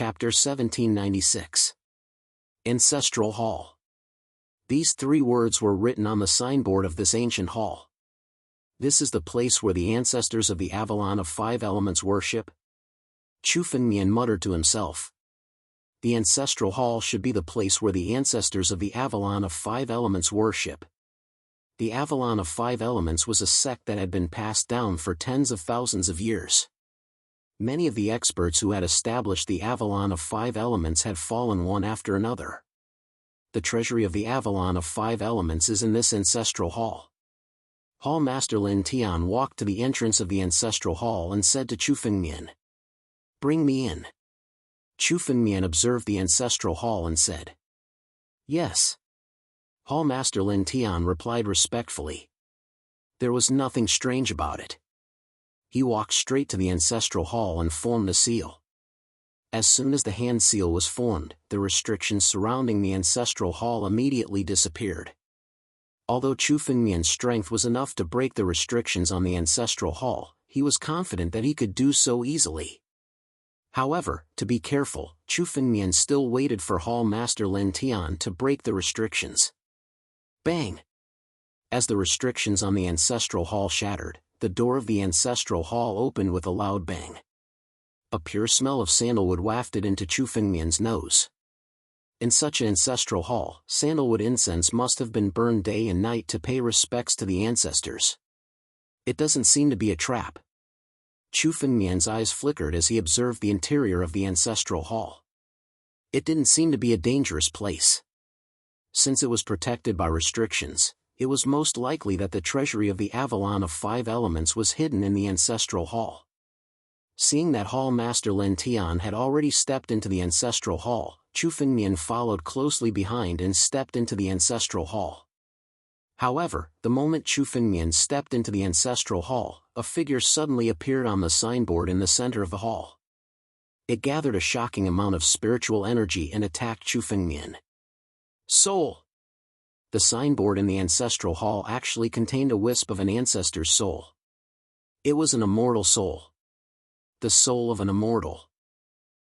Chapter 1796. Ancestral Hall. These 3 words were written on the signboard of this ancient hall. This is the place where the ancestors of the Avalon of 5 elements worship. Chu Fengmian muttered to himself. The ancestral hall should be the place where the ancestors of the Avalon of 5 elements worship. The Avalon of 5 elements was a sect that had been passed down for tens of thousands of years. Many of the experts who had established the Avalon of 5 elements had fallen one after another. The treasury of the Avalon of 5 elements is in this ancestral hall. Hall Master Lin Tian walked to the entrance of the ancestral hall and said to Chu Fengmian, "Bring me in." Chu Fengmian observed the ancestral hall and said, "Yes." Hall Master Lin Tian replied respectfully. There was nothing strange about it. He walked straight to the ancestral hall and formed a seal. As soon as the hand seal was formed, the restrictions surrounding the ancestral hall immediately disappeared. Although Chu Fengmian's strength was enough to break the restrictions on the ancestral hall, he was confident that he could do so easily. However, to be careful, Chu Fengmian still waited for Hall Master Lin Tian to break the restrictions. Bang! As the restrictions on the ancestral hall shattered, the door of the ancestral hall opened with a loud bang. A pure smell of sandalwood wafted into Chu Fengmian's nose. In such an ancestral hall, sandalwood incense must have been burned day and night to pay respects to the ancestors. It doesn't seem to be a trap. Chu Fengmian's eyes flickered as he observed the interior of the ancestral hall. It didn't seem to be a dangerous place. Since it was protected by restrictions, it was most likely that the treasury of the Avalon of 5 elements was hidden in the ancestral hall. Seeing that Hall Master Lin Tian had already stepped into the ancestral hall, Chu Fengmian followed closely behind and stepped into the ancestral hall. However, the moment Chu Fengmian stepped into the ancestral hall, a figure suddenly appeared on the signboard in the center of the hall. It gathered a shocking amount of spiritual energy and attacked Chu Fengmian. Soul! The signboard in the ancestral hall actually contained a wisp of an ancestor's soul. It was an immortal soul. The soul of an immortal.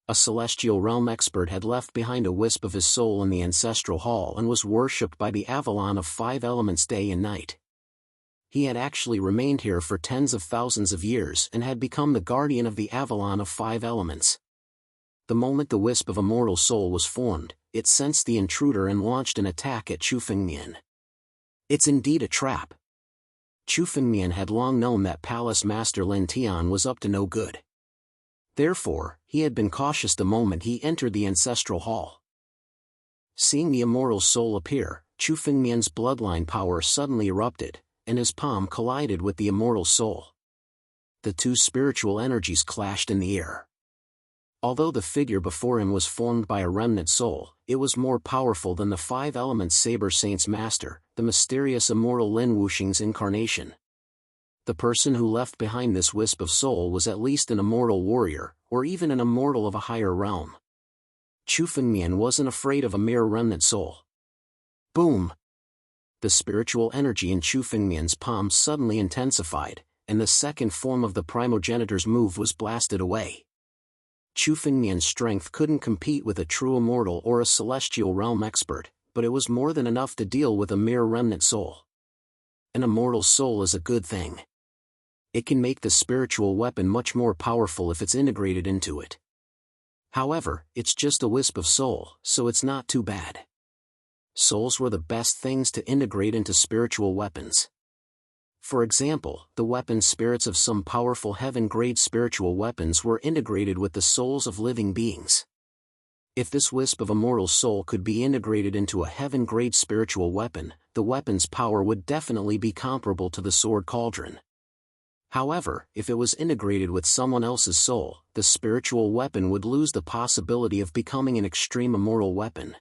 A celestial realm expert had left behind a wisp of his soul in the ancestral hall and was worshipped by the Avalon of 5 elements day and night. He had actually remained here for tens of thousands of years and had become the guardian of the Avalon of 5 elements. The moment the wisp of immortal soul was formed, it sensed the intruder and launched an attack at Chu Fengmian. It's indeed a trap. Chu Fengmian had long known that Palace Master Lin Tian was up to no good. Therefore, he had been cautious the moment he entered the ancestral hall. Seeing the immortal soul appear, Chu Fengmian's bloodline power suddenly erupted, and his palm collided with the immortal soul. The 2 spiritual energies clashed in the air. Although the figure before him was formed by a remnant soul, it was more powerful than the 5 elements Saber Saint's master, the mysterious immortal Lin Wuxing's incarnation. The person who left behind this wisp of soul was at least an immortal warrior, or even an immortal of a higher realm. Chu Fengmian wasn't afraid of a mere remnant soul. Boom! The spiritual energy in Chu Fengmian's palm suddenly intensified, and the second form of the primogenitor's move was blasted away. Chu Fengmian's strength couldn't compete with a true immortal or a celestial realm expert, but it was more than enough to deal with a mere remnant soul. An immortal soul is a good thing. It can make the spiritual weapon much more powerful if it's integrated into it. However, it's just a wisp of soul, so it's not too bad. Souls were the best things to integrate into spiritual weapons. For example, the weapon spirits of some powerful heaven-grade spiritual weapons were integrated with the souls of living beings. If this wisp of immortal soul could be integrated into a heaven-grade spiritual weapon, the weapon's power would definitely be comparable to the sword cauldron. However, if it was integrated with someone else's soul, the spiritual weapon would lose the possibility of becoming an extreme immortal weapon.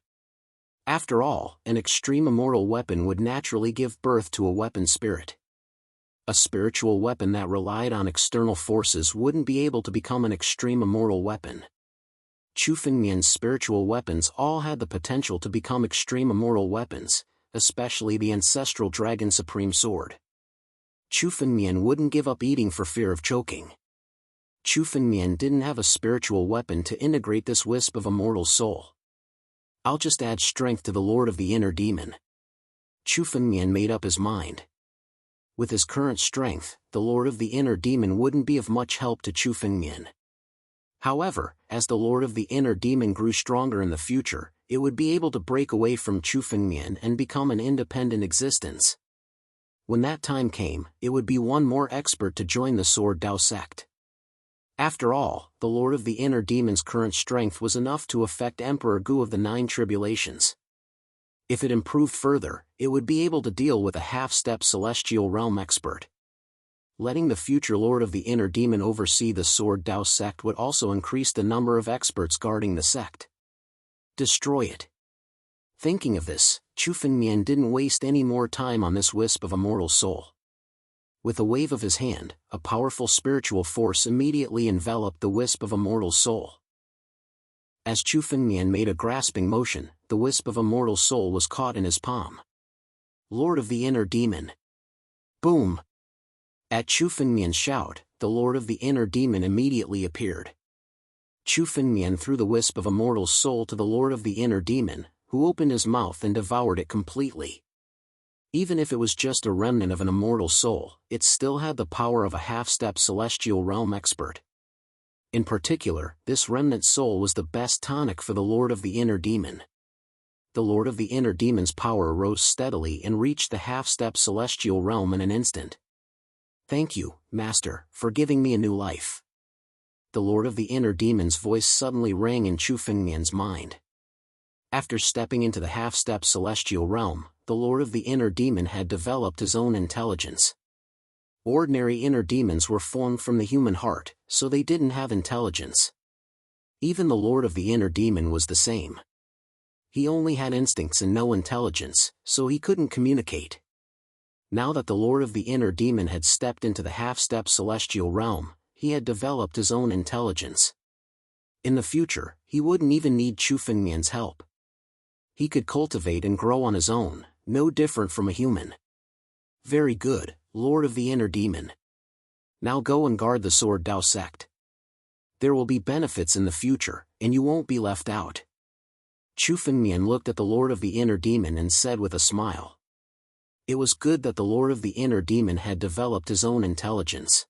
After all, an extreme immortal weapon would naturally give birth to a weapon spirit. A spiritual weapon that relied on external forces wouldn't be able to become an extreme immortal weapon. Chu Fengmian's spiritual weapons all had the potential to become extreme immortal weapons, especially the ancestral Dragon Supreme Sword. Chu Fengmian wouldn't give up eating for fear of choking. Chu Fengmian didn't have a spiritual weapon to integrate this wisp of immortal soul. I'll just add strength to the Lord of the Inner Demon. Chu Fengmian made up his mind. With his current strength, the Lord of the Inner Demon wouldn't be of much help to Chu Fengmian. However, as the Lord of the Inner Demon grew stronger in the future, it would be able to break away from Chu Fengmian and become an independent existence. When that time came, it would be one more expert to join the Sword Dao sect. After all, the Lord of the Inner Demon's current strength was enough to affect Emperor Gu of the Nine Tribulations. If it improved further, it would be able to deal with a half-step celestial realm expert. Letting the future Lord of the Inner Demon oversee the Sword Dao sect would also increase the number of experts guarding the sect. Destroy it. Thinking of this, Chu Fengmian didn't waste any more time on this wisp of immortal soul. With a wave of his hand, a powerful spiritual force immediately enveloped the wisp of immortal soul. As Chu Fengmian made a grasping motion, the wisp of immortal soul was caught in his palm. Lord of the Inner Demon. Boom! At Chu Fengmian's shout, the Lord of the Inner Demon immediately appeared. Chu Fengmian threw the wisp of immortal soul to the Lord of the Inner Demon, who opened his mouth and devoured it completely. Even if it was just a remnant of an immortal soul, it still had the power of a half-step celestial realm expert. In particular, this remnant soul was the best tonic for the Lord of the Inner Demon. The Lord of the Inner Demon's power rose steadily and reached the half-step celestial realm in an instant. Thank you, Master, for giving me a new life. The Lord of the Inner Demon's voice suddenly rang in Chu Fengmian's mind. After stepping into the half-step celestial realm, the Lord of the Inner Demon had developed his own intelligence. Ordinary inner demons were formed from the human heart, so they didn't have intelligence. Even the Lord of the Inner Demon was the same. He only had instincts and no intelligence, so he couldn't communicate. Now that the Lord of the Inner Demon had stepped into the half-step celestial realm, he had developed his own intelligence. In the future, he wouldn't even need Chu Fengmian's help. He could cultivate and grow on his own, no different from a human. Very good, Lord of the Inner Demon. Now go and guard the Sword Dao sect. There will be benefits in the future, and you won't be left out. Chu Fengmian looked at the Lord of the Inner Demon and said with a smile. It was good that the Lord of the Inner Demon had developed his own intelligence.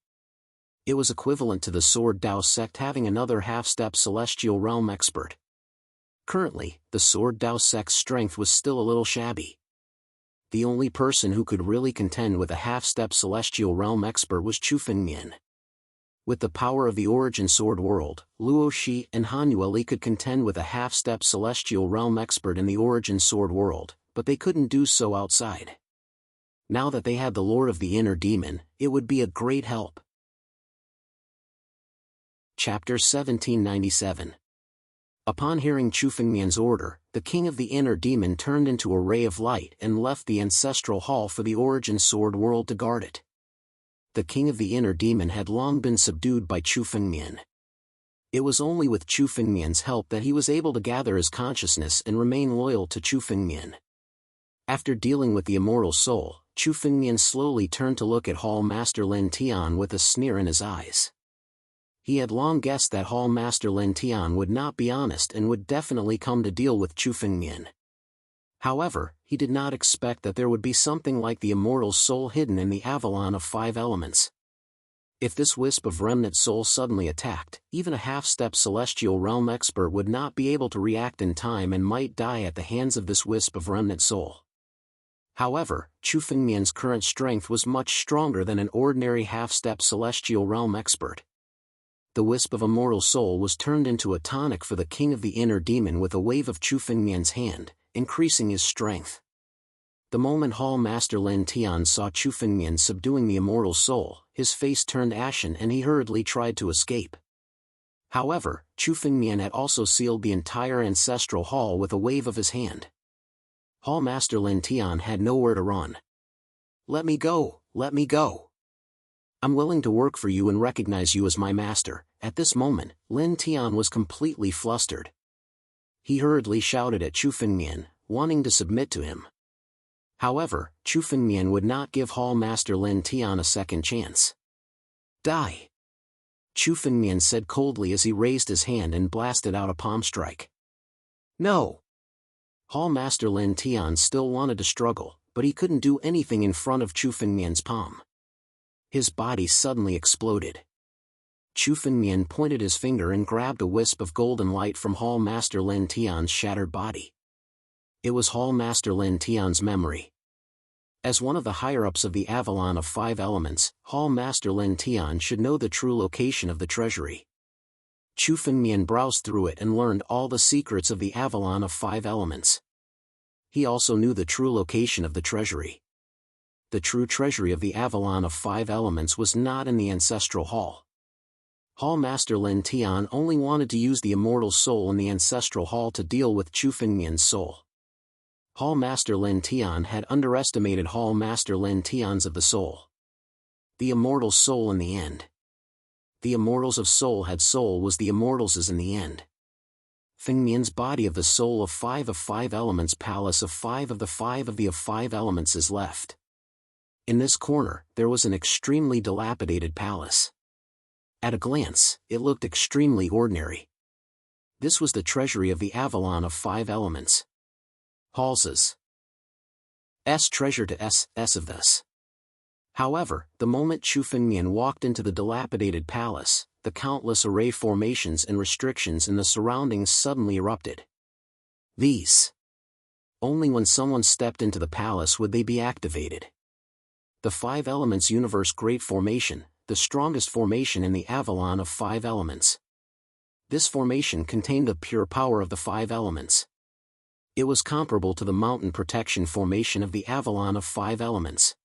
It was equivalent to the Sword Dao sect having another half-step celestial realm expert. Currently, the Sword Dao sect's strength was still a little shabby. The only person who could really contend with a half-step celestial realm expert was Chu Fengmian. With the power of the Origin Sword World, Luo Shi and Han Yueli could contend with a half-step celestial realm expert in the Origin Sword World, but they couldn't do so outside. Now that they had the Lord of the Inner Demon, it would be a great help. Chapter 1797. Upon hearing Chu Fengmian's order, the King of the Inner Demon turned into a ray of light and left the Ancestral Hall for the Origin Sword World to guard it. The King of the Inner Demon had long been subdued by Chu Fengmian. It was only with Chu Fengmian's help that he was able to gather his consciousness and remain loyal to Chu Fengmian. After dealing with the immortal soul, Chu Fengmian slowly turned to look at Hall Master Lin Tian with a sneer in his eyes. He had long guessed that Hall Master Lin Tian would not be honest and would definitely come to deal with Chu Fengmian. However, he did not expect that there would be something like the immortal soul hidden in the Avalon of 5 elements. If this wisp of remnant soul suddenly attacked, even a half-step celestial realm expert would not be able to react in time and might die at the hands of this wisp of remnant soul. However, Chu Fengmian's current strength was much stronger than an ordinary half-step celestial realm expert. The wisp of immortal soul was turned into a tonic for the King of the Inner Demon with a wave of Chu Fengmian's hand, increasing his strength. The moment Hall Master Lin Tian saw Chu Fengmian subduing the immortal soul, his face turned ashen and he hurriedly tried to escape. However, Chu Fengmian had also sealed the entire Ancestral Hall with a wave of his hand. Hall Master Lin Tian had nowhere to run. Let me go, let me go. I'm willing to work for you and recognize you as my master. At this moment, Lin Tian was completely flustered. He hurriedly shouted at Chu Fengmian, wanting to submit to him. However, Chu Fengmian would not give Hall Master Lin Tian a second chance. Die! Chu Fengmian said coldly as he raised his hand and blasted out a palm strike. No! Hall Master Lin Tian still wanted to struggle, but he couldn't do anything in front of Chu Fengmian's palm. His body suddenly exploded. Chu Fengmian pointed his finger and grabbed a wisp of golden light from Hall Master Lin Tian's shattered body. It was Hall Master Lin Tian's memory. As one of the higher-ups of the Avalon of Five Elements, Hall Master Lin Tian should know the true location of the treasury. Chu Fengmian browsed through it and learned all the secrets of the Avalon of Five Elements. He also knew the true location of the treasury. The true treasury of the Avalon of Five Elements was not in the Ancestral Hall. Hall Master Lin Tian only wanted to use the immortal soul in the Ancestral Hall to deal with Chu Fengmian's soul. Hall Master Lin Tian had underestimated Hall Master Lin Tian's of the soul. The immortal soul in the end. The immortals of soul had soul was the immortals' in the end. Fengmian's body of the soul of five elements palace of five of the five elements is left. In this corner, there was an extremely dilapidated palace. At a glance, it looked extremely ordinary. This was the treasury of the Avalon of Five Elements. Hall's treasure to S of this. However, the moment Chu Fengmian walked into the dilapidated palace, the countless array formations and restrictions in the surroundings suddenly erupted. These. Only when someone stepped into the palace would they be activated. The Five Elements Universe Great Formation, the strongest formation in the Avalon of Five Elements. This formation contained the pure power of the Five Elements. It was comparable to the Mountain Protection Formation of the Avalon of Five Elements.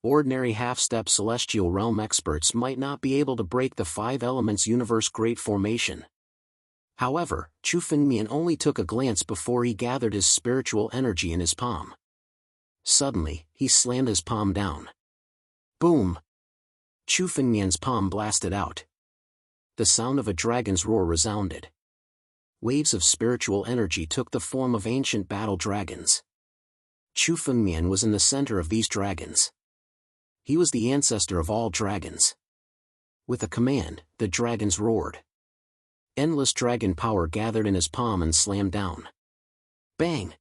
Ordinary half-step celestial realm experts might not be able to break the Five Elements Universe Great Formation. However, Chu Fengmian only took a glance before he gathered his spiritual energy in his palm. Suddenly, he slammed his palm down. Boom! Chu Fengmian's palm blasted out. The sound of a dragon's roar resounded. Waves of spiritual energy took the form of ancient battle dragons. Chu Fengmian was in the center of these dragons. He was the ancestor of all dragons. With a command, the dragons roared. Endless dragon power gathered in his palm and slammed down. Bang!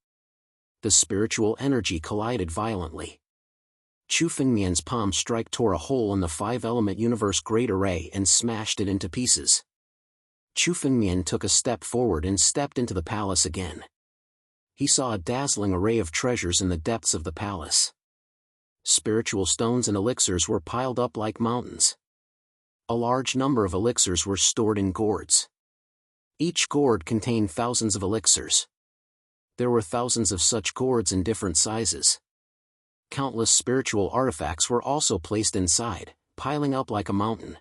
The spiritual energy collided violently. Chu Fengmian's palm strike tore a hole in the five-element universe great array and smashed it into pieces. Chu Fengmian took a step forward and stepped into the palace again. He saw a dazzling array of treasures in the depths of the palace. Spiritual stones and elixirs were piled up like mountains. A large number of elixirs were stored in gourds. Each gourd contained thousands of elixirs. There were thousands of such gourds in different sizes. Countless spiritual artifacts were also placed inside, piling up like a mountain.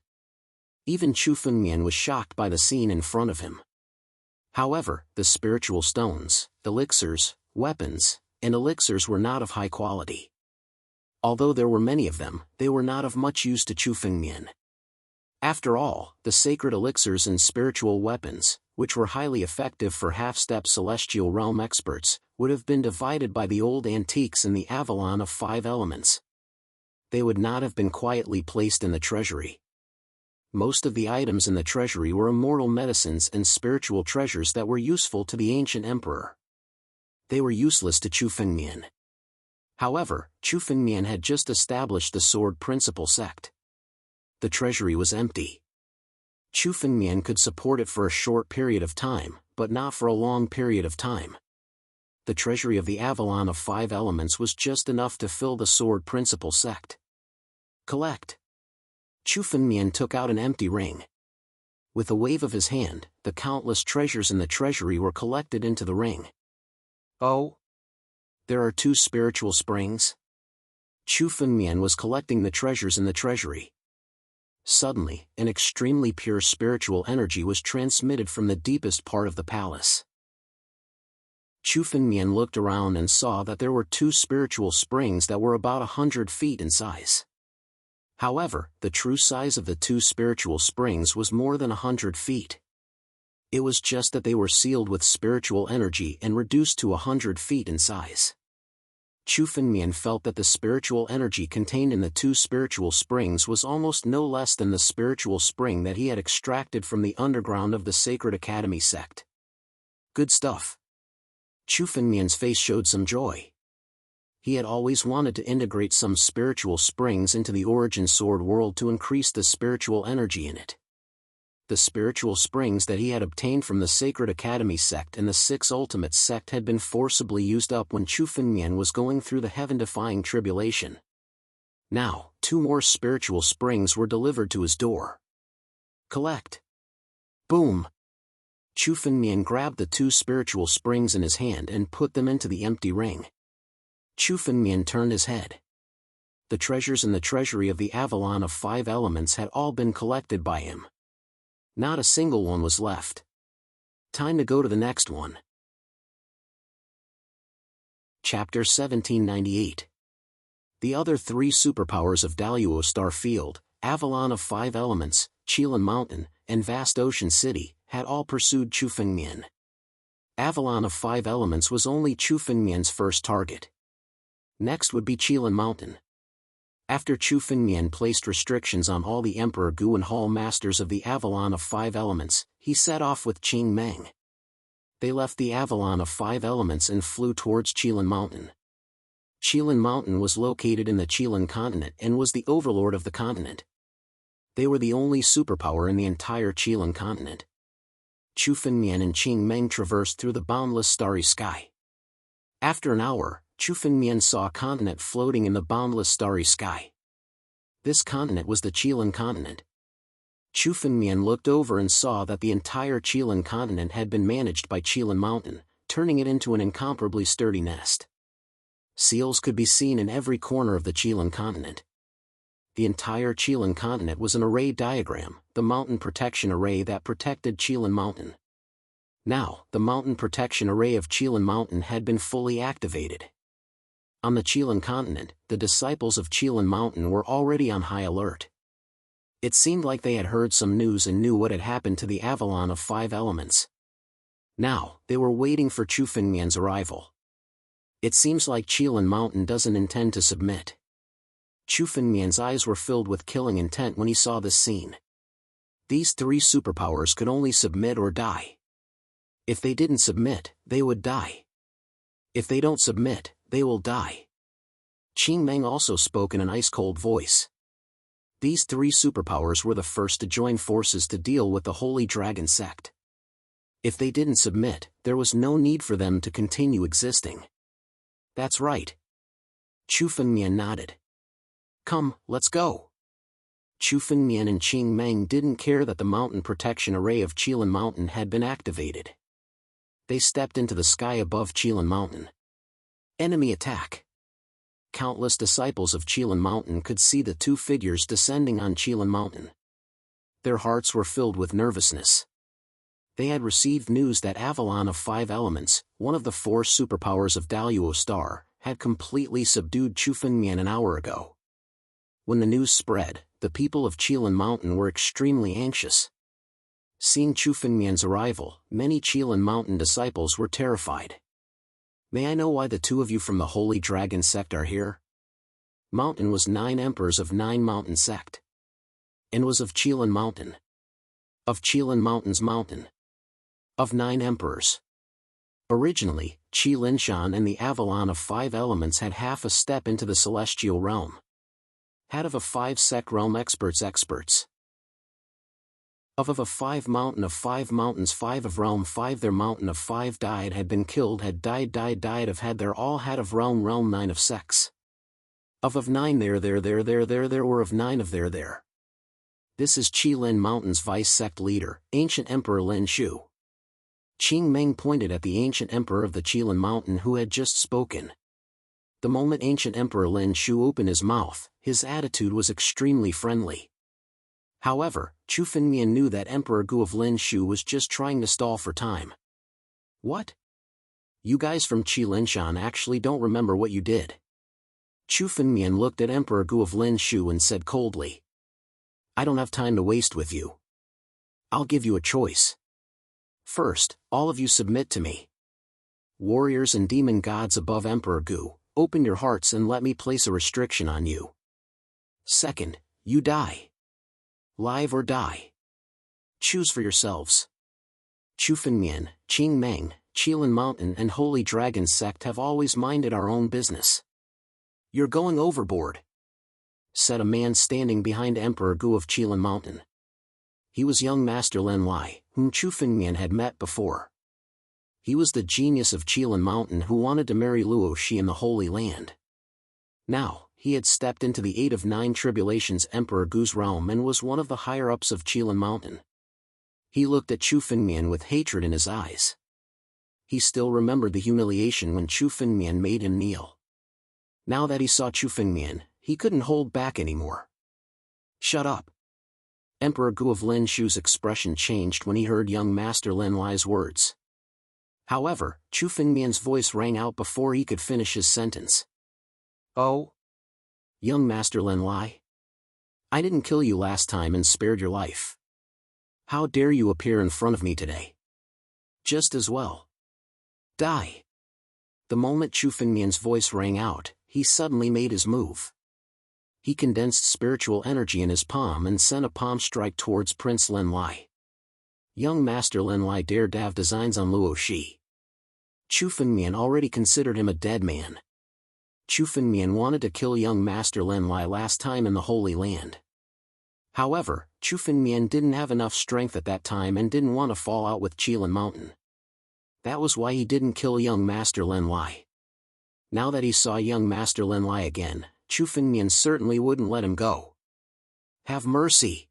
Even Chu Fengmian was shocked by the scene in front of him. However, the spiritual stones, elixirs, weapons, and elixirs were not of high quality. Although there were many of them, they were not of much use to Chu Fengmian. After all, the sacred elixirs and spiritual weapons, which were highly effective for half-step celestial realm experts, would have been divided by the old antiques in the Avalon of Five Elements. They would not have been quietly placed in the treasury. Most of the items in the treasury were immortal medicines and spiritual treasures that were useful to the ancient emperor. They were useless to Chu Fengmian. However, Chu Fengmian had just established the Sword Principle sect. The treasury was empty. Chu Fengmian could support it for a short period of time, but not for a long period of time. The treasury of the Avalon of Five Elements was just enough to fill the Sword Principle sect. Collect. Chu Fengmian took out an empty ring. With a wave of his hand, the countless treasures in the treasury were collected into the ring. Oh? There are two spiritual springs? Chu Fengmian was collecting the treasures in the treasury. Suddenly, an extremely pure spiritual energy was transmitted from the deepest part of the palace. Chu Fengmian looked around and saw that there were two spiritual springs that were about 100 feet in size. However, the true size of the two spiritual springs was more than 100 feet. It was just that they were sealed with spiritual energy and reduced to 100 feet in size. Chu Fengmian felt that the spiritual energy contained in the two spiritual springs was almost no less than the spiritual spring that he had extracted from the underground of the Sacred Academy sect. Good stuff. Chu Fengmian's face showed some joy. He had always wanted to integrate some spiritual springs into the Origin Sword world to increase the spiritual energy in it. The spiritual springs that he had obtained from the Sacred Academy sect and the Six Ultimates sect had been forcibly used up when Chu Fengmian was going through the heaven-defying tribulation. Now, 2 more spiritual springs were delivered to his door. Collect. Boom! Chu Fengmian grabbed the 2 spiritual springs in his hand and put them into the empty ring. Chu Fengmian turned his head. The treasures in the treasury of the Avalon of 5 Elements had all been collected by him. Not a single one was left. Time to go to the next one. Chapter 1798. The other 3 superpowers of Daluo Star Field, Avalon of 5 Elements, Qilin Mountain, and Vast Ocean City, had all pursued Chu Fengmian. Avalon of 5 Elements was only Chu Fengmian's first target. Next would be Qilin Mountain. After Chu Fengmian placed restrictions on all the Emperor Gu and Hall Masters of the Avalon of 5 Elements, he set off with Qing Meng. They left the Avalon of 5 Elements and flew towards Qilin Mountain. Qilin Mountain was located in the Qilin continent and was the overlord of the continent. They were the only superpower in the entire Qilin continent. Chu Fengmian and Qing Meng traversed through the boundless starry sky. After an hour, Chu Fengmian saw a continent floating in the boundless starry sky. This continent was the Qilin continent. Chu Fengmian looked over and saw that the entire Qilin continent had been managed by Qilin Mountain, turning it into an incomparably sturdy nest. Seals could be seen in every corner of the Qilin continent. The entire Qilin continent was an array diagram, the mountain protection array that protected Qilin Mountain. Now, the mountain protection array of Qilin Mountain had been fully activated. On the Qilin continent, the disciples of Qilin Mountain were already on high alert. It seemed like they had heard some news and knew what had happened to the Avalon of 5 Elements. Now, they were waiting for Chu Fengmian's arrival. It seems like Qilin Mountain doesn't intend to submit. Chu Fengmian's eyes were filled with killing intent when he saw this scene. These 3 superpowers could only submit or die. If they didn't submit, they would die. If they don't submit, they will die. Qing Meng also spoke in an ice-cold voice. These 3 superpowers were the first to join forces to deal with the Holy Dragon sect. If they didn't submit, there was no need for them to continue existing. That's right. Chu Fengmian nodded. Come, let's go. Chu Fengmian and Qing Meng didn't care that the mountain protection array of Qilin Mountain had been activated. They stepped into the sky above Qilin Mountain. Enemy attack. Countless disciples of Qilin Mountain could see the 2 figures descending on Qilin Mountain. Their hearts were filled with nervousness. They had received news that Avalon of 5 Elements, one of the 4 superpowers of Daluo Star, had completely subdued Chu Fengmian an hour ago. When the news spread, the people of Qilin Mountain were extremely anxious. Seeing Chu Fengmian's arrival, many Qilin Mountain disciples were terrified. May I know why the 2 of you from the Holy Dragon sect are here? Mountain was 9 emperors of 9 mountain sect. And was of Qilin Mountain. Of Qilin Mountain's mountain. Of 9 emperors. Originally, Qi Linshan and the Avalon of 5 Elements had half a step into the celestial realm. Had of a 5 sect realm experts. Of a 5 mountain of 5 mountains 5 of realm 5 their mountain of 5 died had been killed had died of had their all had of realm 9 of sects. Of 9 there or of 9 of there. This is Qilin Mountain's vice sect leader, Ancient Emperor Lin Shu. Qing Meng pointed at the Ancient Emperor of the Qilin Mountain who had just spoken. The moment Ancient Emperor Lin Shu opened his mouth, his attitude was extremely friendly. However, Chu Fengmian knew that Emperor Gu of Lin Shu was just trying to stall for time. What? You guys from Qi Linshan actually don't remember what you did. Chu Fengmian looked at Emperor Gu of Lin Shu and said coldly. I don't have time to waste with you. I'll give you a choice. First, all of you submit to me. Warriors and demon gods above Emperor Gu, Open your hearts and let me place a restriction on you. Second, you die. Live or die. Choose for yourselves. Chufengmian, Qingmeng, Qilin Mountain and Holy Dragon Sect have always minded our own business. You're going overboard, said a man standing behind Emperor Gu of Qilin Mountain. He was young Master Lin Lai, whom Chufengmian had met before. He was the genius of Qilin Mountain who wanted to marry Luo Shi in the Holy Land. Now, he had stepped into the 8 of 9 Tribulations Emperor Gu's realm and was one of the higher-ups of Qilin Mountain. He looked at Chufengmian with hatred in his eyes. He still remembered the humiliation when Chufengmian made him kneel. Now that he saw Chufengmian, he couldn't hold back anymore. Shut up. Emperor Gu of Lin Shu's expression changed when he heard young Master Lin Lai's words. However, Chufengmian's voice rang out before he could finish his sentence. Oh? Young Master Lin Lai? I didn't kill you last time and spared your life. How dare you appear in front of me today? Just as well. Die. The moment Chufengmian's voice rang out, he suddenly made his move. He condensed spiritual energy in his palm and sent a palm strike towards Prince Lin Lai. Young Master Lin Lai dared to have designs on Luo Shi. Chufengmian already considered him a dead man. Chufengmian wanted to kill young Master Lin Lai last time in the Holy Land. However, Chufengmian didn't have enough strength at that time and didn't want to fall out with Qilin Mountain. That was why he didn't kill young Master Lin Lai. Now that he saw young Master Lin Lai again, Chufengmian certainly wouldn't let him go. Have mercy!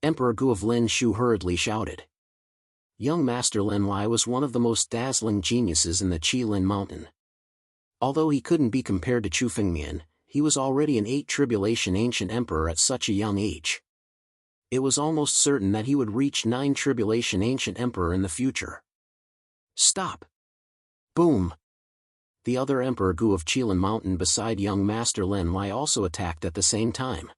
Emperor Gu of Lin Shu hurriedly shouted. Young Master Lin Lai was one of the most dazzling geniuses in the Qilin Mountain. Although he couldn't be compared to Chufengmian, he was already an 8 Tribulation Ancient Emperor at such a young age. It was almost certain that he would reach 9 Tribulation Ancient Emperor in the future. Stop! Boom! The other Emperor Gu of Qilin Mountain beside young Master Lin Lai also attacked at the same time.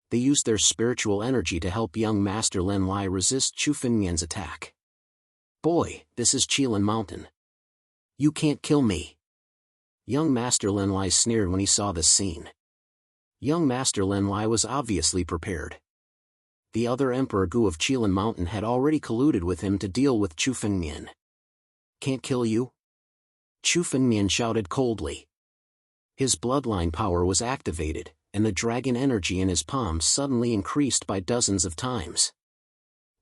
They used their spiritual energy to help young Master Lin Lai resist Chufengmian's attack. Boy, this is Qilin Mountain. You can't kill me. Young Master Lin Lai sneered when he saw this scene. Young Master Lin Lai was obviously prepared. The other Emperor Gu of Qilin Mountain had already colluded with him to deal with Chufengmian. Can't kill you? Chufengmian shouted coldly. His bloodline power was activated, and the dragon energy in his palms suddenly increased by dozens of times.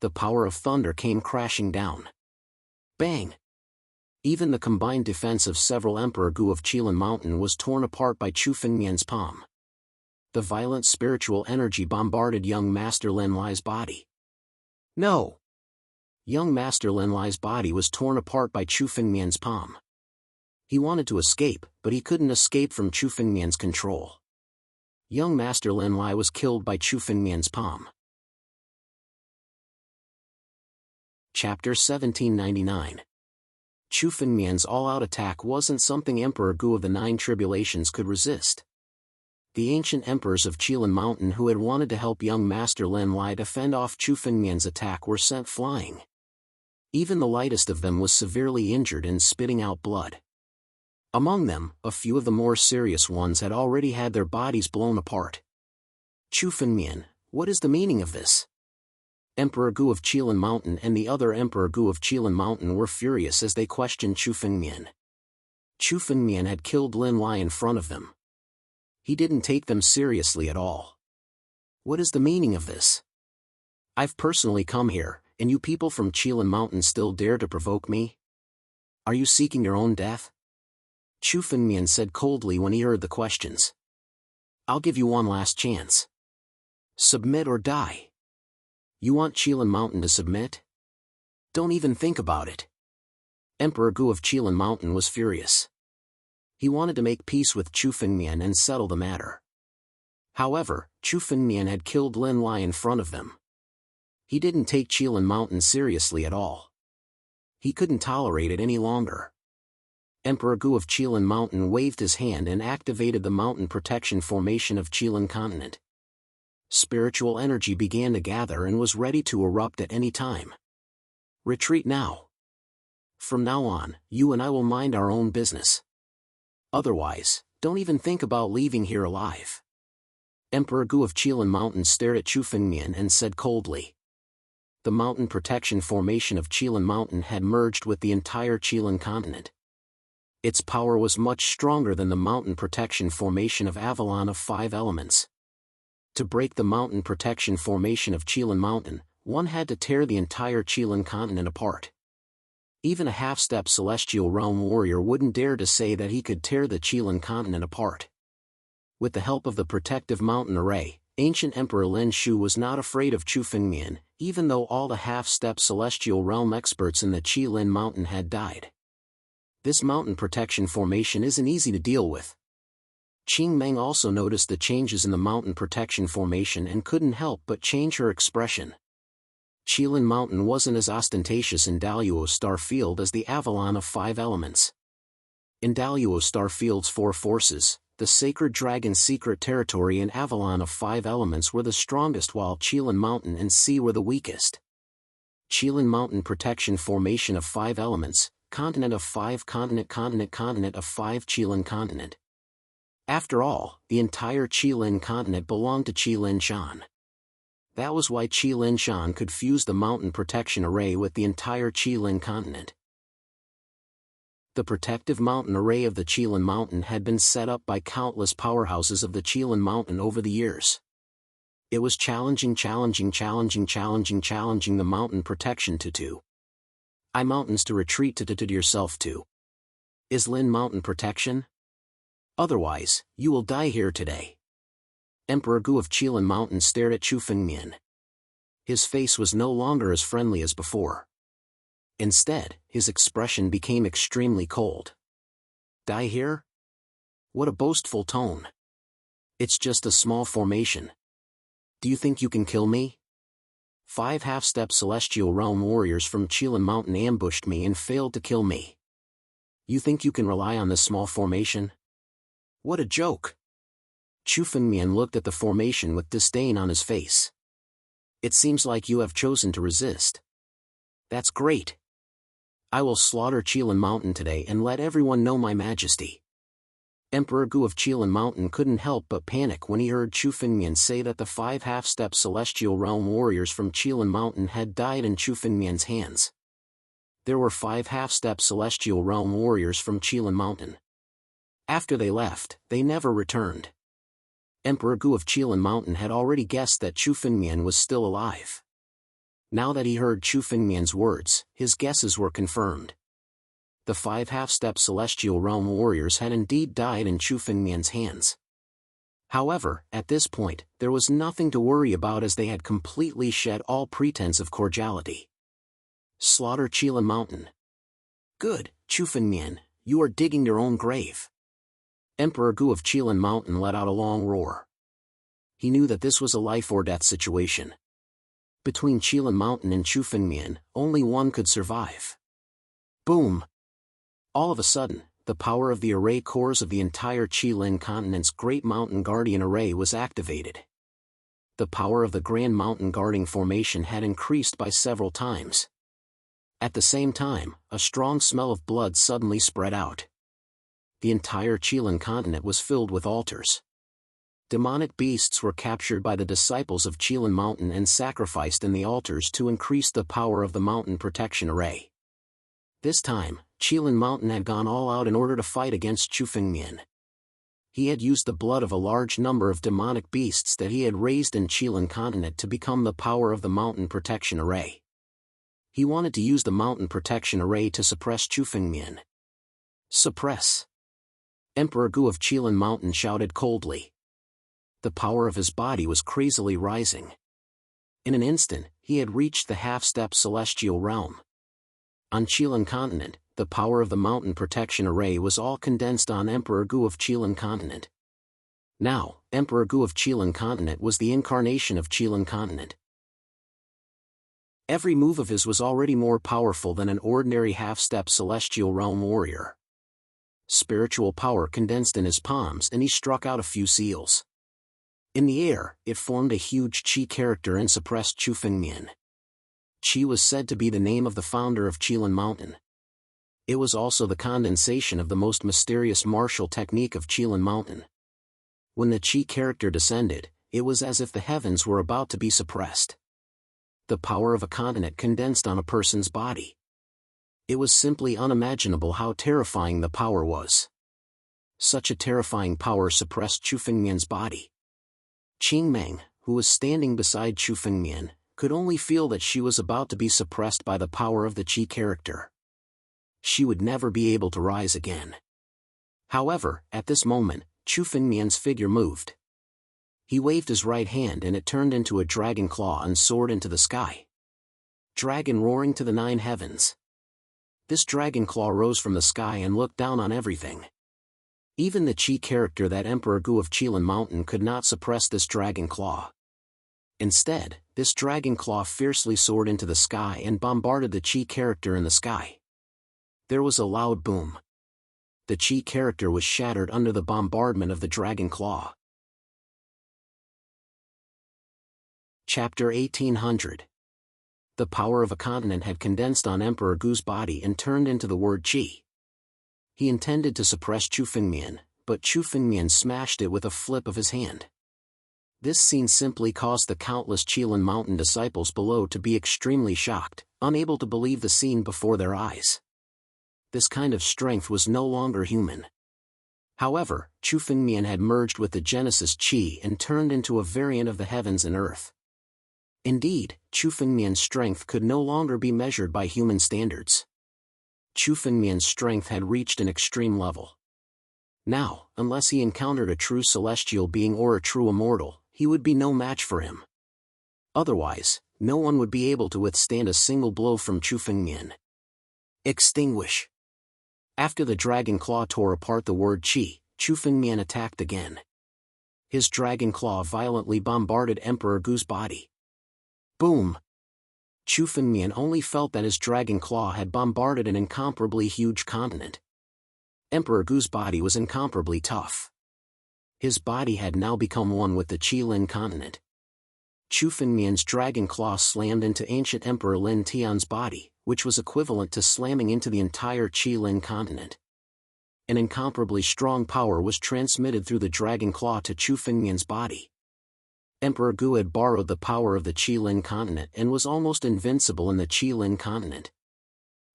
The power of thunder came crashing down. Bang! Even the combined defense of several Emperor Gu of Qilin Mountain was torn apart by Chufengmian's palm. The violent spiritual energy bombarded young Master Lin Lai's body. No! Young Master Lin Lai's body was torn apart by Chufengmian's palm. He wanted to escape, but he couldn't escape from Chufengmian's control. Young Master Lin Lai was killed by Chufengmian's palm. Chapter 1799. Chufengmian's all-out attack wasn't something Emperor Gu of the 9 Tribulations could resist. The ancient emperors of Qilin Mountain who had wanted to help young Master Lin Lai defend off Chufengmian's attack were sent flying. Even the lightest of them was severely injured and spitting out blood. Among them, a few of the more serious ones had already had their bodies blown apart. Chufengmian, what is the meaning of this? Emperor Gu of Qilin Mountain and the other Emperor Gu of Qilin Mountain were furious as they questioned Chufengmian. Chufengmian had killed Lin Lai in front of them. He didn't take them seriously at all. What is the meaning of this? I've personally come here, and you people from Qilin Mountain still dare to provoke me? Are you seeking your own death? Chufengmian said coldly when he heard the questions. I'll give you one last chance. Submit or die. You want Qilin Mountain to submit? Don't even think about it. Emperor Gu of Qilin Mountain was furious. He wanted to make peace with Chufengmian and settle the matter. However, Chufengmian had killed Lin Lai in front of them. He didn't take Qilin Mountain seriously at all. He couldn't tolerate it any longer. Emperor Gu of Qilin Mountain waved his hand and activated the mountain protection formation of Qilin Continent. Spiritual energy began to gather and was ready to erupt at any time. Retreat now. From now on, you and I will mind our own business. Otherwise, don't even think about leaving here alive. Emperor Gu of Qilin Mountain stared at Chu Fengmian and said coldly. The mountain protection formation of Qilin Mountain had merged with the entire Qilin continent. Its power was much stronger than the mountain protection formation of Avalon of 5 elements. To break the mountain protection formation of Qilin Mountain, one had to tear the entire Qilin continent apart. Even a half-step celestial realm warrior wouldn't dare to say that he could tear the Qilin continent apart. With the help of the protective mountain array, ancient Emperor Lin Shu was not afraid of Chu Fengmian, even though all the half-step celestial realm experts in the Qilin Mountain had died. This mountain protection formation isn't easy to deal with. Qing Meng also noticed the changes in the mountain protection formation and couldn't help but change her expression. Qilin Mountain wasn't as ostentatious in Daluo Star Field as the Avalon of 5 elements. In Daluo Star Field's 4 forces, the Sacred Dragon's secret territory and Avalon of 5 elements were the strongest while Qilin Mountain and Sea were the weakest. Qilin Mountain protection formation of 5 elements, continent of 5 continent of 5 Qilin continent. After all, the entire Qilin continent belonged to Qilin Shan. That was why Qilin Shan could fuse the mountain protection array with the entire Qilin continent. The protective mountain array of the Qilin Mountain had been set up by countless powerhouses of the Qilin Mountain over the years. It was challenging the mountain protection to I mountains to retreat to yourself to. Is Lin mountain protection? Otherwise, you will die here today. Emperor Gu of Qilin Mountain stared at Chu Fengmian. His face was no longer as friendly as before. Instead, his expression became extremely cold. Die here? What a boastful tone. It's just a small formation. Do you think you can kill me? 5 half-step celestial realm warriors from Qilin Mountain ambushed me and failed to kill me. You think you can rely on this small formation? What a joke! Chu Fengmian looked at the formation with disdain on his face. It seems like you have chosen to resist. That's great. I will slaughter Qilin Mountain today and let everyone know my majesty. Emperor Gu of Qilin Mountain couldn't help but panic when he heard Chu Fengmian say that the 5 half-step celestial realm warriors from Qilin Mountain had died in Chu Fengmian's hands. There were 5 half-step celestial realm warriors from Qilin Mountain. After they left, they never returned. Emperor Gu of Qilin Mountain had already guessed that Chu Fengmian was still alive. Now that he heard Chu Fengmian's words, his guesses were confirmed. The 5 half-step celestial realm warriors had indeed died in Chu Fengmian's hands. However, at this point, there was nothing to worry about as they had completely shed all pretense of cordiality. Slaughter Qilin Mountain. Good, Chu Fengmian, you are digging your own grave. Emperor Gu of Qilin Mountain let out a long roar. He knew that this was a life-or-death situation. Between Qilin Mountain and Chu Fengmian, only one could survive. Boom! All of a sudden, the power of the array cores of the entire Qilin continent's Great Mountain Guardian Array was activated. The power of the Grand Mountain Guarding Formation had increased by several times. At the same time, a strong smell of blood suddenly spread out. The entire Qilin continent was filled with altars. Demonic beasts were captured by the disciples of Qilin Mountain and sacrificed in the altars to increase the power of the mountain protection array. This time, Qilin Mountain had gone all out in order to fight against Chu Fengmian. He had used the blood of a large number of demonic beasts that he had raised in Qilin continent to become the power of the mountain protection array. He wanted to use the mountain protection array to suppress Chu Fengmian. Suppress. Emperor Gu of Qilin Mountain shouted coldly. The power of his body was crazily rising. In an instant, he had reached the half-step celestial realm. On Qilin continent, the power of the mountain protection array was all condensed on Emperor Gu of Qilin continent. Now, Emperor Gu of Qilin continent was the incarnation of Qilin continent. Every move of his was already more powerful than an ordinary half-step celestial realm warrior. Spiritual power condensed in his palms and he struck out a few seals. In the air, it formed a huge Qi character and suppressed Chu Fengmian. Qi was said to be the name of the founder of Qilin Mountain. It was also the condensation of the most mysterious martial technique of Qilin Mountain. When the Qi character descended, it was as if the heavens were about to be suppressed. The power of a continent condensed on a person's body. It was simply unimaginable how terrifying the power was. Such a terrifying power suppressed Chu Fengmian's body. Qing Meng, who was standing beside Chu Fengmian, could only feel that she was about to be suppressed by the power of the Qi character. She would never be able to rise again. However, at this moment, Chu Fengmian's figure moved. He waved his right hand and it turned into a dragon claw and soared into the sky. Dragon roaring to the 9 heavens. This dragon claw rose from the sky and looked down on everything. Even the Qi character, that Emperor Gu of Qilin Mountain, could not suppress this dragon claw. Instead, this dragon claw fiercely soared into the sky and bombarded the Qi character in the sky. There was a loud boom. The Qi character was shattered under the bombardment of the dragon claw. Chapter 1800. The power of a continent had condensed on Emperor Gu's body and turned into the word Qi. He intended to suppress Chu Fengmian, but Chu Fengmian smashed it with a flip of his hand. This scene simply caused the countless Qilin Mountain disciples below to be extremely shocked, unable to believe the scene before their eyes. This kind of strength was no longer human. However, Chu Fengmian had merged with the Genesis Qi and turned into a variant of the heavens and earth. Indeed, Chu Fengmian's strength could no longer be measured by human standards. Chu Fengmian's strength had reached an extreme level. Now, unless he encountered a true celestial being or a true immortal, he would be no match for him. Otherwise, no one would be able to withstand a single blow from Chu Fengmian. Extinguish. After the dragon claw tore apart the word Qi, Chu Fengmian attacked again. His dragon claw violently bombarded Emperor Gu's body. Boom! Chu Fengmian only felt that his dragon claw had bombarded an incomparably huge continent. Emperor Gu's body was incomparably tough. His body had now become one with the Qilin continent. Chu Fengmian's dragon claw slammed into ancient Emperor Lin Tian's body, which was equivalent to slamming into the entire Qilin continent. An incomparably strong power was transmitted through the dragon claw to Chu Fengmian's body. Emperor Gu had borrowed the power of the Qilin continent and was almost invincible in the Qilin continent.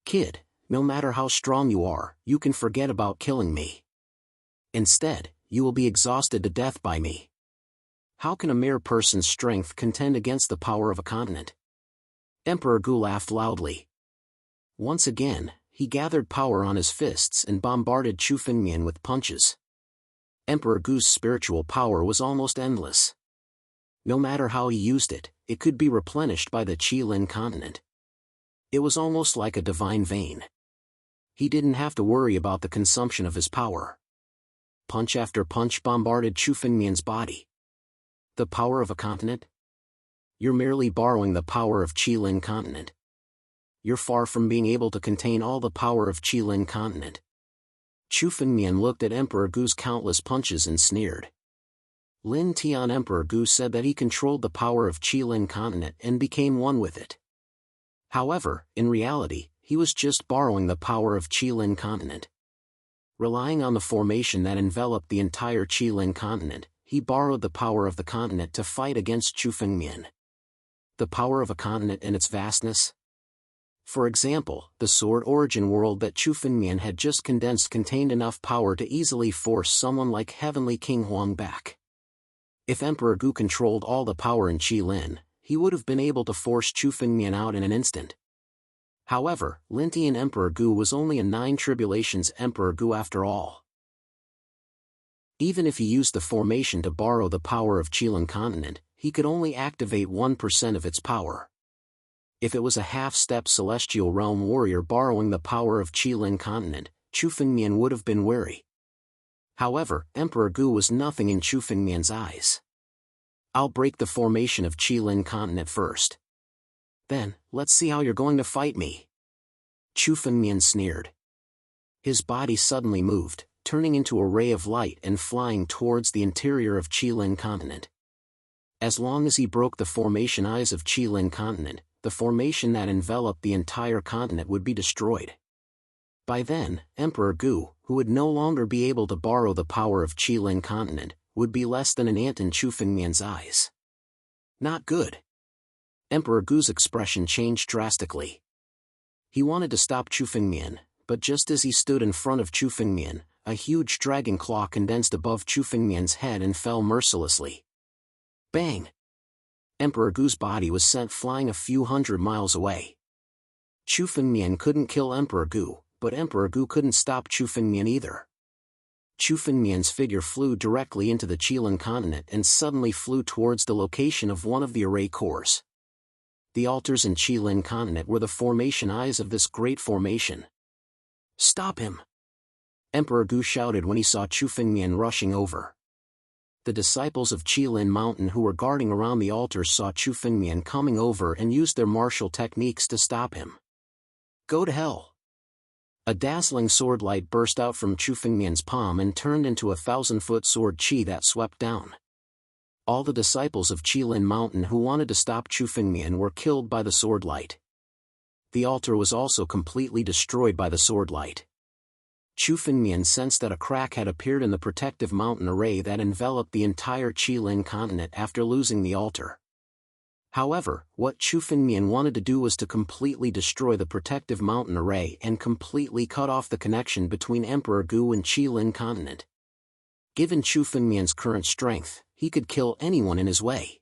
Kid, no matter how strong you are, you can forget about killing me. Instead, you will be exhausted to death by me. How can a mere person's strength contend against the power of a continent? Emperor Gu laughed loudly. Once again, he gathered power on his fists and bombarded Chu Fengmian with punches. Emperor Gu's spiritual power was almost endless. No matter how he used it, it could be replenished by the Qilin continent. It was almost like a divine vein. He didn't have to worry about the consumption of his power. Punch after punch bombarded Chu Fengmian's body. The power of a continent? You're merely borrowing the power of Qilin continent. You're far from being able to contain all the power of Qilin continent. Chu Fengmian looked at Emperor Gu's countless punches and sneered. Lin Tian. Emperor Gu said that he controlled the power of Qilin continent and became one with it. However, in reality, he was just borrowing the power of Qilin continent. Relying on the formation that enveloped the entire Qilin continent, he borrowed the power of the continent to fight against Chu Fengmian. The power of a continent and its vastness? For example, the sword origin world that Chu Fengmian had just condensed contained enough power to easily force someone like Heavenly King Huang back. If Emperor Gu controlled all the power in Qilin, he would have been able to force Chu Fengmian out in an instant. However, Lintian Emperor Gu was only a 9 tribulations Emperor Gu after all. Even if he used the formation to borrow the power of Qilin continent, he could only activate 1% of its power. If it was a half-step celestial realm warrior borrowing the power of Qilin continent, Chu Fengmian would have been wary. However, Emperor Gu was nothing in Chu Fengmian's eyes. I'll break the formation of Qilin continent first. Then, let's see how you're going to fight me. Chu Fengmian sneered. His body suddenly moved, turning into a ray of light and flying towards the interior of Qilin continent. As long as he broke the formation eyes of Qilin continent, the formation that enveloped the entire continent would be destroyed. By then, Emperor Gu, who would no longer be able to borrow the power of Qilin continent, would be less than an ant in Chu Fengmian's eyes. Not good. Emperor Gu's expression changed drastically. He wanted to stop Chu Fengmian, but just as he stood in front of Chu Fengmian, a huge dragon claw condensed above Chu Fengmian's head and fell mercilessly. Bang! Emperor Gu's body was sent flying a few hundred miles away. Chu Fengmian couldn't kill Emperor Gu, but Emperor Gu couldn't stop Chu Fengmian either. Chu Fengmian's figure flew directly into the Qilin continent and suddenly flew towards the location of one of the array cores. The altars in Qilin continent were the formation eyes of this great formation. Stop him! Emperor Gu shouted when he saw Chu Fengmian rushing over. The disciples of Qilin Mountain who were guarding around the altars saw Chu Fengmian coming over and used their martial techniques to stop him. Go to hell! A dazzling sword light burst out from Chu Fengmian's palm and turned into a 1,000-foot sword qi that swept down. All the disciples of Qilin Mountain who wanted to stop Chu Fengmian were killed by the sword light. The altar was also completely destroyed by the sword light. Chu Fengmian sensed that a crack had appeared in the protective mountain array that enveloped the entire Qilin continent after losing the altar. However, what Chu Fengmian wanted to do was to completely destroy the protective mountain array and completely cut off the connection between Emperor Gu and Qilin continent. Given Chu Fengmian's current strength, he could kill anyone in his way.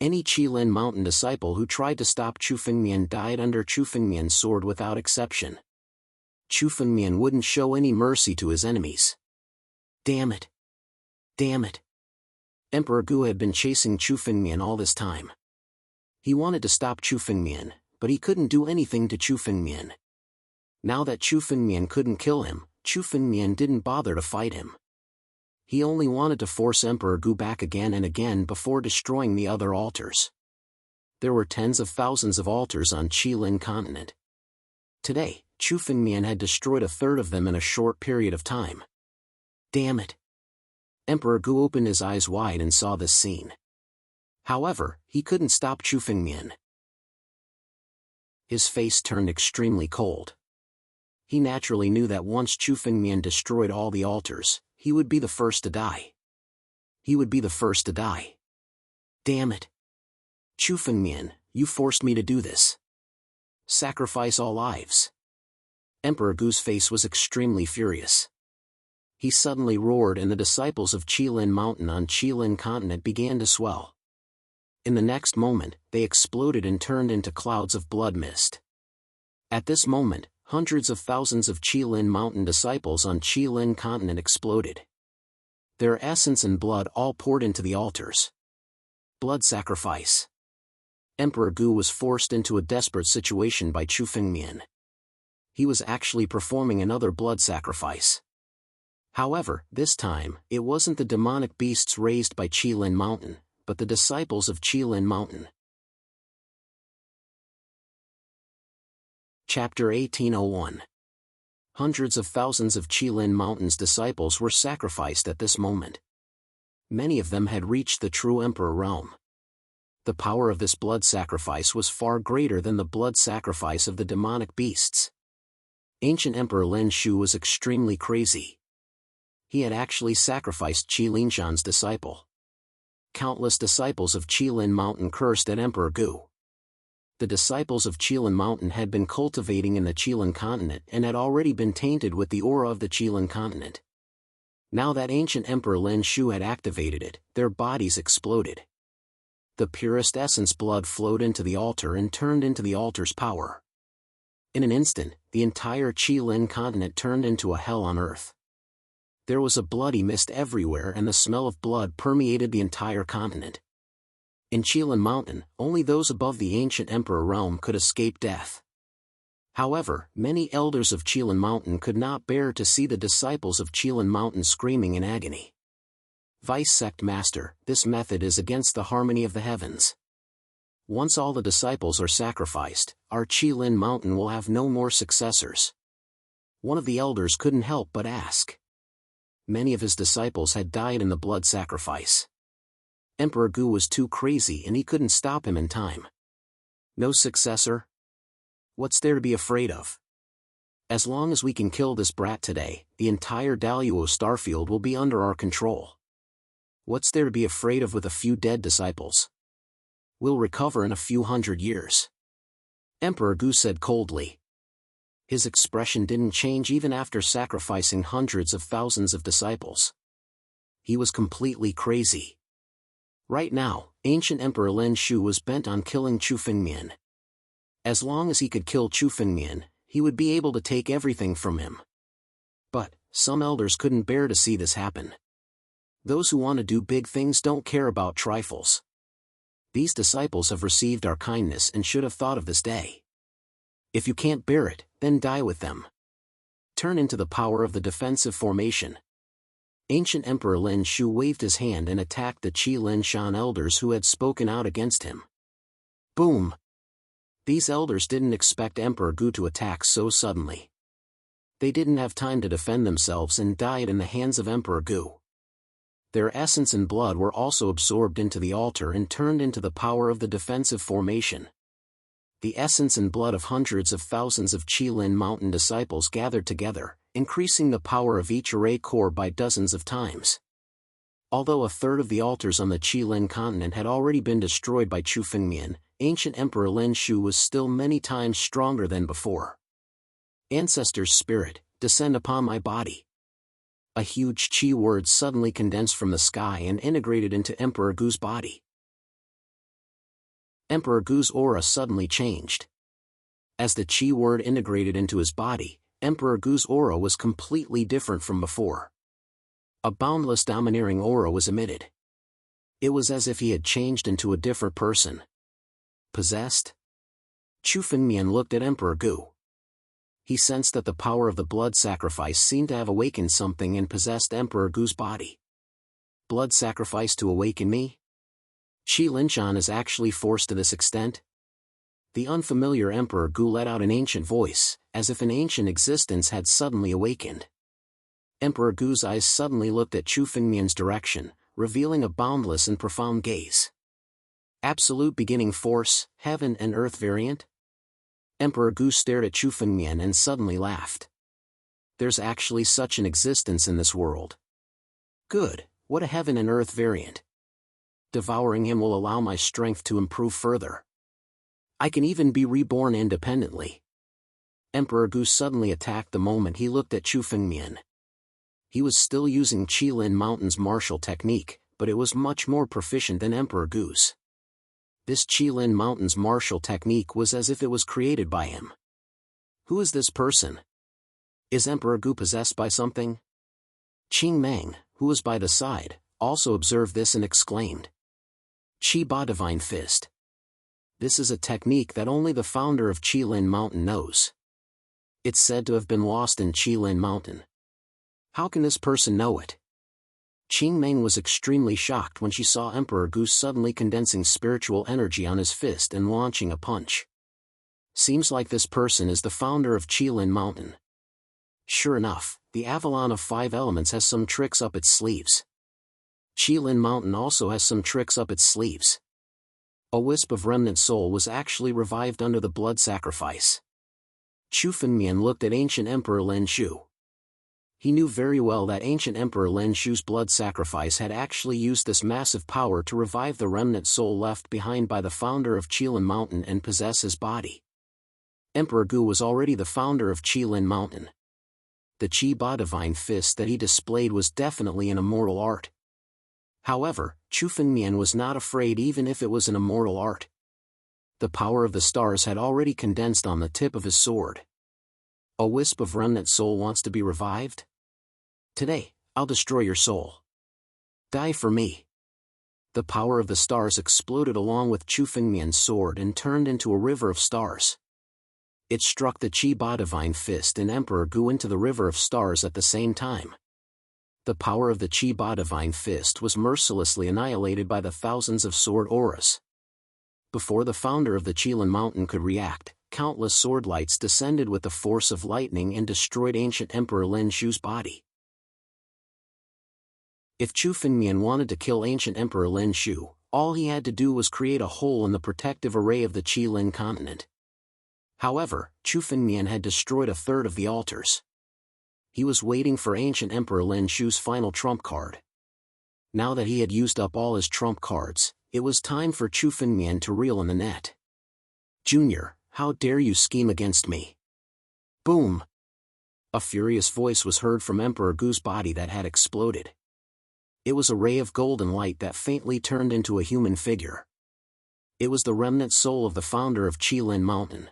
Any Qilin Mountain disciple who tried to stop Chu Fengmian died under Chu Fengmian's sword without exception. Chu Fengmian wouldn't show any mercy to his enemies. Damn it! Damn it! Emperor Gu had been chasing Chu Fengmian all this time. He wanted to stop Chu Fengmian, but he couldn't do anything to Chu Fengmian. Now that Chu Fengmian couldn't kill him, Chu Fengmian didn't bother to fight him. He only wanted to force Emperor Gu back again and again before destroying the other altars. There were tens of thousands of altars on Qilin continent. Today, Chu Fengmian had destroyed a third of them in a short period of time. Damn it! Emperor Gu opened his eyes wide and saw this scene. However, he couldn't stop Chu Fengmian. His face turned extremely cold. He naturally knew that once Chu Fengmian destroyed all the altars, he would be the first to die. He would be the first to die. Damn it! Chu Fengmian, you forced me to do this. Sacrifice all lives. Emperor Gu's face was extremely furious. He suddenly roared and the disciples of Qilin Mountain on Qilin continent began to swell. In the next moment, they exploded and turned into clouds of blood mist. At this moment, hundreds of thousands of Qilin Mountain disciples on Qilin continent exploded. Their essence and blood all poured into the altars. Blood sacrifice. Emperor Gu was forced into a desperate situation by Chu Fengmian. He was actually performing another blood sacrifice. However, this time, it wasn't the demonic beasts raised by Qilin Mountain, but the disciples of Qilin Mountain. Chapter 1801. Hundreds of thousands of Qilin Mountain's disciples were sacrificed at this moment. Many of them had reached the true Emperor realm. The power of this blood sacrifice was far greater than the blood sacrifice of the demonic beasts. Ancient Emperor Lin Shu was extremely crazy. He had actually sacrificed Qi Linshan's disciple. Countless disciples of Qilin Mountain cursed at Emperor Gu. The disciples of Qilin Mountain had been cultivating in the Qilin continent and had already been tainted with the aura of the Qilin continent. Now that ancient Emperor Lin Shu had activated it, their bodies exploded. The purest essence blood flowed into the altar and turned into the altar's power. In an instant, the entire Qilin continent turned into a hell on earth. There was a bloody mist everywhere and the smell of blood permeated the entire continent. In Qilin Mountain, only those above the ancient Emperor realm could escape death. However, many elders of Qilin Mountain could not bear to see the disciples of Qilin Mountain screaming in agony. Vice Sect Master, this method is against the harmony of the heavens. Once all the disciples are sacrificed, our Qilin Mountain will have no more successors. One of the elders couldn't help but ask. Many of his disciples had died in the blood sacrifice. Emperor Gu was too crazy and he couldn't stop him in time. No successor? What's there to be afraid of? As long as we can kill this brat today, the entire Daluo starfield will be under our control. What's there to be afraid of with a few dead disciples? We'll recover in a few hundred years. Emperor Gu said coldly. His expression didn't change even after sacrificing hundreds of thousands of disciples. He was completely crazy. Right now, ancient Emperor Lin Shu was bent on killing Chu Fengmian. As long as he could kill Chu Fengmian, he would be able to take everything from him. But some elders couldn't bear to see this happen. Those who want to do big things don't care about trifles. These disciples have received our kindness and should have thought of this day. If you can't bear it, then die with them. Turn into the power of the defensive formation. Ancient Emperor Lin Shu waved his hand and attacked the Qi Lin Shan elders who had spoken out against him. Boom! These elders didn't expect Emperor Gu to attack so suddenly. They didn't have time to defend themselves and died in the hands of Emperor Gu. Their essence and blood were also absorbed into the altar and turned into the power of the defensive formation. The essence and blood of hundreds of thousands of Qilin Mountain disciples gathered together, increasing the power of each array core by dozens of times. Although a third of the altars on the Qilin continent had already been destroyed by Chu Fengmian, ancient Emperor Lin Shu was still many times stronger than before. Ancestor's spirit, descend upon my body. A huge Qi word suddenly condensed from the sky and integrated into Emperor Gu's body. Emperor Gu's aura suddenly changed. As the Qi word integrated into his body, Emperor Gu's aura was completely different from before. A boundless domineering aura was emitted. It was as if he had changed into a different person. Possessed? Chu Fengmian looked at Emperor Gu. He sensed that the power of the blood sacrifice seemed to have awakened something and possessed Emperor Gu's body. Blood sacrifice to awaken me? Qi Linshan is actually forced to this extent? The unfamiliar Emperor Gu let out an ancient voice, as if an ancient existence had suddenly awakened. Emperor Gu's eyes suddenly looked at Chu Fengmian's direction, revealing a boundless and profound gaze. Absolute beginning force, heaven and earth variant? Emperor Gu stared at Chu Fengmian and suddenly laughed. There's actually such an existence in this world. Good, what a heaven and earth variant. Devouring him will allow my strength to improve further. I can even be reborn independently. Emperor Gu suddenly attacked the moment he looked at Chu Fengmian. He was still using Qilin Mountain's martial technique, but it was much more proficient than Emperor Gu's. This Qilin Mountain's martial technique was as if it was created by him. Who is this person? Is Emperor Gu possessed by something? Qing Meng, who was by the side, also observed this and exclaimed. Qi Ba Divine Fist. This is a technique that only the founder of Qilin Mountain knows. It's said to have been lost in Qilin Mountain. How can this person know it? Qing Meng was extremely shocked when she saw Emperor Gu suddenly condensing spiritual energy on his fist and launching a punch. Seems like this person is the founder of Qilin Mountain. Sure enough, the Avalon of 5 Elements has some tricks up its sleeves. Qilin Mountain also has some tricks up its sleeves. A wisp of remnant soul was actually revived under the blood sacrifice. Chu Fengmian looked at ancient Emperor Lin Shu. He knew very well that ancient Emperor Lin Shu's blood sacrifice had actually used this massive power to revive the remnant soul left behind by the founder of Qilin Mountain and possess his body. Emperor Gu was already the founder of Qilin Mountain. The Qi Ba Divine Fist that he displayed was definitely an immortal art. However, Chu Fengmian was not afraid even if it was an immortal art. The power of the stars had already condensed on the tip of his sword. A wisp of remnant soul wants to be revived? Today, I'll destroy your soul. Die for me. The power of the stars exploded along with Chu Fengmian's sword and turned into a river of stars. It struck the Qi Ba Divine Fist and Emperor Gu into the river of stars at the same time. The power of the Qi Ba Divine Fist was mercilessly annihilated by the thousands of sword auras. Before the founder of the Qilin Mountain could react, countless sword lights descended with the force of lightning and destroyed ancient Emperor Lin Shu's body. If Chu Fengmian wanted to kill ancient Emperor Lin Shu, all he had to do was create a hole in the protective array of the Qilin continent. However, Chu Fengmian had destroyed a third of the altars. He was waiting for ancient Emperor Lin Shu's final trump card. Now that he had used up all his trump cards, it was time for Chu Fengmian to reel in the net. "Junior, how dare you scheme against me?" Boom! A furious voice was heard from Emperor Gu's body that had exploded. It was a ray of golden light that faintly turned into a human figure. It was the remnant soul of the founder of Qilin Mountain.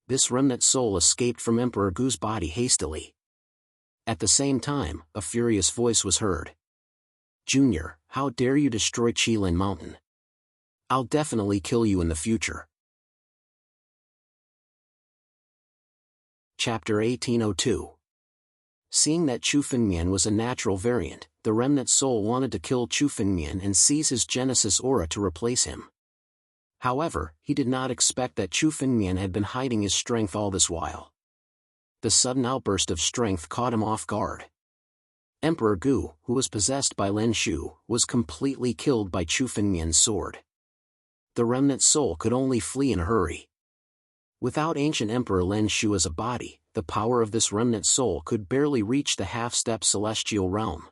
This remnant soul escaped from Emperor Gu's body hastily. At the same time, a furious voice was heard. "Junior, how dare you destroy Qilin Mountain? I'll definitely kill you in the future." Chapter 1802. Seeing that Chu Fengmian was a natural variant, the remnant soul wanted to kill Chu Fengmian and seize his Genesis aura to replace him. However, he did not expect that Chu Fengmian had been hiding his strength all this while. The sudden outburst of strength caught him off guard. Emperor Gu, who was possessed by Lin Shu, was completely killed by Chu Fengmian's sword. The remnant soul could only flee in a hurry. Without ancient Emperor Lin Shu as a body, the power of this remnant soul could barely reach the half-step celestial realm.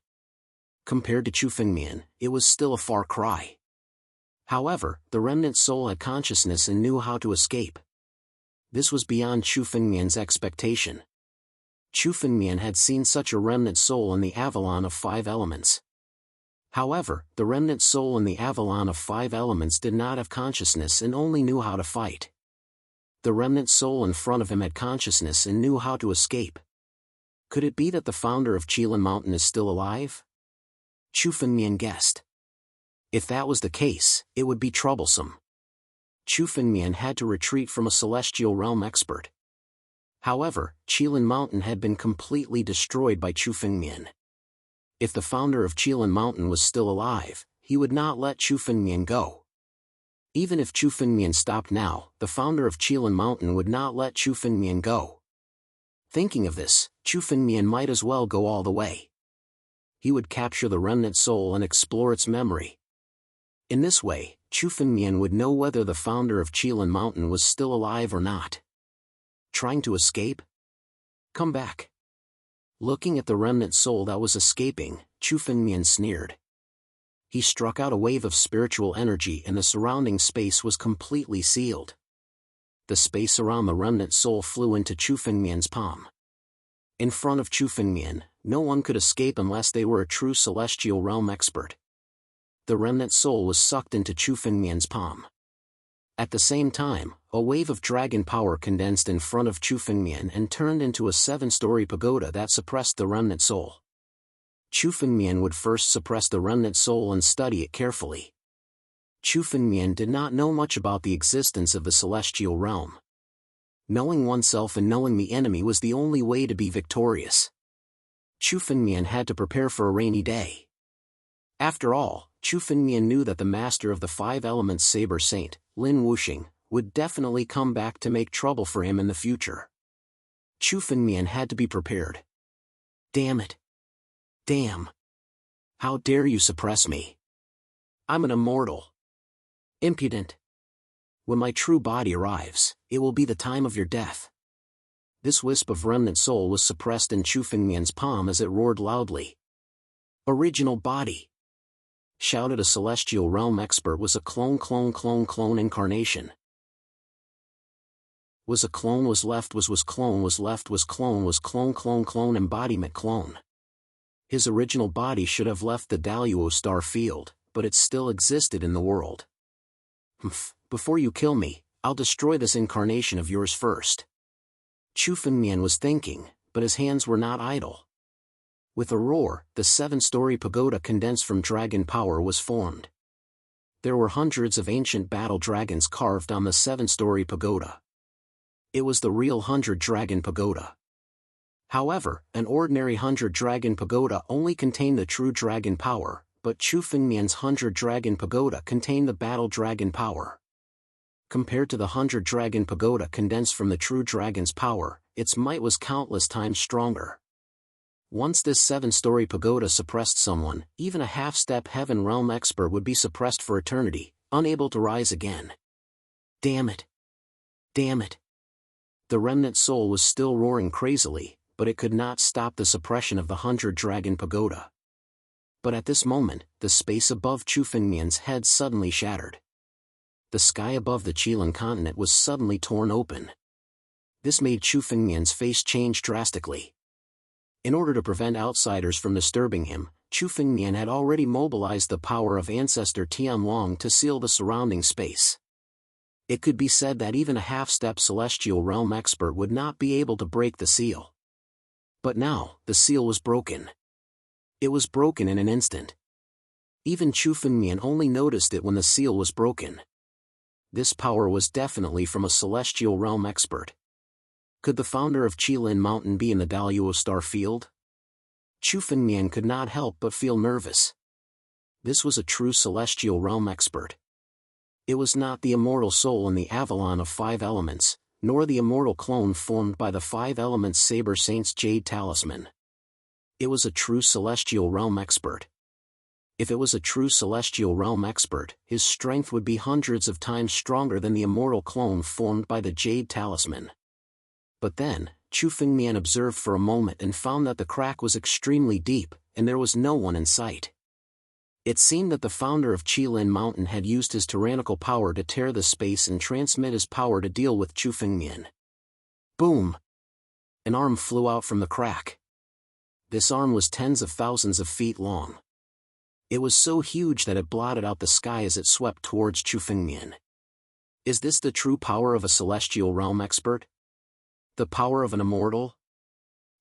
Compared to Chu Fengmian, it was still a far cry. However, the remnant soul had consciousness and knew how to escape. This was beyond Chu Fengmian's expectation. Chu Fengmian had seen such a remnant soul in the Avalon of 5 elements. However, the remnant soul in the Avalon of 5 elements did not have consciousness and only knew how to fight. The remnant soul in front of him had consciousness and knew how to escape. Could it be that the founder of Qilin Mountain is still alive? Chu Fengmian guessed. If that was the case, it would be troublesome. Chu Fengmian had to retreat from a celestial realm expert. However, Qilin Mountain had been completely destroyed by Chu Fengmian. If the founder of Qilin Mountain was still alive, he would not let Chu Fengmian go. Even if Chu Fengmian stopped now, the founder of Qilin Mountain would not let Chu Fengmian go. Thinking of this, Chu Fengmian might as well go all the way. He would capture the remnant soul and explore its memory. In this way, Chu Fengmian would know whether the founder of Qilin Mountain was still alive or not. Trying to escape? Come back. Looking at the remnant soul that was escaping, Chu Fengmian sneered. He struck out a wave of spiritual energy and the surrounding space was completely sealed. The space around the remnant soul flew into Chu Fengmian's palm. In front of Chu Fengmian, no one could escape unless they were a true celestial realm expert. The remnant soul was sucked into Chu Fengmian's palm. At the same time, a wave of dragon power condensed in front of Chu Fengmian and turned into a 7-story pagoda that suppressed the remnant soul. Chu Fengmian would first suppress the remnant soul and study it carefully. Chu Fengmian did not know much about the existence of the celestial realm. Knowing oneself and knowing the enemy was the only way to be victorious. Chu Fengmian had to prepare for a rainy day. After all, Chu Fengmian knew that the master of the 5 elements Saber Saint, Lin Wuxing, would definitely come back to make trouble for him in the future. Chu Fengmian had to be prepared. Damn it. Damn. How dare you suppress me? I'm an immortal. Impudent. When my true body arrives, it will be the time of your death. This wisp of remnant soul was suppressed in Chu Fengmian's palm as it roared loudly. Original body. Shouted a celestial realm expert. Was a clone incarnation. Was a clone was left was clone was left was clone embodiment clone. His original body should have left the Daluo star field, but it still existed in the world. Before you kill me, I'll destroy this incarnation of yours first. Chu Fengmian was thinking, but his hands were not idle. With a roar, the 7-story pagoda condensed from dragon power was formed. There were hundreds of ancient battle dragons carved on the 7-story pagoda. It was the real 100-dragon pagoda. However, an ordinary 100-dragon pagoda only contained the true dragon power, but Chu Fengmian's 100-dragon pagoda contained the battle dragon power. Compared to the 100-dragon pagoda condensed from the true dragon's power, its might was countless times stronger. Once this 7-story pagoda suppressed someone, even a half-step heaven realm expert would be suppressed for eternity, unable to rise again. Damn it. Damn it. The remnant soul was still roaring crazily, but it could not stop the suppression of the 100-dragon pagoda. But at this moment, the space above Chu Fengmian's head suddenly shattered. The sky above the Qilin continent was suddenly torn open. This made Chu Fengmian's face change drastically. In order to prevent outsiders from disturbing him, Chu Fengmian had already mobilized the power of ancestor Jianwang to seal the surrounding space. It could be said that even a half-step celestial realm expert would not be able to break the seal. But now, the seal was broken. It was broken in an instant. Even Chu Fengmian only noticed it when the seal was broken. This power was definitely from a celestial realm expert. Could the founder of Qilin Mountain be in the Daluo star field? Chu Fengmian could not help but feel nervous. This was a true celestial realm expert. It was not the immortal soul in the Avalon of 5 elements, nor the immortal clone formed by the 5 elements Saber Saint's Jade Talisman. It was a true celestial realm expert. If it was a true celestial realm expert, his strength would be hundreds of times stronger than the immortal clone formed by the Jade Talisman. But then, Chu Fengmian observed for a moment and found that the crack was extremely deep, and there was no one in sight. It seemed that the founder of Qilin Mountain had used his tyrannical power to tear the space and transmit his power to deal with Chu Fengmian. Boom! An arm flew out from the crack. This arm was tens of thousands of feet long. It was so huge that it blotted out the sky as it swept towards Chu Fengmian. Is this the true power of a celestial realm expert? The power of an immortal?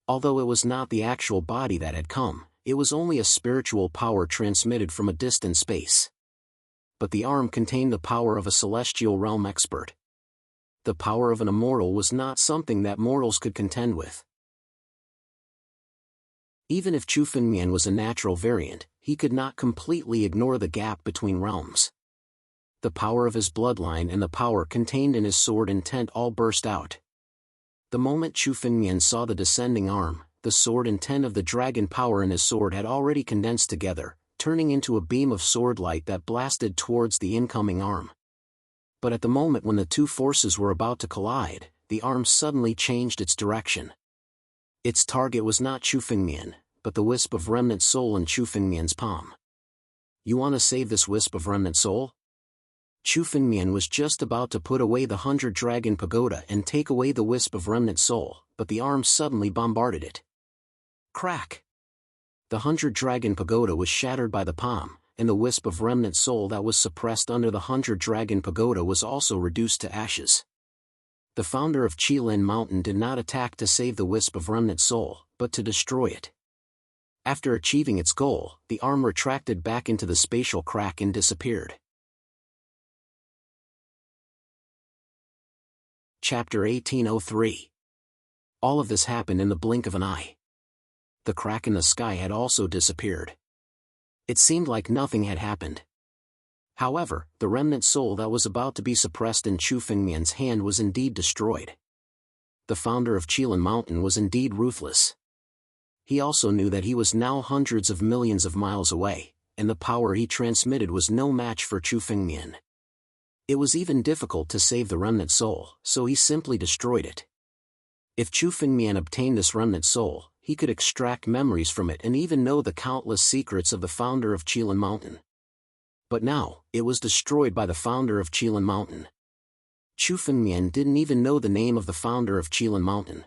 Although it was not the actual body that had come, it was only a spiritual power transmitted from a distant space. But the arm contained the power of a celestial realm expert. The power of an immortal was not something that mortals could contend with. Even if Chu Fengmian was a natural variant, he could not completely ignore the gap between realms. The power of his bloodline and the power contained in his sword intent all burst out. The moment Chu Fengmian saw the descending arm, the sword intent of the dragon power in his sword had already condensed together, turning into a beam of sword light that blasted towards the incoming arm. But at the moment when the two forces were about to collide, the arm suddenly changed its direction. Its target was not Chu Fengmian, but the wisp of remnant soul in Chu Fengmian's palm. You want to save this wisp of remnant soul? Chu Fengmian was just about to put away the 100-dragon pagoda and take away the wisp of remnant soul, but the arm suddenly bombarded it. Crack! The 100-dragon pagoda was shattered by the palm, and the wisp of remnant soul that was suppressed under the 100-dragon pagoda was also reduced to ashes. The founder of Qilin Mountain did not attack to save the wisp of remnant soul, but to destroy it. After achieving its goal, the arm retracted back into the spatial crack and disappeared. Chapter 1803. All of this happened in the blink of an eye. The crack in the sky had also disappeared. It seemed like nothing had happened. However, the remnant soul that was about to be suppressed in Chu Fengmian's hand was indeed destroyed. The founder of Qilin Mountain was indeed ruthless. He also knew that he was now hundreds of millions of miles away, and the power he transmitted was no match for Chu Fengmian. It was even difficult to save the remnant soul, so he simply destroyed it. If Chu Fengmian obtained this remnant soul, he could extract memories from it and even know the countless secrets of the founder of Qilin Mountain. But now, it was destroyed by the founder of Qilin Mountain. Chu Fengmian didn't even know the name of the founder of Qilin Mountain.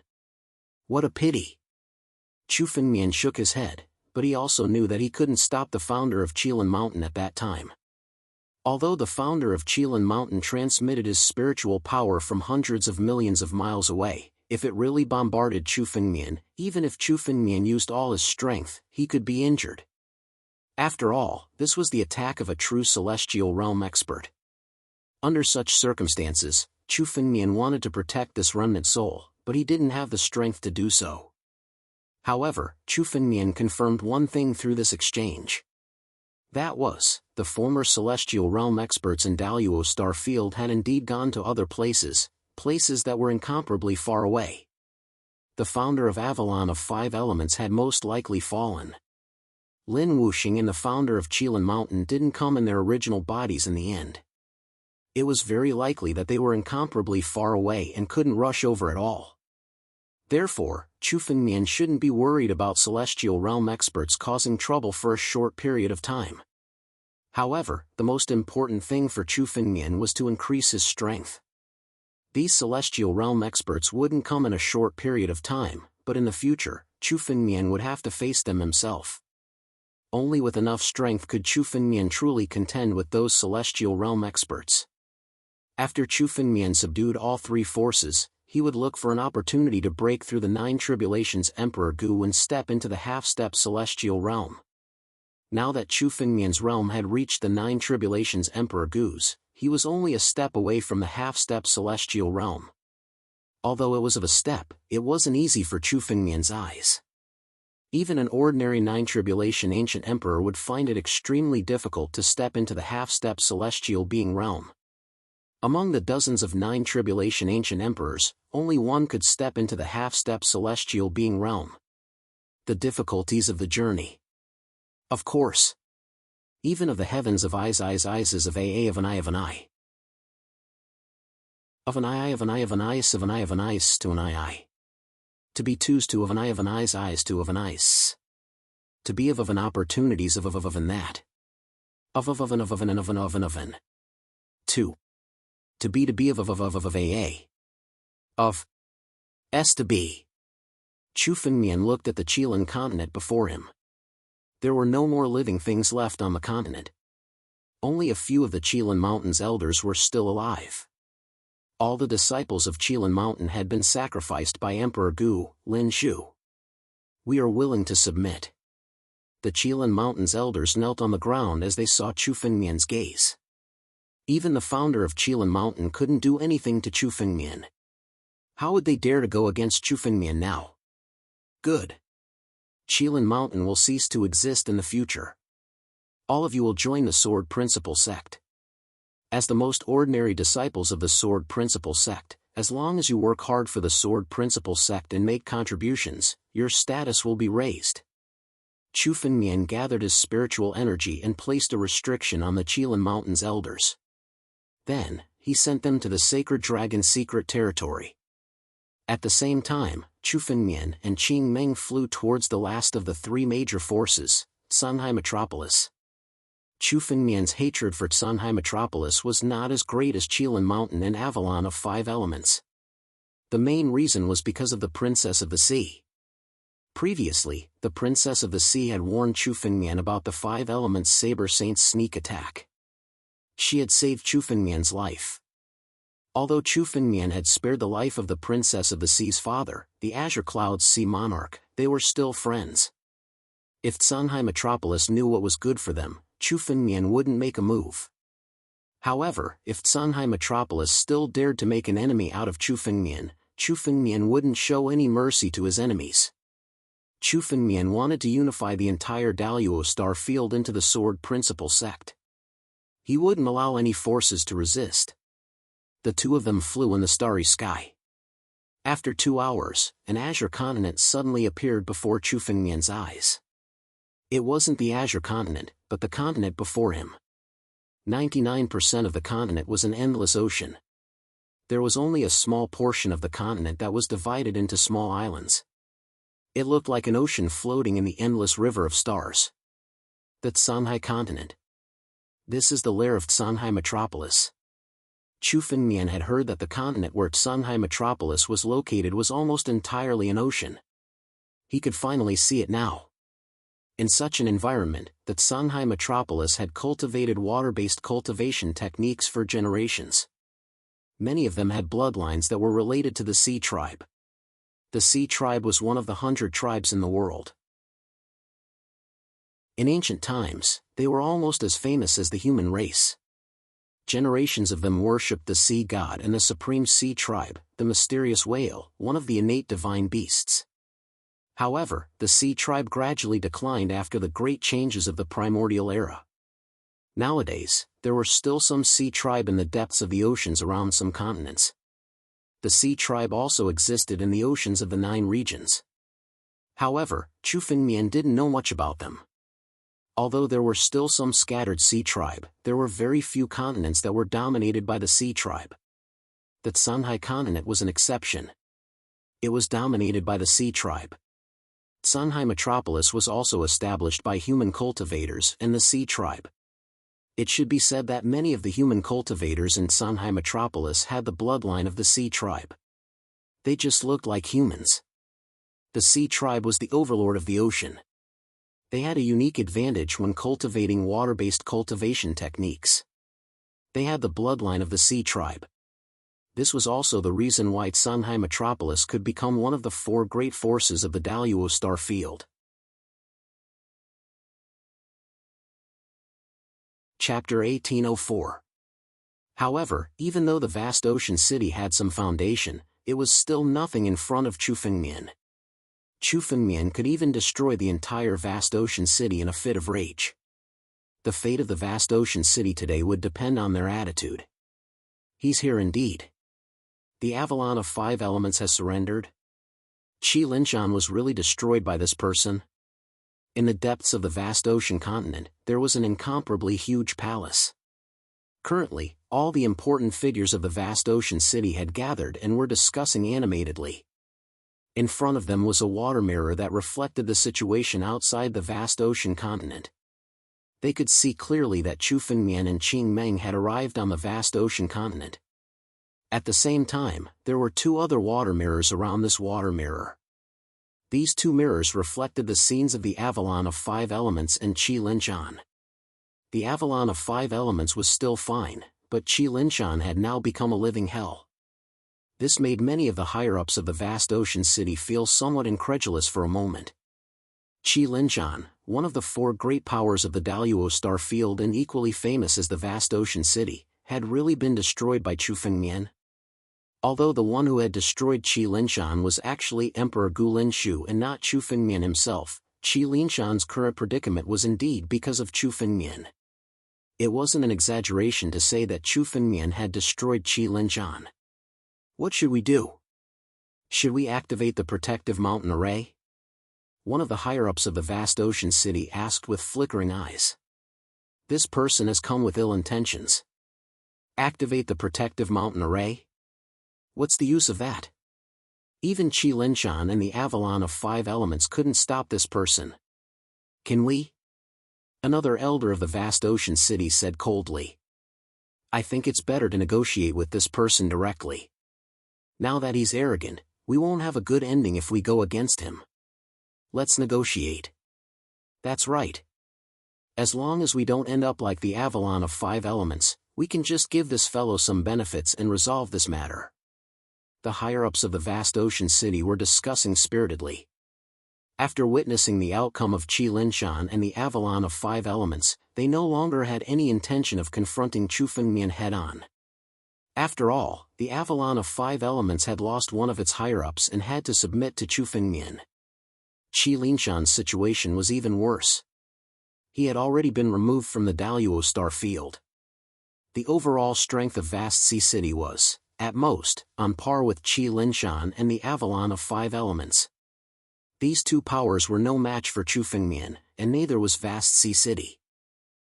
What a pity! Chu Fengmian shook his head, but he also knew that he couldn't stop the founder of Qilin Mountain at that time. Although the founder of Qilin Mountain transmitted his spiritual power from hundreds of millions of miles away, if it really bombarded Chu Fengmian, even if Chu Fengmian used all his strength, he could be injured. After all, this was the attack of a true celestial realm expert. Under such circumstances, Chu Fengmian wanted to protect this remnant soul, but he didn't have the strength to do so. However, Chu Fengmian confirmed one thing through this exchange. That was, the former celestial realm experts in Daluo star field had indeed gone to other places, places that were incomparably far away. The founder of Avalon of 5 elements had most likely fallen. Lin Wuxing and the founder of Qilin Mountain didn't come in their original bodies in the end. It was very likely that they were incomparably far away and couldn't rush over at all. Therefore, Chu Fengmian shouldn't be worried about celestial realm experts causing trouble for a short period of time. However, the most important thing for Chu Fengmian was to increase his strength. These celestial realm experts wouldn't come in a short period of time, but in the future, Chu Fengmian would have to face them himself. Only with enough strength could Chu Fengmian truly contend with those celestial realm experts. After Chu Fengmian subdued all three forces, he would look for an opportunity to break through the Nine Tribulations Emperor Gu and step into the half-step celestial realm. Now that Chu Fengmian's realm had reached the Nine Tribulations Emperor Gu's, he was only a step away from the half-step celestial realm. Although it was of a step, it wasn't easy for Chu Fengmian's eyes. Even an ordinary Nine Tribulation Ancient Emperor would find it extremely difficult to step into the half-step celestial being realm. Among the dozens of Nine Tribulation Ancient Emperors, only one could step into the half-step celestial being realm. The difficulties of the journey. Of course. Even of the heavens of eyes is of a of an eye of an eye. Of an eye of an eye of an ice of an eye of an ice to an eye. To be twos to of an eye of an eyes to of an ice. To be of an opportunities of an that. Of an. 2. To be of a. Of. S to be. Chu Fengmian looked at the Qilan continent before him. There were no more living things left on the continent. Only a few of the Qilan Mountain's elders were still alive. All the disciples of Qilan Mountain had been sacrificed by Emperor Gu, Lin Shu. We are willing to submit. The Qilan Mountain's elders knelt on the ground as they saw Chu Fengmian's gaze. Even the founder of Qilan Mountain couldn't do anything to Chu Fengmian. How would they dare to go against Chu Fengmian now? Good. Qilan Mountain will cease to exist in the future. All of you will join the Sword Principle sect. As the most ordinary disciples of the Sword Principle sect, as long as you work hard for the Sword Principle sect and make contributions, your status will be raised. Chu Fengmian gathered his spiritual energy and placed a restriction on the Qilan Mountain's elders. Then, he sent them to the Sacred Dragon's secret territory. At the same time, Chu Fengmian and Qing Meng flew towards the last of the three major forces, Sanhai Metropolis. Chu Fengmian's hatred for Sanhai Metropolis was not as great as Qilan Mountain and Avalon of Five Elements. The main reason was because of the Princess of the Sea. Previously, the Princess of the Sea had warned Chu Fengmian about the Five Elements Saber Saint's sneak attack. She had saved Chu Fengmian's life. Although Chu Fengmian had spared the life of the Princess of the Sea's father, the Azure Cloud's Sea Monarch, they were still friends. If Sanhai Metropolis knew what was good for them, Chu Fengmian wouldn't make a move. However, if Sanhai Metropolis still dared to make an enemy out of Chu Fengmian wouldn't show any mercy to his enemies. Chu Fengmian wanted to unify the entire Daluo star field into the Sword Principle sect. He wouldn't allow any forces to resist. The two of them flew in the starry sky. After 2 hours, an azure continent suddenly appeared before Chu Fengmian's eyes. It wasn't the azure continent, but the continent before him. 99% of the continent was an endless ocean. There was only a small portion of the continent that was divided into small islands. It looked like an ocean floating in the endless river of stars. The Sanhai continent. This is the lair of Sanhai Metropolis. Chu Fengmian had heard that the continent where Sanhai Metropolis was located was almost entirely an ocean. He could finally see it now. In such an environment, the Sanhai Metropolis had cultivated water-based cultivation techniques for generations. Many of them had bloodlines that were related to the Sea Tribe. The Sea Tribe was one of the 100 tribes in the world. In ancient times, they were almost as famous as the human race. Generations of them worshipped the sea god and the supreme sea tribe, the mysterious whale, one of the innate divine beasts. However, the sea tribe gradually declined after the great changes of the primordial era. Nowadays, there were still some sea tribe in the depths of the oceans around some continents. The sea tribe also existed in the oceans of the 9 regions. However, Chu Fengmian didn't know much about them. Although there were still some scattered sea tribe, there were very few continents that were dominated by the sea tribe. The Sanhai continent was an exception. It was dominated by the sea tribe. Sanhai metropolis was also established by human cultivators and the sea tribe. It should be said that many of the human cultivators in Sanhai metropolis had the bloodline of the sea tribe. They just looked like humans. The sea tribe was the overlord of the ocean. They had a unique advantage when cultivating water-based cultivation techniques. They had the bloodline of the sea tribe. This was also the reason why Sanhai metropolis could become one of the four great forces of the Daluo star field. Chapter 1804. However, even though the vast ocean city had some foundation, it was still nothing in front of Chufengmian. Chufengmian could even destroy the entire vast ocean city in a fit of rage. The fate of the vast ocean city today would depend on their attitude. He's here indeed. The Avalon of 5 elements has surrendered. Qi Linshan was really destroyed by this person. In the depths of the vast ocean continent, there was an incomparably huge palace. Currently, all the important figures of the vast ocean city had gathered and were discussing animatedly. In front of them was a water mirror that reflected the situation outside the vast ocean continent. They could see clearly that Chufengmian and Qing Meng had arrived on the vast ocean continent. At the same time, there were 2 other water mirrors around this water mirror. These 2 mirrors reflected the scenes of the Avalon of 5 elements and Qi Linshan. The Avalon of 5 elements was still fine, but Qi Linshan had now become a living hell. This made many of the higher-ups of the vast ocean city feel somewhat incredulous for a moment. Qi Linshan, one of the 4 great powers of the Daluo star field and equally famous as the vast ocean city, had really been destroyed by Chufengmian. Although the one who had destroyed Qi Linshan was actually Emperor Gu Linshu and not Chufengmian himself, Qi Linshan's current predicament was indeed because of Chufengmian. It wasn't an exaggeration to say that Chufengmian had destroyed Qi Linshan. What should we do? Should we activate the protective mountain array? One of the higher-ups of the vast ocean city asked with flickering eyes. This person has come with ill intentions. Activate the protective mountain array? What's the use of that? Even Qi Linshan and the Avalon of 5 elements couldn't stop this person. Can we? Another elder of the vast ocean city said coldly. I think it's better to negotiate with this person directly. Now that he's arrogant, we won't have a good ending if we go against him. Let's negotiate. That's right. As long as we don't end up like the Avalon of 5 elements, we can just give this fellow some benefits and resolve this matter. The higher-ups of the vast ocean city were discussing spiritedly. After witnessing the outcome of Qi Linshan and the Avalon of 5 elements, they no longer had any intention of confronting Chufengmian head-on. After all, the Avalon of 5 elements had lost one of its higher-ups and had to submit to Chufengmian. Qi Linshan's situation was even worse. He had already been removed from the Daluo star field. The overall strength of Vast Sea City was, at most, on par with Qi Linshan and the Avalon of 5 elements. These 2 powers were no match for Chufengmian, and neither was Vast Sea City.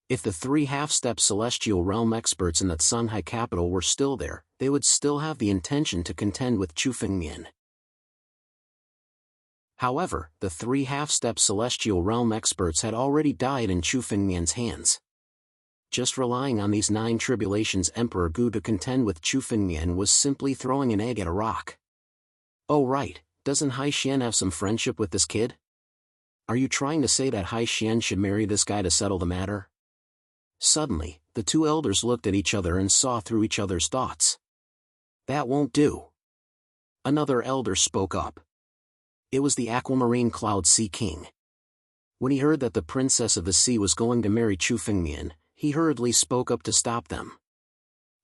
If the 3 half-step celestial realm experts in the Sanhai capital were still there, they would still have the intention to contend with Chufengmian. However, the 3 half-step celestial realm experts had already died in Chufengmian's hands. Just relying on these 9 tribulations Emperor Gu to contend with Chufengmian was simply throwing an egg at a rock. Oh right, doesn't Hai Xian have some friendship with this kid? Are you trying to say that Hai Xian should marry this guy to settle the matter? Suddenly, the 2 elders looked at each other and saw through each other's thoughts. That won't do. Another elder spoke up. It was the Aquamarine Cloud Sea King. When he heard that the Princess of the Sea was going to marry Chufengmian, he hurriedly spoke up to stop them.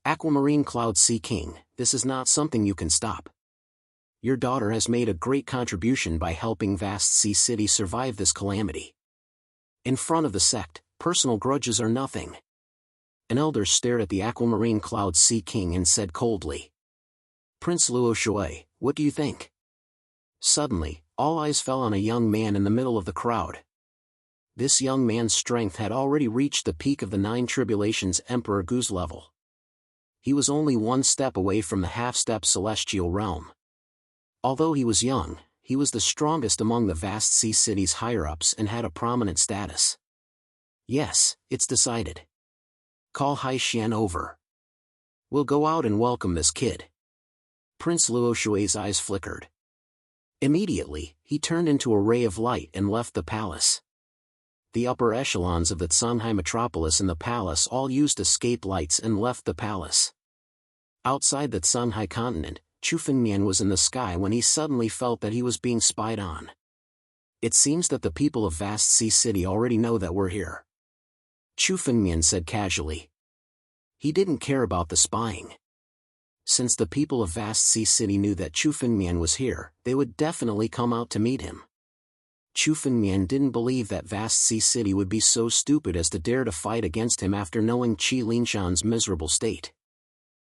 Aquamarine Cloud Sea King, this is not something you can stop. Your daughter has made a great contribution by helping Vast Sea City survive this calamity. In front of the sect, personal grudges are nothing. An elder stared at the Aquamarine Cloud Sea King and said coldly. Prince Luo Shui, what do you think? Suddenly, all eyes fell on a young man in the middle of the crowd. This young man's strength had already reached the peak of the 9 tribulations Emperor Gu's level. He was only one step away from the half-step celestial realm. Although he was young, he was the strongest among the vast sea city's higher-ups and had a prominent status. Yes, it's decided. Call Haishian over. We'll go out and welcome this kid. Prince Luo Shui's eyes flickered. Immediately, he turned into a ray of light and left the palace. The upper echelons of the Tsunhai metropolis and the palace all used escape lights and left the palace. Outside the Tsunhai continent, Chu Fengmian was in the sky when he suddenly felt that he was being spied on. It seems that the people of Vast Sea City already know that we're here. Chu Fengmian said casually. He didn't care about the spying. Since the people of Vast Sea City knew that Chu Fengmian was here, they would definitely come out to meet him. Chu Fengmian didn't believe that Vast Sea City would be so stupid as to dare to fight against him after knowing Qi Linshan's miserable state.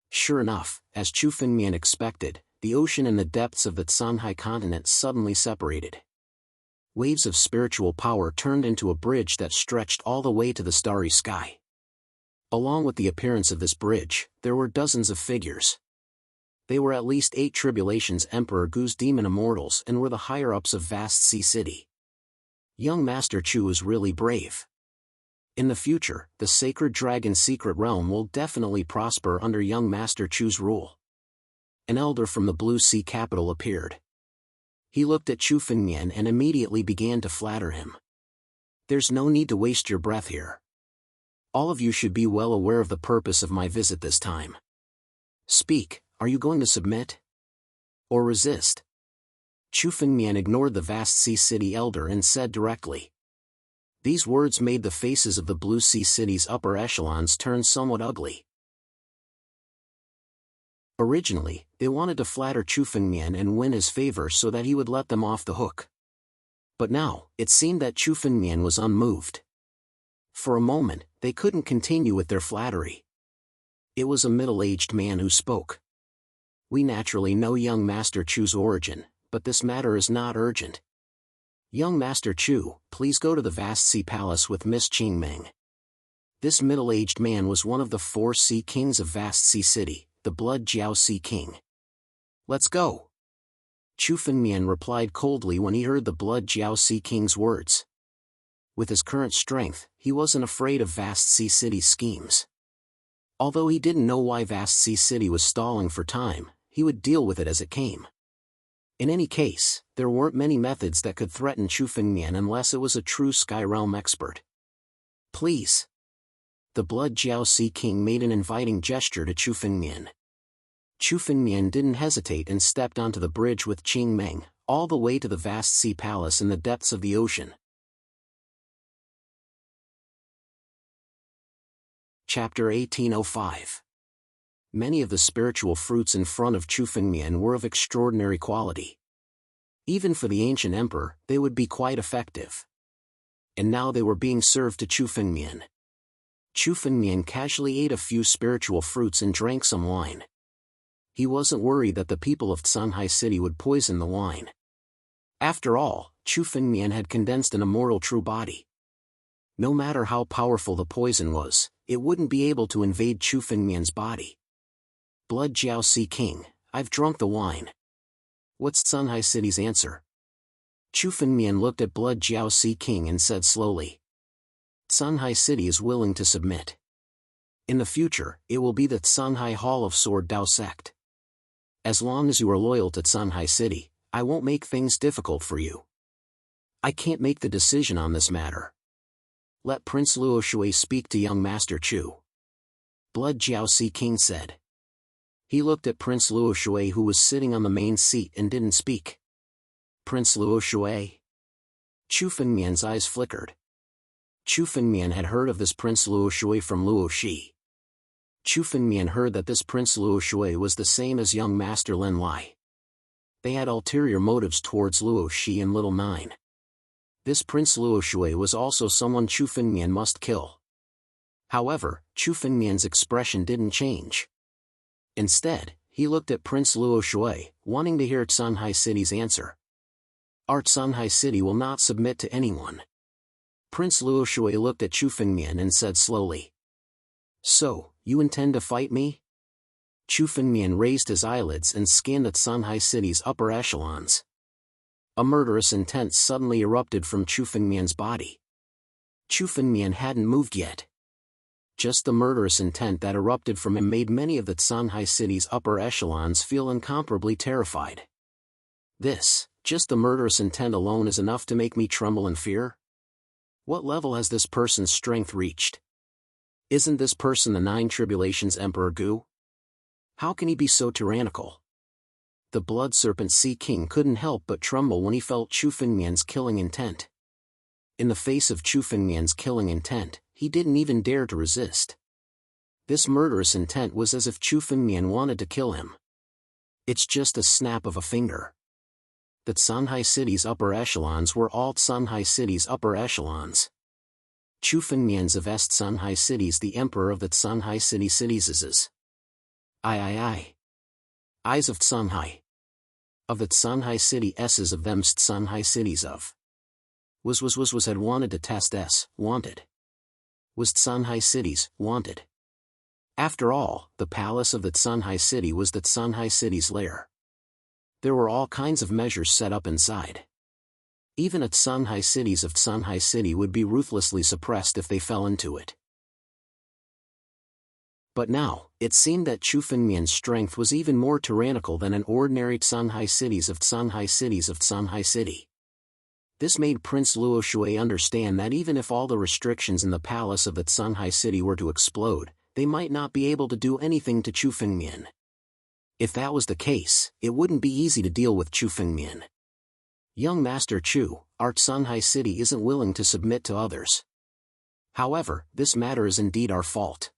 Sure enough, as Chu Fengmian expected, the ocean and the depths of the Tsunhai continent suddenly separated. Waves of spiritual power turned into a bridge that stretched all the way to the starry sky. Along with the appearance of this bridge, there were dozens of figures. They were at least 8 tribulations Emperor Gu's demon immortals and were the higher-ups of Vast Sea City. Young Master Chu was really brave. In the future, the Sacred Dragon Secret Realm will definitely prosper under young Master Chu's rule. An elder from the Blue Sea capital appeared. He looked at Chu Fengmian and immediately began to flatter him. There's no need to waste your breath here. All of you should be well aware of the purpose of my visit this time. Speak, are you going to submit? Or resist? Chu Fengmian ignored the Vast Sea City elder and said directly. These words made the faces of the Blue Sea City's upper echelons turn somewhat ugly. Originally, they wanted to flatter Chu Fengmian and win his favor so that he would let them off the hook. But now, it seemed that Chu Fengmian was unmoved. For a moment, they couldn't continue with their flattery. It was a middle-aged man who spoke. We naturally know young Master Chu's origin, but this matter is not urgent. Young Master Chu, please go to the Vast Sea Palace with Miss Qingming. This middle-aged man was one of the 4 Sea Kings of Vast Sea City, the Blood Jiao Sea King. Let's go. Chu Fengmian replied coldly when he heard the Blood Jiao Sea King's words. With his current strength, he wasn't afraid of Vast Sea City's schemes. Although he didn't know why Vast Sea City was stalling for time, he would deal with it as it came. In any case, there weren't many methods that could threaten Chu Fengmian unless it was a true Sky Realm expert. Please. The Blood Jiao Sea King made an inviting gesture to Chu Fengmian. Chu Fengmian didn't hesitate and stepped onto the bridge with Qingming, all the way to the Vast Sea Palace in the depths of the ocean. Chapter 1805. Many of the spiritual fruits in front of Chu Fengmian were of extraordinary quality. Even for the ancient emperor, they would be quite effective. And now they were being served to Chu Fengmian. Chu Fengmian casually ate a few spiritual fruits and drank some wine. He wasn't worried that the people of Tsunhai City would poison the wine. After all, Chu Fengmian had condensed an immortal true body. No matter how powerful the poison was, it wouldn't be able to invade Chu Fengmian's body. Blood Jiao Sea King, I've drunk the wine. What's Tsunhai City's answer? Chu Fengmian looked at Blood Jiao Sea King and said slowly. Tsunhai City is willing to submit. In the future, it will be the Tsunhai Hall of Sword Dao sect. As long as you are loyal to Tsunhai City, I won't make things difficult for you. I can't make the decision on this matter. Let Prince Luo Shui speak to young Master Chu. Blood Jiao Sea King said. He looked at Prince Luo Shui who was sitting on the main seat and didn't speak. Prince Luo Shui? Chu Fengmian's eyes flickered. Chu Fengmian had heard of this Prince Luo Shui from Luo Shi. Chu Fengmian heard that this Prince Luo Shui was the same as young Master Lin Lai. They had ulterior motives towards Luo Shi and Little Nine. This Prince Luo Shui was also someone Chu Fengmian must kill. However, Chu Fengmian's expression didn't change. Instead, he looked at Prince Luo Shui, wanting to hear Tsunhai City's answer. Our Tsunhai City will not submit to anyone. Prince Luoshui looked at Chu Fengmian and said slowly. So, you intend to fight me? Chu Fengmian raised his eyelids and scanned at Sanhai City's upper echelons. A murderous intent suddenly erupted from Chu Fengmian's body. Chu Fengmian hadn't moved yet. Just the murderous intent that erupted from him made many of the Sanhai City's upper echelons feel incomparably terrified. Just the murderous intent alone is enough to make me tremble in fear? What level has this person's strength reached? Isn't this person the Nine Tribulations Emperor Gu? How can he be so tyrannical? The Blood Serpent Sea King couldn't help but tremble when he felt Chu Fengmian's killing intent. In the face of Chu Fengmian's killing intent, he didn't even dare to resist. This murderous intent was as if Chu Fengmian wanted to kill him. It's just a snap of a finger. The Sanhai City's upper echelons were all Sanhai City's upper echelons. Chu Fengmian's of Est Sanhai City's the emperor of the Sanhai City cities. Eyes of Sanhai. Of the Sanhai City S's of them Sanhai Cities of. Was had wanted to test S, wanted. Was Sanhai Cities, wanted. After all, the palace of the Sanhai City was the Sanhai City's lair. There were all kinds of measures set up inside. Even at Sanhai Cities of Sanhai City would be ruthlessly suppressed if they fell into it. But now, it seemed that Chu Fengmian's strength was even more tyrannical than an ordinary Sanhai Cities of Sanhai Cities of Sanhai City. This made Prince Luoshui understand that even if all the restrictions in the palace of the Sanhai City were to explode, they might not be able to do anything to Chu Fengmian. If that was the case, it wouldn't be easy to deal with Chu Fengmian. Young Master Chu, our Sanhai City isn't willing to submit to others. However, this matter is indeed our fault.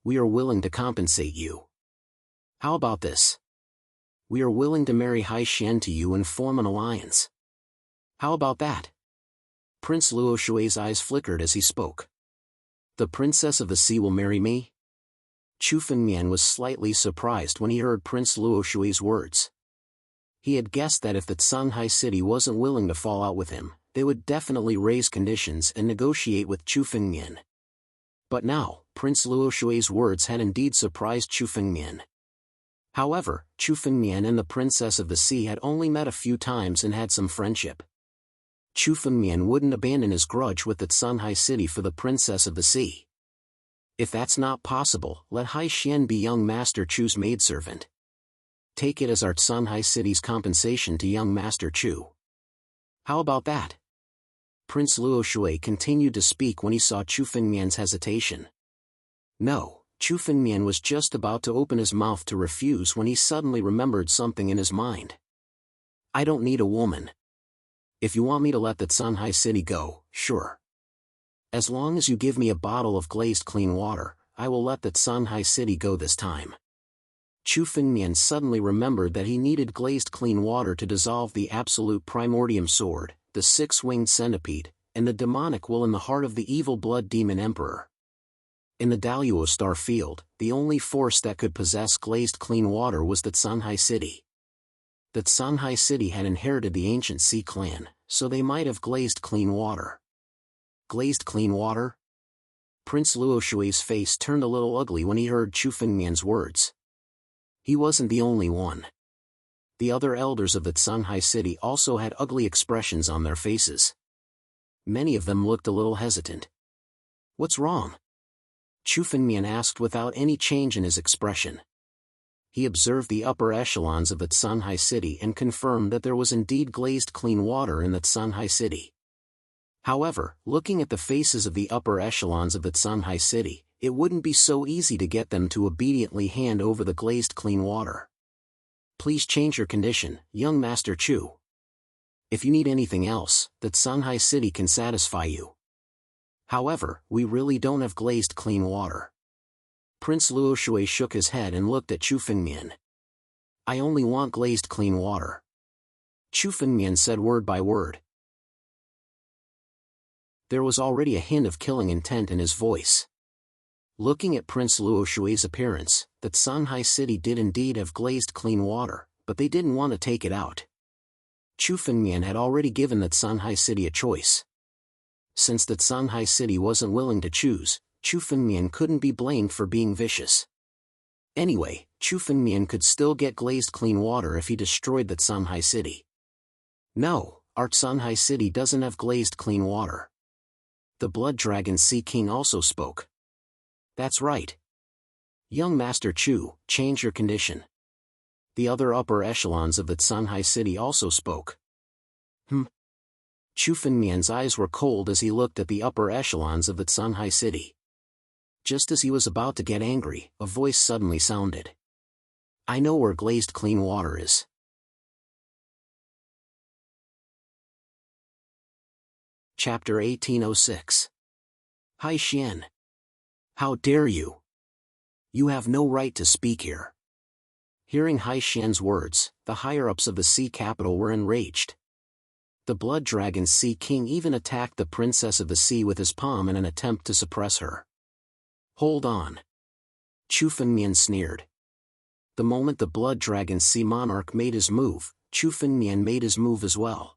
We are willing to compensate you. How about this? We are willing to marry Hai Xian to you and form an alliance. How about that? Prince Luoshui's eyes flickered as he spoke. The Princess of the Sea will marry me? Chu Fengmian was slightly surprised when he heard Prince Luoshui's words. He had guessed that if the Sanhai City wasn't willing to fall out with him, they would definitely raise conditions and negotiate with Chu Fengmian. But now, Prince Luoshui's words had indeed surprised Chu Fengmian. However, Chu Fengmian and the Princess of the Sea had only met a few times and had some friendship. Chu Fengmian wouldn't abandon his grudge with the Sanhai City for the Princess of the Sea. If that's not possible, let Hai Xian be young Master Chu's maidservant. Take it as our Sanhai City's compensation to young Master Chu. How about that? Prince Luoshui continued to speak when he saw Chu Fengmian's hesitation. No, Chu Fengmian was just about to open his mouth to refuse when he suddenly remembered something in his mind. I don't need a woman. If you want me to let the Sanhai City go, sure. As long as you give me a bottle of glazed clean water, I will let the Sanhai City go this time. Chu Fengmian suddenly remembered that he needed glazed clean water to dissolve the absolute primordium sword, the six-winged centipede, and the demonic will in the heart of the evil blood demon emperor. In the Daluo star field, the only force that could possess glazed clean water was the Sanhai City. The Sanhai City had inherited the ancient Sea clan, so they might have glazed clean water. Glazed clean water? Prince Luoshui's face turned a little ugly when he heard Chu Fengmian's words. He wasn't the only one. The other elders of the Sanhai City also had ugly expressions on their faces. Many of them looked a little hesitant. What's wrong? Chu Fengmian asked without any change in his expression. He observed the upper echelons of the Sanhai City and confirmed that there was indeed glazed clean water in the Sanhai City. However, looking at the faces of the upper echelons of the Sanhai City, it wouldn't be so easy to get them to obediently hand over the glazed clean water. Please change your condition, young Master Chu. If you need anything else, the Sanhai City can satisfy you. However, we really don't have glazed clean water. Prince Luoshui shook his head and looked at Chu Fengmian. I only want glazed clean water. Chu Fengmian said word by word. There was already a hint of killing intent in his voice. Looking at Prince Luoshui's appearance, the Sanhai City did indeed have glazed clean water, but they didn't want to take it out. Chu Fengmian had already given the Sanhai City a choice. Since the Shanghai city wasn't willing to choose, Chu Fengmian couldn't be blamed for being vicious. Anyway, Chu Fengmian could still get glazed clean water if he destroyed the Shanghai city. No, our Shanghai city doesn't have glazed clean water. The Blood Dragon Sea King also spoke. That's right. Young Master Chu, change your condition. The other upper echelons of the Shanghai city also spoke. Chu Fengmian's eyes were cold as he looked at the upper echelons of the Shanghai city. Just as he was about to get angry, a voice suddenly sounded. I know where glazed clean water is. Chapter 1806. Hai Xian. How dare you? You have no right to speak here. Hearing Hai Xian's words, the higher-ups of the sea capital were enraged. The Blood Dragon Sea King even attacked the Princess of the Sea with his palm in an attempt to suppress her. Hold on. Chu Fengmian sneered. The moment the Blood Dragon Sea Monarch made his move, Chu Fengmian made his move as well.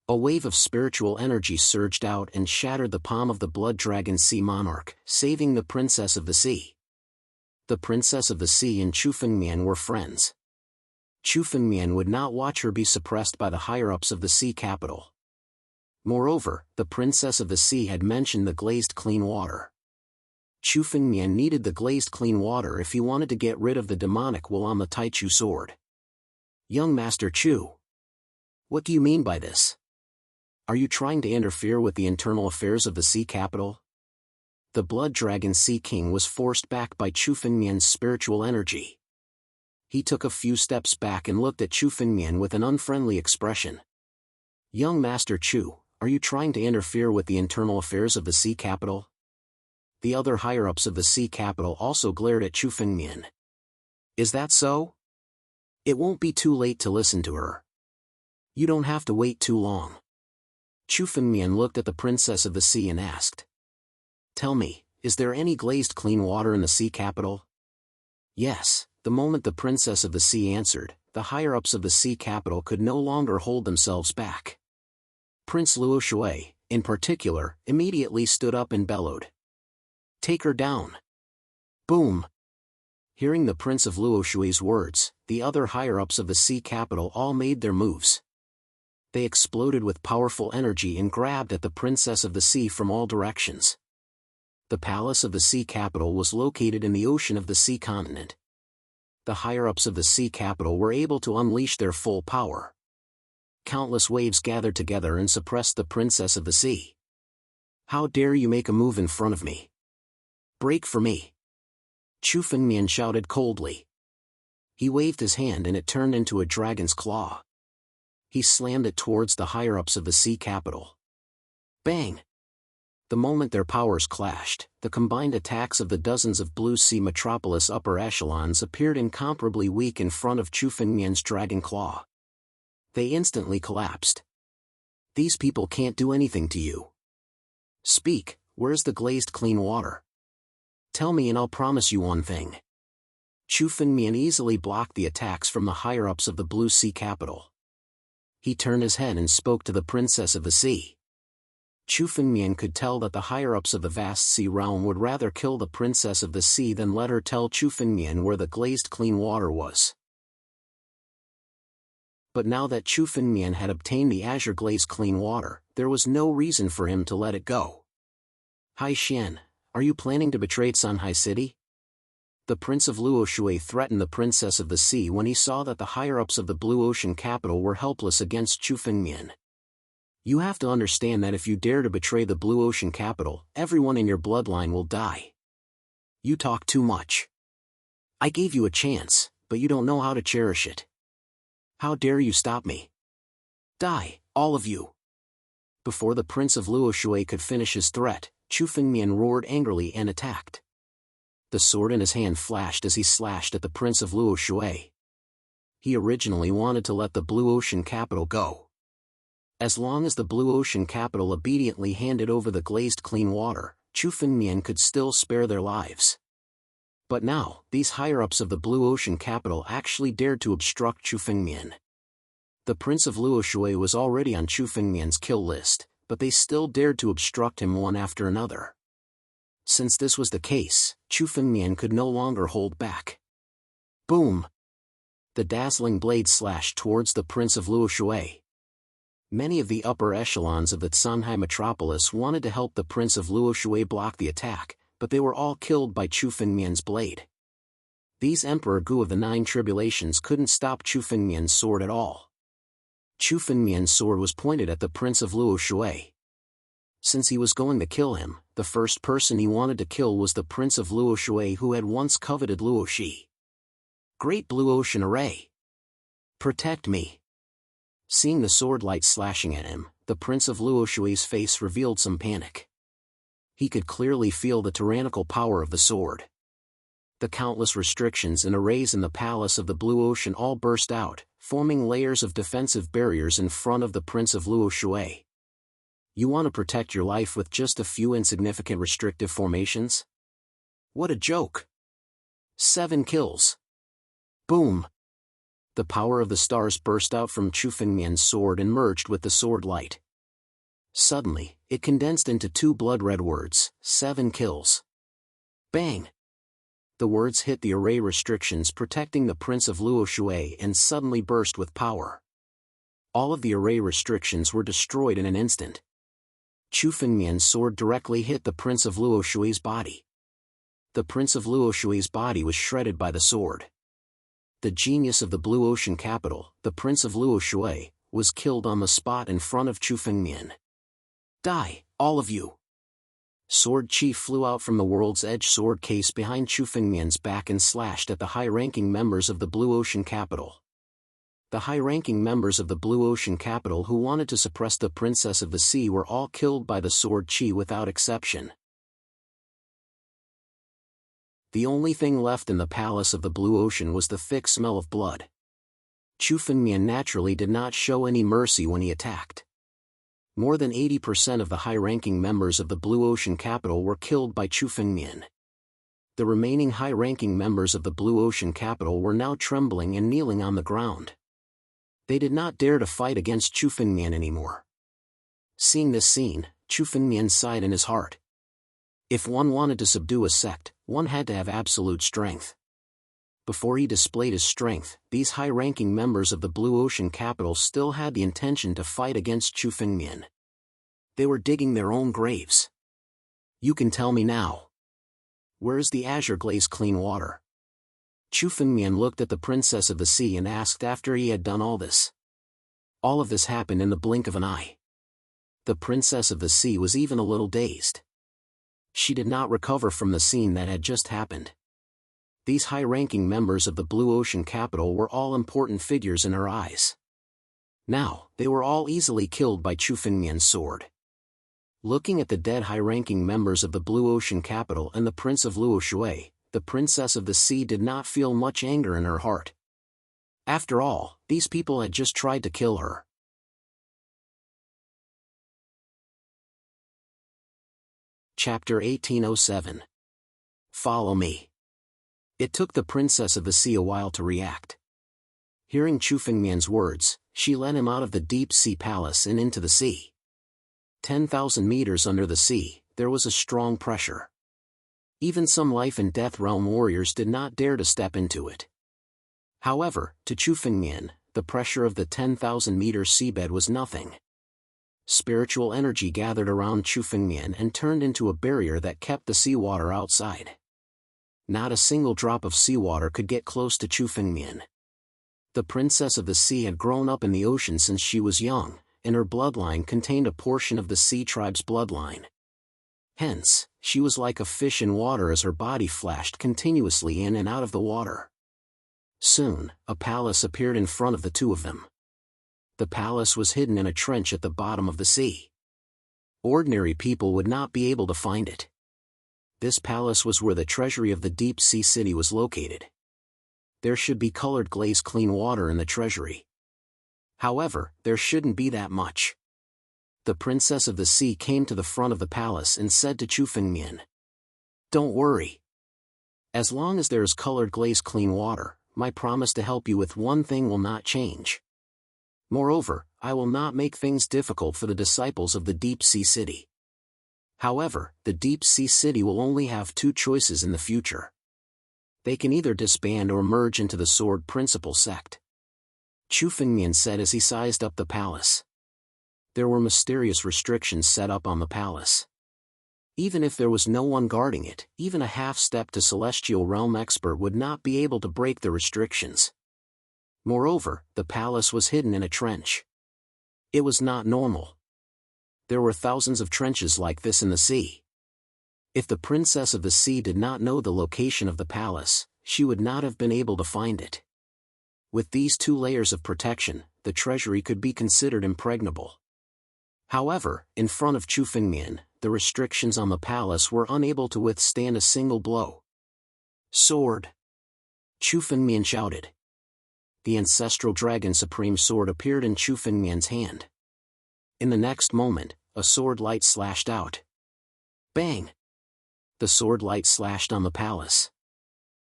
A wave of spiritual energy surged out and shattered the palm of the Blood Dragon Sea Monarch, saving the Princess of the Sea. The Princess of the Sea and Chu Fengmian were friends. Chu Fengmian would not watch her be suppressed by the higher-ups of the sea capital. Moreover, the Princess of the Sea had mentioned the glazed clean water. Chu Fengmian needed the glazed clean water if he wanted to get rid of the demonic will on the Taichu sword. Young Master Chu. What do you mean by this? Are you trying to interfere with the internal affairs of the sea capital? The Blood Dragon Sea King was forced back by Chu Fengmian's spiritual energy. He took a few steps back and looked at Chu Fengmian with an unfriendly expression. Young Master Chu, are you trying to interfere with the internal affairs of the sea capital? The other higher-ups of the sea capital also glared at Chu Fengmian. Is that so? It won't be too late to listen to her. You don't have to wait too long. Chu Fengmian looked at the Princess of the Sea and asked. Tell me, is there any glazed clean water in the sea capital? Yes, the moment the Princess of the Sea answered, the higher-ups of the sea capital could no longer hold themselves back. Prince Luo Shui, in particular, immediately stood up and bellowed. Take her down. Boom! Hearing the Prince of Luo Shui's words, the other higher-ups of the sea capital all made their moves. They exploded with powerful energy and grabbed at the Princess of the Sea from all directions. The palace of the sea capital was located in the ocean of the sea continent. The higher-ups of the sea capital were able to unleash their full power. Countless waves gathered together and suppressed the Princess of the Sea. How dare you make a move in front of me? Break for me! Chu Fengmian shouted coldly. He waved his hand and it turned into a dragon's claw. He slammed it towards the higher-ups of the sea capital. Bang! The moment their powers clashed, the combined attacks of the dozens of Blue Sea Metropolis upper echelons appeared incomparably weak in front of Chu Fengmian's dragon claw. They instantly collapsed. These people can't do anything to you. Speak, where's the glazed clean water? Tell me and I'll promise you one thing. Chu Fengmian easily blocked the attacks from the higher-ups of the Blue Sea capital. He turned his head and spoke to the Princess of the Sea. Chu Fengmian could tell that the higher-ups of the vast sea realm would rather kill the Princess of the Sea than let her tell Chu Fengmian where the glazed clean water was. But now that Chu Fengmian had obtained the azure glazed clean water, there was no reason for him to let it go. Hai Xian, are you planning to betray Shanghai City? The Prince of Luo Shui threatened the Princess of the Sea when he saw that the higher-ups of the Blue Ocean capital were helpless against Chu Fengmian. You have to understand that if you dare to betray the Blue Ocean capital, everyone in your bloodline will die. You talk too much. I gave you a chance, but you don't know how to cherish it. How dare you stop me? Die, all of you! Before the Prince of Luo Shui could finish his threat, Chu Fengmian roared angrily and attacked. The sword in his hand flashed as he slashed at the Prince of Luo Shui. He originally wanted to let the Blue Ocean capital go. As long as the Blue Ocean capital obediently handed over the glazed clean water, Chu Fengmian could still spare their lives. But now, these higher-ups of the Blue Ocean capital actually dared to obstruct Chu Fengmian. The Prince of Luo Shui was already on Chu Fengmian's kill list, but they still dared to obstruct him one after another. Since this was the case, Chu Fengmian could no longer hold back. Boom! The dazzling blade slashed towards the Prince of Luoshui. Many of the upper echelons of the Canhai metropolis wanted to help the Prince of Luoshui block the attack, but they were all killed by Chu Fengmian's blade. These Emperor Gu of the Nine Tribulations couldn't stop Chu Fengmian's sword at all. Chu Fengmian's sword was pointed at the Prince of Luoshui. Since he was going to kill him, the first person he wanted to kill was the Prince of Luoshui who had once coveted Luoxi. Great Blue Ocean Array! Protect me! Seeing the sword light slashing at him, the Prince of Luoshui's face revealed some panic. He could clearly feel the tyrannical power of the sword. The countless restrictions and arrays in the palace of the Blue Ocean all burst out, forming layers of defensive barriers in front of the Prince of Luoshui. You want to protect your life with just a few insignificant restrictive formations? What a joke! 7 kills. Boom! The power of the stars burst out from Chu Fengmian's sword and merged with the sword light. Suddenly, it condensed into 2 blood-red words, 7 kills. Bang! The words hit the array restrictions protecting the Prince of Luoshui and suddenly burst with power. All of the array restrictions were destroyed in an instant. Chu Fengmian's sword directly hit the Prince of Luoshui's body. The Prince of Luoshui's body was shredded by the sword. The genius of the Blue Ocean capital, the Prince of Luoshui, was killed on the spot in front of Chu Fengmian. Die, all of you! Sword Chi flew out from the World's Edge sword case behind Chu Fengmian's back and slashed at the high-ranking members of the Blue Ocean capital. The high-ranking members of the Blue Ocean capital who wanted to suppress the Princess of the Sea were all killed by the Sword Chi without exception. The only thing left in the palace of the Blue Ocean was the thick smell of blood. Chu Fengmian naturally did not show any mercy when he attacked. More than 80% of the high-ranking members of the Blue Ocean capital were killed by Chu Fengmian. The remaining high-ranking members of the Blue Ocean capital were now trembling and kneeling on the ground. They did not dare to fight against Chu Fengmian anymore. Seeing this scene, Chu Fengmian sighed in his heart. If one wanted to subdue a sect, one had to have absolute strength. Before he displayed his strength, these high-ranking members of the Blue Ocean capital still had the intention to fight against Chu Fengmian. They were digging their own graves. You can tell me now. Where is the azure glaze clean water? Chu Fengmian looked at the Princess of the Sea and asked after he had done all this. All of this happened in the blink of an eye. The Princess of the Sea was even a little dazed. She did not recover from the scene that had just happened. These high-ranking members of the Blue Ocean capital were all important figures in her eyes. Now, they were all easily killed by Chu Fengmian's sword. Looking at the dead high-ranking members of the Blue Ocean capital and the Prince of Luoshui, the Princess of the Sea did not feel much anger in her heart. After all, these people had just tried to kill her. Chapter 1807. Follow me. It took the Princess of the Sea a while to react. Hearing Chu Fengmian's words, she led him out of the deep sea palace and into the sea. 10,000 meters under the sea, there was a strong pressure. Even some life-and-death realm warriors did not dare to step into it. However, to Chu Fengmian, the pressure of the 10,000-meter seabed was nothing. Spiritual energy gathered around Chu Fengmian and turned into a barrier that kept the seawater outside. Not a single drop of seawater could get close to Chu Fengmian. The Princess of the Sea had grown up in the ocean since she was young, and her bloodline contained a portion of the sea tribe's bloodline. Hence, she was like a fish in water as her body flashed continuously in and out of the water. Soon, a palace appeared in front of the two of them. The palace was hidden in a trench at the bottom of the sea. Ordinary people would not be able to find it. This palace was where the treasury of the deep sea city was located. There should be colored glaze clean water in the treasury. However, there shouldn't be that much. The Princess of the Sea came to the front of the palace and said to Chu Fengmian, "Don't worry. As long as there is colored glaze clean water, my promise to help you with one thing will not change." Moreover, I will not make things difficult for the disciples of the Deep Sea City. However, the Deep Sea City will only have two choices in the future. They can either disband or merge into the Sword Principle sect. Chu Fengmian said as he sized up the palace. There were mysterious restrictions set up on the palace. Even if there was no one guarding it, even a half-step to Celestial Realm expert would not be able to break the restrictions. Moreover, the palace was hidden in a trench. It was not normal. There were thousands of trenches like this in the sea. If the Princess of the Sea did not know the location of the palace, she would not have been able to find it. With these two layers of protection, the treasury could be considered impregnable. However, in front of Chu Fengmian, the restrictions on the palace were unable to withstand a single blow. Sword! Chu Fengmian shouted. The ancestral dragon supreme sword appeared in Chu Fengmian's hand. In the next moment, a sword light slashed out. Bang! The sword light slashed on the palace.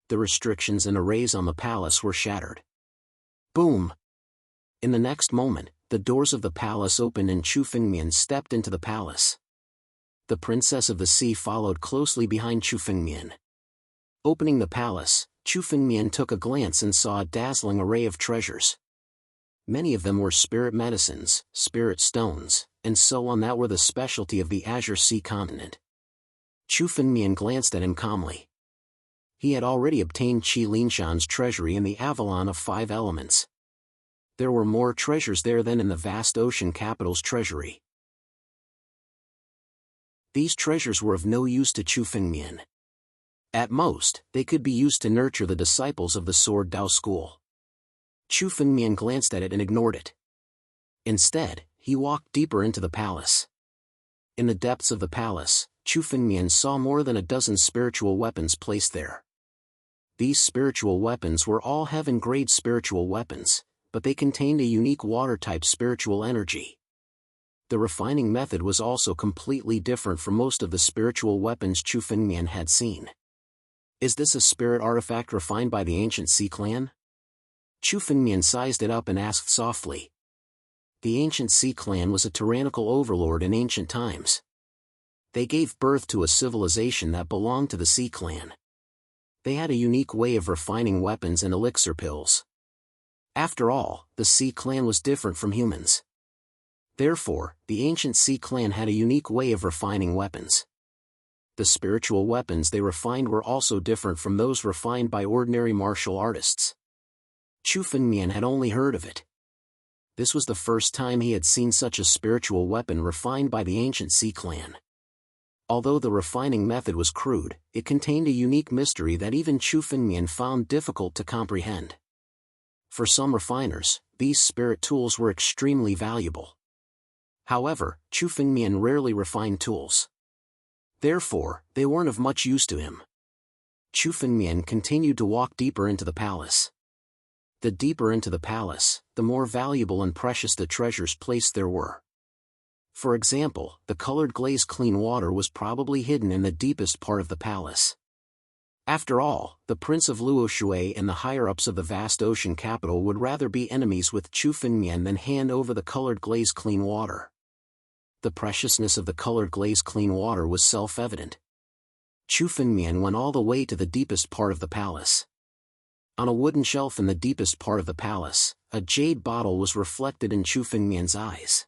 The restrictions and arrays on the palace were shattered. Boom! In the next moment, the doors of the palace opened and Chu Fengmian stepped into the palace. The Princess of the Sea followed closely behind Chu Fengmian. Opening the palace, Chu Fengmian took a glance and saw a dazzling array of treasures. Many of them were spirit medicines, spirit stones, and so on that were the specialty of the Azure Sea continent. Chu Fengmian glanced at him calmly. He had already obtained Qi Linshan's treasury in the Avalon of 5 elements. There were more treasures there than in the vast ocean capital's treasury. These treasures were of no use to Chu Fengmian. At most, they could be used to nurture the disciples of the Sword Dao School. Chu Fengmian glanced at it and ignored it. Instead, he walked deeper into the palace. In the depths of the palace, Chu Fengmian saw more than a dozen spiritual weapons placed there. These spiritual weapons were all heaven-grade spiritual weapons, but they contained a unique water-type spiritual energy. The refining method was also completely different from most of the spiritual weapons Chu Fengmian had seen. Is this a spirit artifact refined by the ancient Sea Clan? Chu Fengmian sized it up and asked softly. The ancient Sea Clan was a tyrannical overlord in ancient times. They gave birth to a civilization that belonged to the Sea Clan. They had a unique way of refining weapons and elixir pills. After all, the Sea Clan was different from humans. Therefore, the ancient Sea Clan had a unique way of refining weapons. The spiritual weapons they refined were also different from those refined by ordinary martial artists. Chu Fengmian had only heard of it. This was the first time he had seen such a spiritual weapon refined by the ancient Sea Clan. Although the refining method was crude, it contained a unique mystery that even Chu Fengmian found difficult to comprehend. For some refiners, these spirit tools were extremely valuable. However, Chu Fengmian rarely refined tools. Therefore, they weren't of much use to him. Chu Fengmian continued to walk deeper into the palace. The deeper into the palace, the more valuable and precious the treasures placed there were. For example, the colored glaze clean water was probably hidden in the deepest part of the palace. After all, the Prince of Luoshui and the higher-ups of the vast ocean capital would rather be enemies with Chu Fengmian than hand over the colored glaze clean water. The preciousness of the colored glaze clean water was self-evident. Chu Fengmian went all the way to the deepest part of the palace. On a wooden shelf in the deepest part of the palace, a jade bottle was reflected in Chu Fengmian's eyes.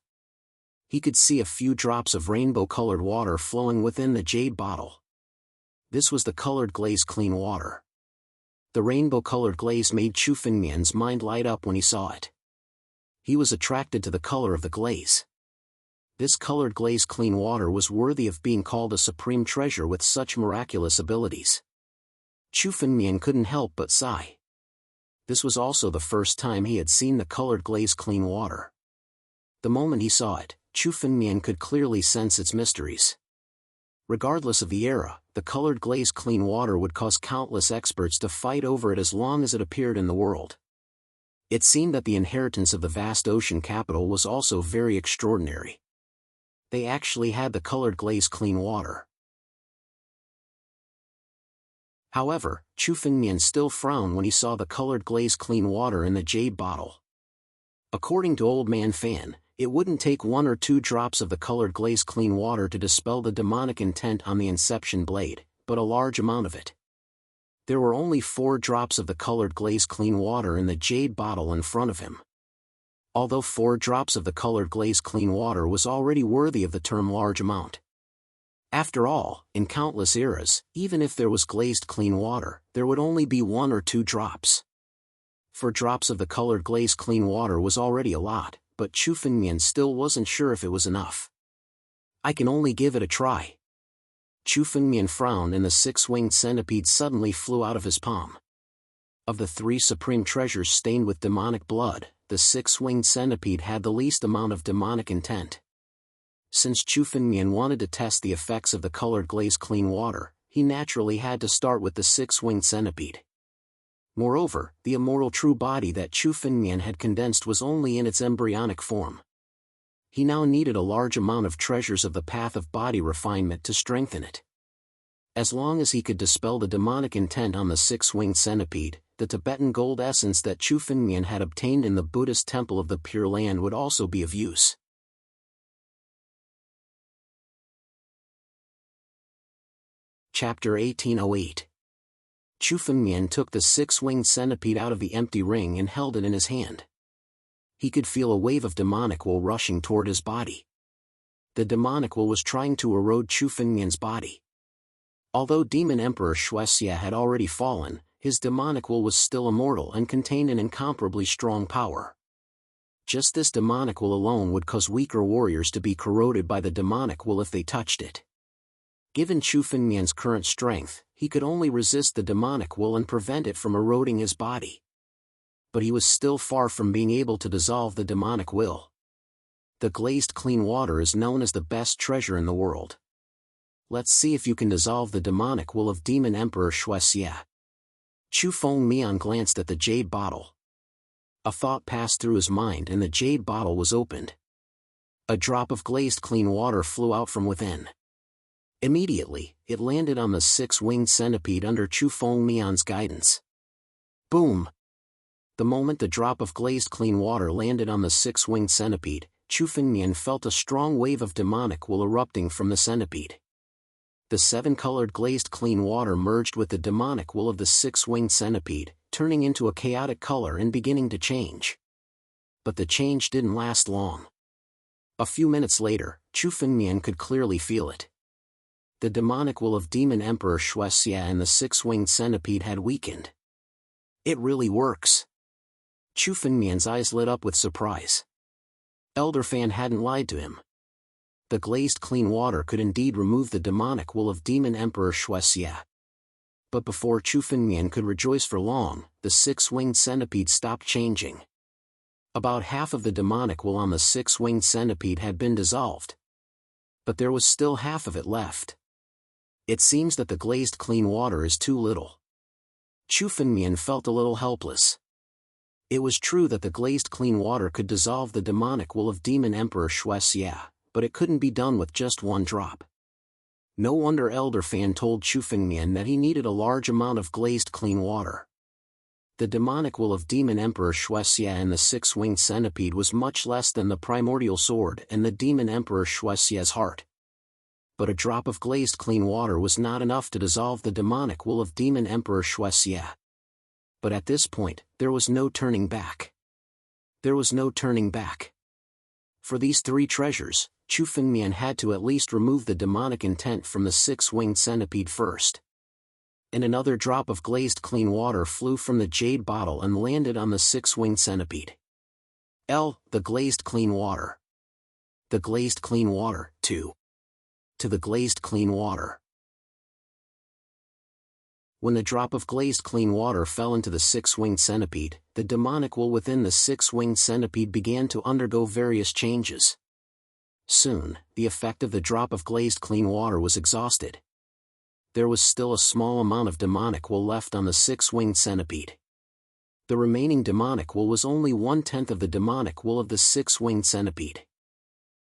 He could see a few drops of rainbow-colored water flowing within the jade bottle. This was the colored glaze clean water. The rainbow-colored glaze made Chu Fengmian's mind light up when he saw it. He was attracted to the color of the glaze. This colored glaze clean water was worthy of being called a supreme treasure with such miraculous abilities. Chu Fengmian couldn't help but sigh. This was also the first time he had seen the colored glaze clean water. The moment he saw it, Chu Fengmian could clearly sense its mysteries. Regardless of the era, the colored glaze clean water would cause countless experts to fight over it as long as it appeared in the world. It seemed that the inheritance of the vast ocean capital was also very extraordinary. They actually had the colored glaze clean water. However, Chu Fengmian still frowned when he saw the colored glaze clean water in the jade bottle. According to Old Man Fan, it wouldn't take 1 or 2 drops of the colored glaze clean water to dispel the demonic intent on the Inception blade, but a large amount of it. There were only 4 drops of the colored glaze clean water in the jade bottle in front of him. Although 4 drops of the colored glaze clean water was already worthy of the term large amount. After all, in countless eras, even if there was glazed clean water, there would only be 1 or 2 drops. 4 drops of the colored glaze clean water was already a lot, but Chu Fengmian still wasn't sure if it was enough. I can only give it a try. Chu Fengmian frowned and the 6-winged centipede suddenly flew out of his palm. Of the 3 supreme treasures stained with demonic blood, the 6-winged centipede had the least amount of demonic intent. Since Chu Fengmian wanted to test the effects of the colored glaze clean water, he naturally had to start with the 6-winged centipede. Moreover, the immortal true body that Chu Fengmian had condensed was only in its embryonic form. He now needed a large amount of treasures of the path of body refinement to strengthen it. As long as he could dispel the demonic intent on the 6-winged centipede, the Tibetan gold essence that Chu Fengmian had obtained in the Buddhist temple of the Pure Land would also be of use. Chapter 1808. Chu Fengmian took the 6-winged centipede out of the empty ring and held it in his hand. He could feel a wave of demonic will rushing toward his body. The demonic will was trying to erode Chu Fengmian's body. Although Demon Emperor Shuexia had already fallen, his demonic will was still immortal and contained an incomparably strong power. Just this demonic will alone would cause weaker warriors to be corroded by the demonic will if they touched it. Given Chu Fengmian's current strength, he could only resist the demonic will and prevent it from eroding his body. But he was still far from being able to dissolve the demonic will. The glazed clean water is known as the best treasure in the world. Let's see if you can dissolve the demonic will of Demon Emperor Shuexia. Chu Fengmian glanced at the jade bottle. A thought passed through his mind and the jade bottle was opened. A drop of glazed clean water flew out from within. Immediately, it landed on the 6-winged centipede under Chu Fengmian's guidance. Boom! The moment the drop of glazed clean water landed on the 6-winged centipede, Chu Fengmian felt a strong wave of demonic will erupting from the centipede. The 7-colored glazed clean water merged with the demonic will of the 6-winged centipede, turning into a chaotic color and beginning to change. But the change didn't last long. A few minutes later, Chu Fengmian could clearly feel it. The demonic will of Demon Emperor Shuexia and the 6-winged centipede had weakened. It really works. Chu Fengmian's eyes lit up with surprise. Elder Fan hadn't lied to him. The glazed clean water could indeed remove the demonic will of Demon Emperor Shuexia. But before Chu Fengmian could rejoice for long, the 6-winged centipede stopped changing. About half of the demonic will on the 6-winged centipede had been dissolved. But there was still half of it left. It seems that the glazed clean water is too little. Chu Fengmian felt a little helpless. It was true that the glazed clean water could dissolve the demonic will of Demon Emperor Shuexia, but it couldn't be done with just 1 drop. No wonder Elder Fan told Chu Fengmian that he needed a large amount of glazed clean water. The demonic will of Demon Emperor Shuexia and the 6-winged centipede was much less than the primordial sword and the Demon Emperor Shuexia's heart. But a drop of glazed clean water was not enough to dissolve the demonic will of Demon Emperor Shuexia. But at this point, there was no turning back. There was no turning back. For these 3 treasures, Chu Fengmian had to at least remove the demonic intent from the 6-winged centipede first. And another drop of glazed clean water flew from the jade bottle and landed on the 6-winged centipede. The glazed clean water. The glazed clean water, too. To the glazed clean water. When the drop of glazed clean water fell into the 6-winged centipede, the demonic will within the 6-winged centipede began to undergo various changes. Soon, the effect of the drop of glazed clean water was exhausted. There was still a small amount of demonic will left on the 6-winged centipede. The remaining demonic will was only 1/10 of the demonic will of the 6-winged centipede.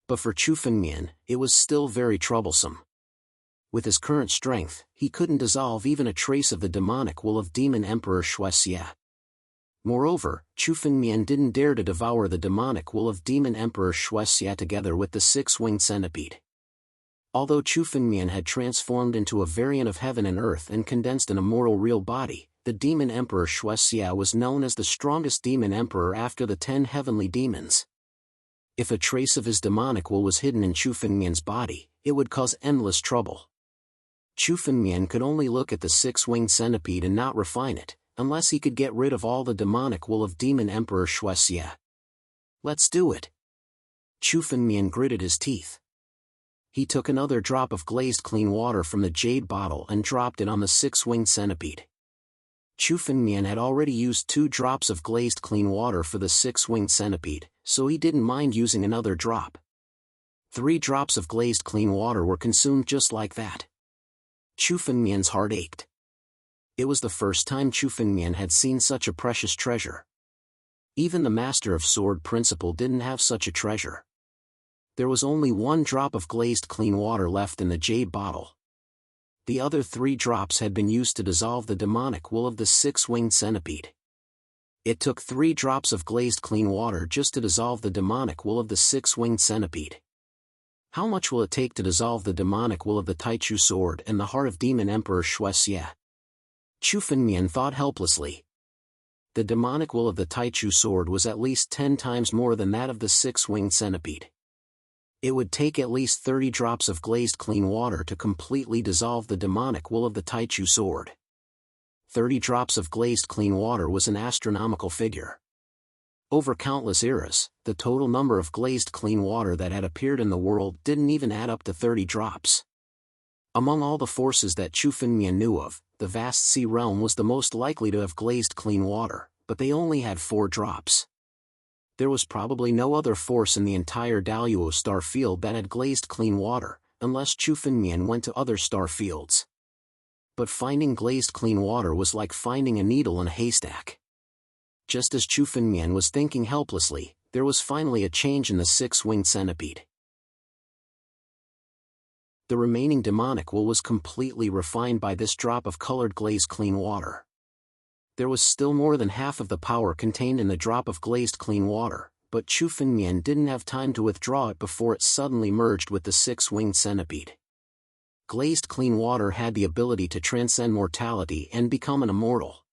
But for Chu Fengmian, it was still very troublesome. With his current strength, he couldn't dissolve even a trace of the demonic will of Demon Emperor Shuexia. Moreover, Chu Fengmian didn't dare to devour the demonic wool of Demon Emperor Shuexia together with the six-winged centipede. Although Chu Fengmian had transformed into a variant of heaven and earth and condensed an immortal real body, the Demon Emperor Shuexia was known as the strongest demon emperor after the 10 heavenly demons. If a trace of his demonic wool was hidden in Chu Fengmian's body, it would cause endless trouble. Chu Fengmian could only look at the six-winged centipede and not refine it, unless he could get rid of all the demonic wool of Demon Emperor Shuexia. Let's do it. Chu Fengmian gritted his teeth. He took another drop of glazed clean water from the jade bottle and dropped it on the six-winged centipede. Chu Fengmian had already used 2 drops of glazed clean water for the six-winged centipede, so he didn't mind using another drop. 3 drops of glazed clean water were consumed just like that. Chu Fengmian's heart ached. It was the first time Chu Fengmian had seen such a precious treasure. Even the Master of Sword Principle didn't have such a treasure. There was only 1 drop of glazed clean water left in the jade bottle. The other 3 drops had been used to dissolve the demonic wool of the six-winged centipede. It took 3 drops of glazed clean water just to dissolve the demonic wool of the six-winged centipede. How much will it take to dissolve the demonic wool of the Taichu sword and the heart of Demon Emperor Shuexia? Chu Fengmian thought helplessly. The demonic wool of the Taichu sword was at least 10 times more than that of the six-winged centipede. It would take at least 30 drops of glazed clean water to completely dissolve the demonic wool of the Taichu sword. 30 drops of glazed clean water was an astronomical figure. Over countless eras, the total number of glazed clean water that had appeared in the world didn't even add up to 30 drops. Among all the forces that Chu Fengmian knew of, the vast sea realm was the most likely to have glazed clean water, but they only had 4 drops. There was probably no other force in the entire Daluo star field that had glazed clean water, unless Chu Fengmian went to other star fields. But finding glazed clean water was like finding a needle in a haystack. Just as Chu Fengmian was thinking helplessly, there was finally a change in the six-winged centipede. The remaining demonic wool was completely refined by this drop of colored glazed clean water. There was still more than half of the power contained in the drop of glazed clean water, but Chu Fengmian didn't have time to withdraw it before it suddenly merged with the six-winged centipede. Glazed clean water had the ability to transcend mortality and become an immortal.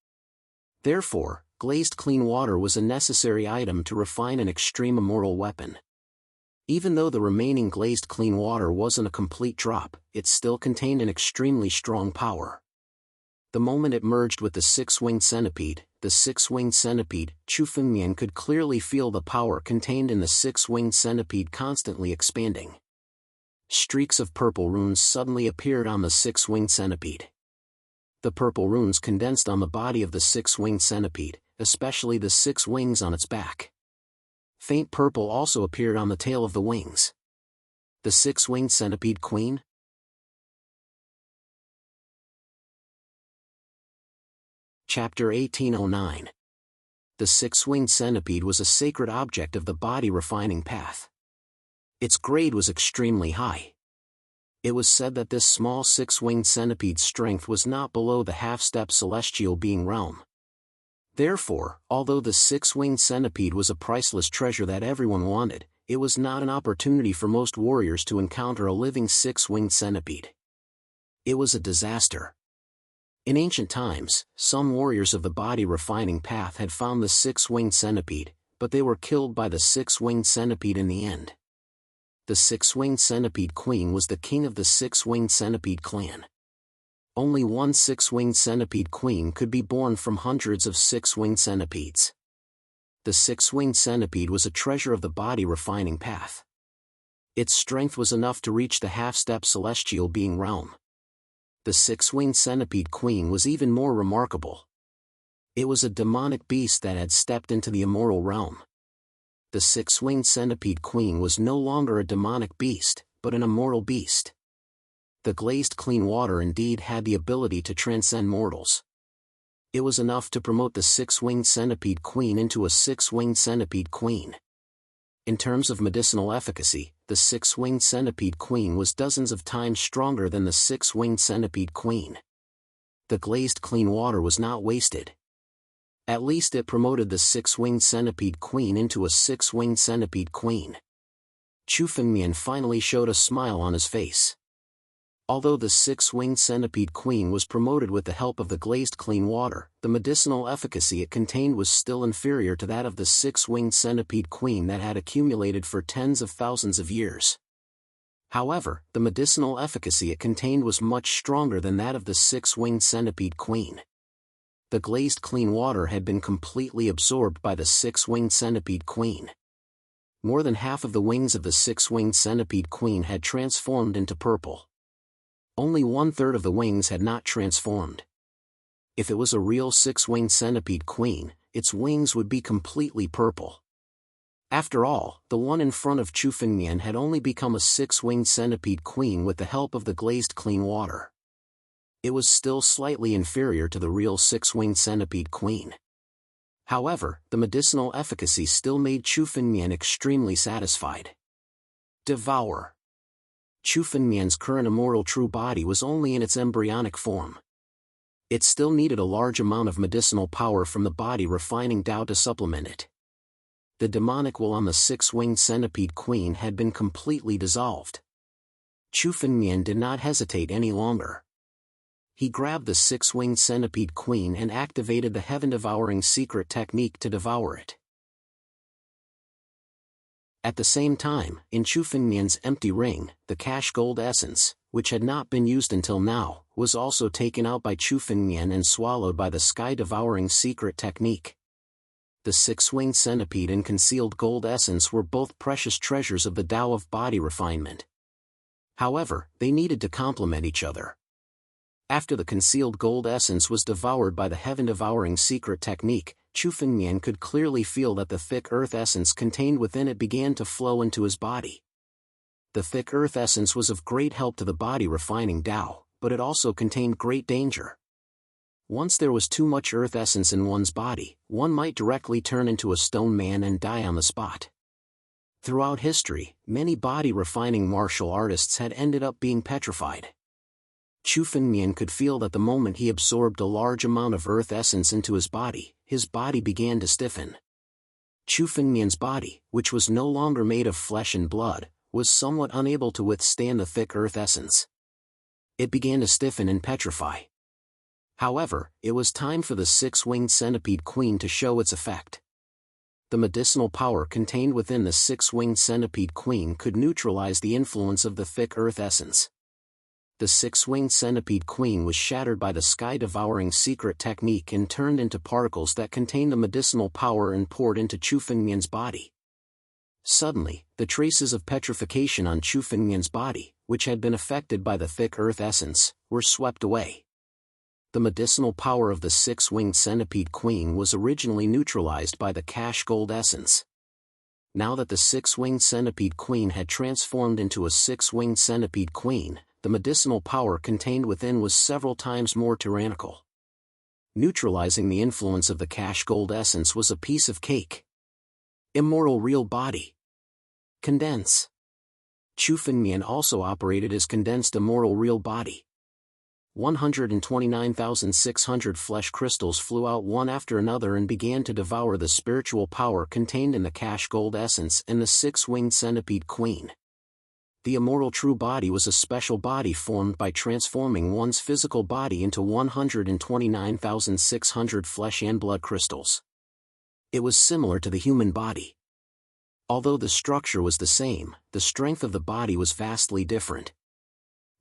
Therefore, glazed clean water was a necessary item to refine an extreme immortal weapon. Even though the remaining glazed clean water wasn't a complete drop, it still contained an extremely strong power. The moment it merged with the six-winged centipede, Chu Fengmian could clearly feel the power contained in the six-winged centipede constantly expanding. Streaks of purple runes suddenly appeared on the six-winged centipede. The purple runes condensed on the body of the six-winged centipede, especially the 6 wings on its back. Faint purple also appeared on the tail of the wings. The six-winged centipede queen? Chapter 1809. The six-winged centipede was a sacred object of the body refining path. Its grade was extremely high. It was said that this small six-winged centipede's strength was not below the half-step celestial being realm. Therefore, although the six-winged centipede was a priceless treasure that everyone wanted, it was not an opportunity for most warriors to encounter a living six-winged centipede. It was a disaster. In ancient times, some warriors of the body refining path had found the six-winged centipede, but they were killed by the six-winged centipede in the end. The six-winged centipede queen was the king of the six-winged centipede clan. Only one six-winged centipede queen could be born from hundreds of six-winged centipedes. The six-winged centipede was a treasure of the body refining path. Its strength was enough to reach the half-step celestial being realm. The six-winged centipede queen was even more remarkable. It was a demonic beast that had stepped into the immortal realm. The six-winged centipede queen was no longer a demonic beast, but an immortal beast. The glazed clean water indeed had the ability to transcend mortals. It was enough to promote the six-winged centipede queen into a six-winged centipede queen. In terms of medicinal efficacy, the six-winged centipede queen was dozens of times stronger than the six-winged centipede queen. The glazed clean water was not wasted. At least it promoted the six-winged centipede queen into a six-winged centipede queen. Chu Fengmian finally showed a smile on his face. Although the six-winged centipede queen was promoted with the help of the glazed clean water, the medicinal efficacy it contained was still inferior to that of the six-winged centipede queen that had accumulated for tens of thousands of years. However, the medicinal efficacy it contained was much stronger than that of the six-winged centipede queen. The glazed clean water had been completely absorbed by the six-winged centipede queen. More than half of the wings of the six-winged centipede queen had transformed into purple. Only 1/3 of the wings had not transformed. If it was a real six-winged centipede queen, its wings would be completely purple. After all, the one in front of Chu Fengmian had only become a six-winged centipede queen with the help of the glazed clean water. It was still slightly inferior to the real six-winged centipede queen. However, the medicinal efficacy still made Chu Fengmian extremely satisfied. Devour. Chu Fengmian's current immortal true body was only in its embryonic form. It still needed a large amount of medicinal power from the body refining Tao to supplement it. The demonic will on the six-winged centipede queen had been completely dissolved. Chu Fengmian did not hesitate any longer. He grabbed the six-winged centipede queen and activated the heaven-devouring secret technique to devour it. At the same time, in Chu Fengmian's empty ring, the cash gold essence, which had not been used until now, was also taken out by Chu Fengmian and swallowed by the sky-devouring secret technique. The six-winged centipede and concealed gold essence were both precious treasures of the Tao of body refinement. However, they needed to complement each other. After the concealed gold essence was devoured by the heaven-devouring secret technique, Chu Fengmian could clearly feel that the thick earth essence contained within it began to flow into his body. The thick earth essence was of great help to the body refining Tao, but it also contained great danger. Once there was too much earth essence in one's body, one might directly turn into a stone man and die on the spot. Throughout history, many body refining martial artists had ended up being petrified. Chu Fengmian could feel that the moment he absorbed a large amount of earth essence into his body began to stiffen. Chu Fengmian's body, which was no longer made of flesh and blood, was somewhat unable to withstand the thick earth essence. It began to stiffen and petrify. However, it was time for the six-winged centipede queen to show its effect. The medicinal power contained within the six-winged centipede queen could neutralize the influence of the thick earth essence. The six-winged centipede queen was shattered by the sky-devouring secret technique and turned into particles that contained the medicinal power and poured into Chu Fengmian's body. Suddenly, the traces of petrification on Chu Fengmian's body, which had been affected by the thick earth essence, were swept away. The medicinal power of the six-winged centipede queen was originally neutralized by the cash gold essence. Now that the six-winged centipede queen had transformed into a six-winged centipede queen, the medicinal power contained within was several times more tyrannical. Neutralizing the influence of the cash gold essence was a piece of cake. Immortal real body. Condense. Chu Fengmian also operated as condensed immortal real body. 129,600 flesh crystals flew out one after another and began to devour the spiritual power contained in the cash gold essence and the six-winged centipede queen. The immortal true body was a special body formed by transforming one's physical body into 129,600 flesh and blood crystals. It was similar to the human body. Although the structure was the same, the strength of the body was vastly different.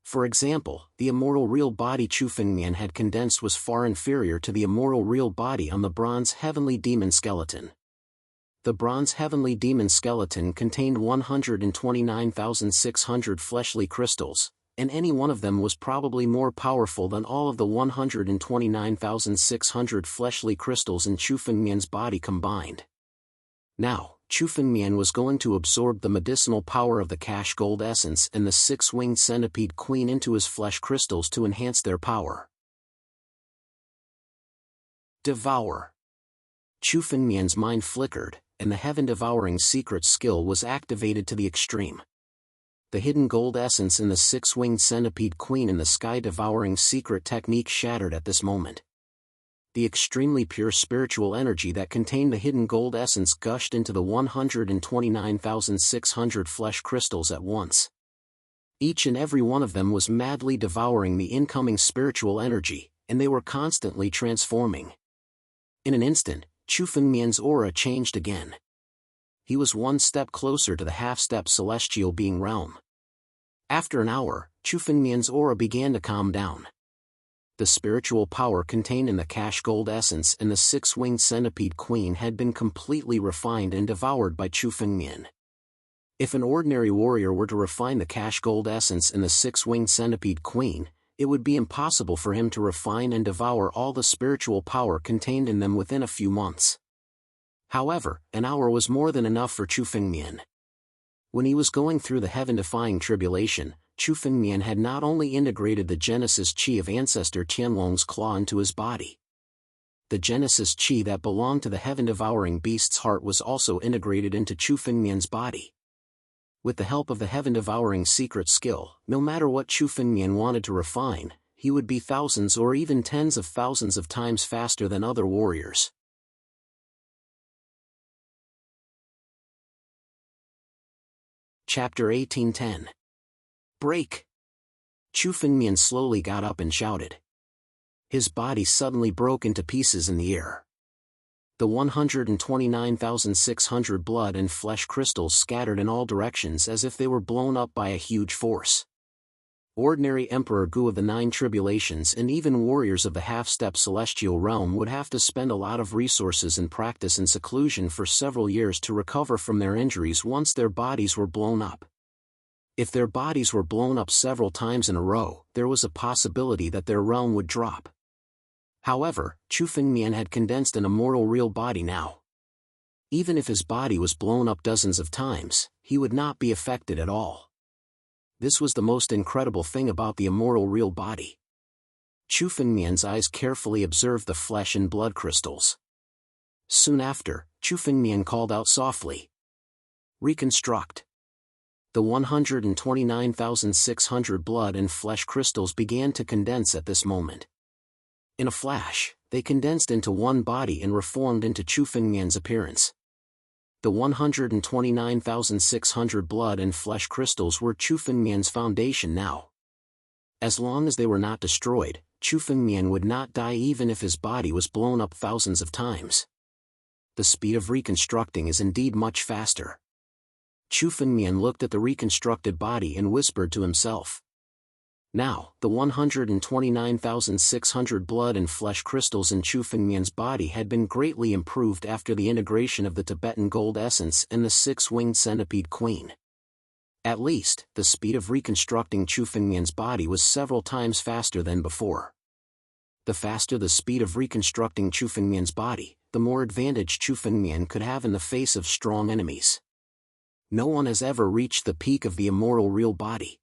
For example, the immortal real body Chu Fengmian had condensed was far inferior to the immortal real body on the bronze heavenly demon skeleton. The bronze heavenly demon skeleton contained 129,600 fleshly crystals, and any one of them was probably more powerful than all of the 129,600 fleshly crystals in Chu Fengmian's body combined. Now, Chu Fengmian was going to absorb the medicinal power of the cash gold essence and the six-winged centipede queen into his flesh crystals to enhance their power. Devour. Chu Fengmian's mind flickered, and the heaven-devouring secret skill was activated to the extreme. The hidden gold essence in the six-winged centipede queen and the sky-devouring secret technique shattered at this moment. The extremely pure spiritual energy that contained the hidden gold essence gushed into the 129,600 flesh crystals at once. Each and every one of them was madly devouring the incoming spiritual energy, and they were constantly transforming. In an instant, Chu Fengmian's aura changed again. He was one step closer to the half-step celestial being realm. After an hour, Chu Fengmian's aura began to calm down. The spiritual power contained in the cash gold essence and the six-winged centipede queen had been completely refined and devoured by Chu Fengmian. If an ordinary warrior were to refine the cash gold essence and the six-winged centipede queen, it would be impossible for him to refine and devour all the spiritual power contained in them within a few months. However, an hour was more than enough for Chu Fengmian. When he was going through the heaven-defying tribulation, Chu Fengmian had not only integrated the Genesis Chi of ancestor Jianwang's claw into his body. The Genesis Chi that belonged to the heaven-devouring beast's heart was also integrated into Chu Fengmian's body. With the help of the heaven-devouring secret skill, no matter what Chu Fengmian wanted to refine, he would be thousands or even tens of thousands of times faster than other warriors. Chapter 1810. Break! Chu Fengmian slowly got up and shouted. His body suddenly broke into pieces in the air. The 129,600 blood and flesh crystals scattered in all directions as if they were blown up by a huge force. Ordinary Emperor Gu of the Nine Tribulations and even warriors of the half-step celestial realm would have to spend a lot of resources and practice in seclusion for several years to recover from their injuries once their bodies were blown up. If their bodies were blown up several times in a row, there was a possibility that their realm would drop. However, Chu Fengmian had condensed an immortal real body now. Even if his body was blown up dozens of times, he would not be affected at all. This was the most incredible thing about the immortal real body. Chu Fengmian's eyes carefully observed the flesh and blood crystals. Soon after, Chu Fengmian called out softly. Reconstruct. The 129,600 blood and flesh crystals began to condense at this moment. In a flash, they condensed into one body and reformed into Chu Fengmian's appearance. The 129,600 blood and flesh crystals were Chu Fengmian's foundation now. As long as they were not destroyed, Chu Fengmian would not die even if his body was blown up thousands of times. The speed of reconstructing is indeed much faster. Chu Fengmian looked at the reconstructed body and whispered to himself. Now, the 129,600 blood and flesh crystals in Chu Fengmian's body had been greatly improved after the integration of the Tibetan gold essence and the six-winged centipede queen. At least, the speed of reconstructing Chu Fengmian's body was several times faster than before. The faster the speed of reconstructing Chu Fengmian's body, the more advantage Chu Fengmian could have in the face of strong enemies. No one has ever reached the peak of the immortal real body.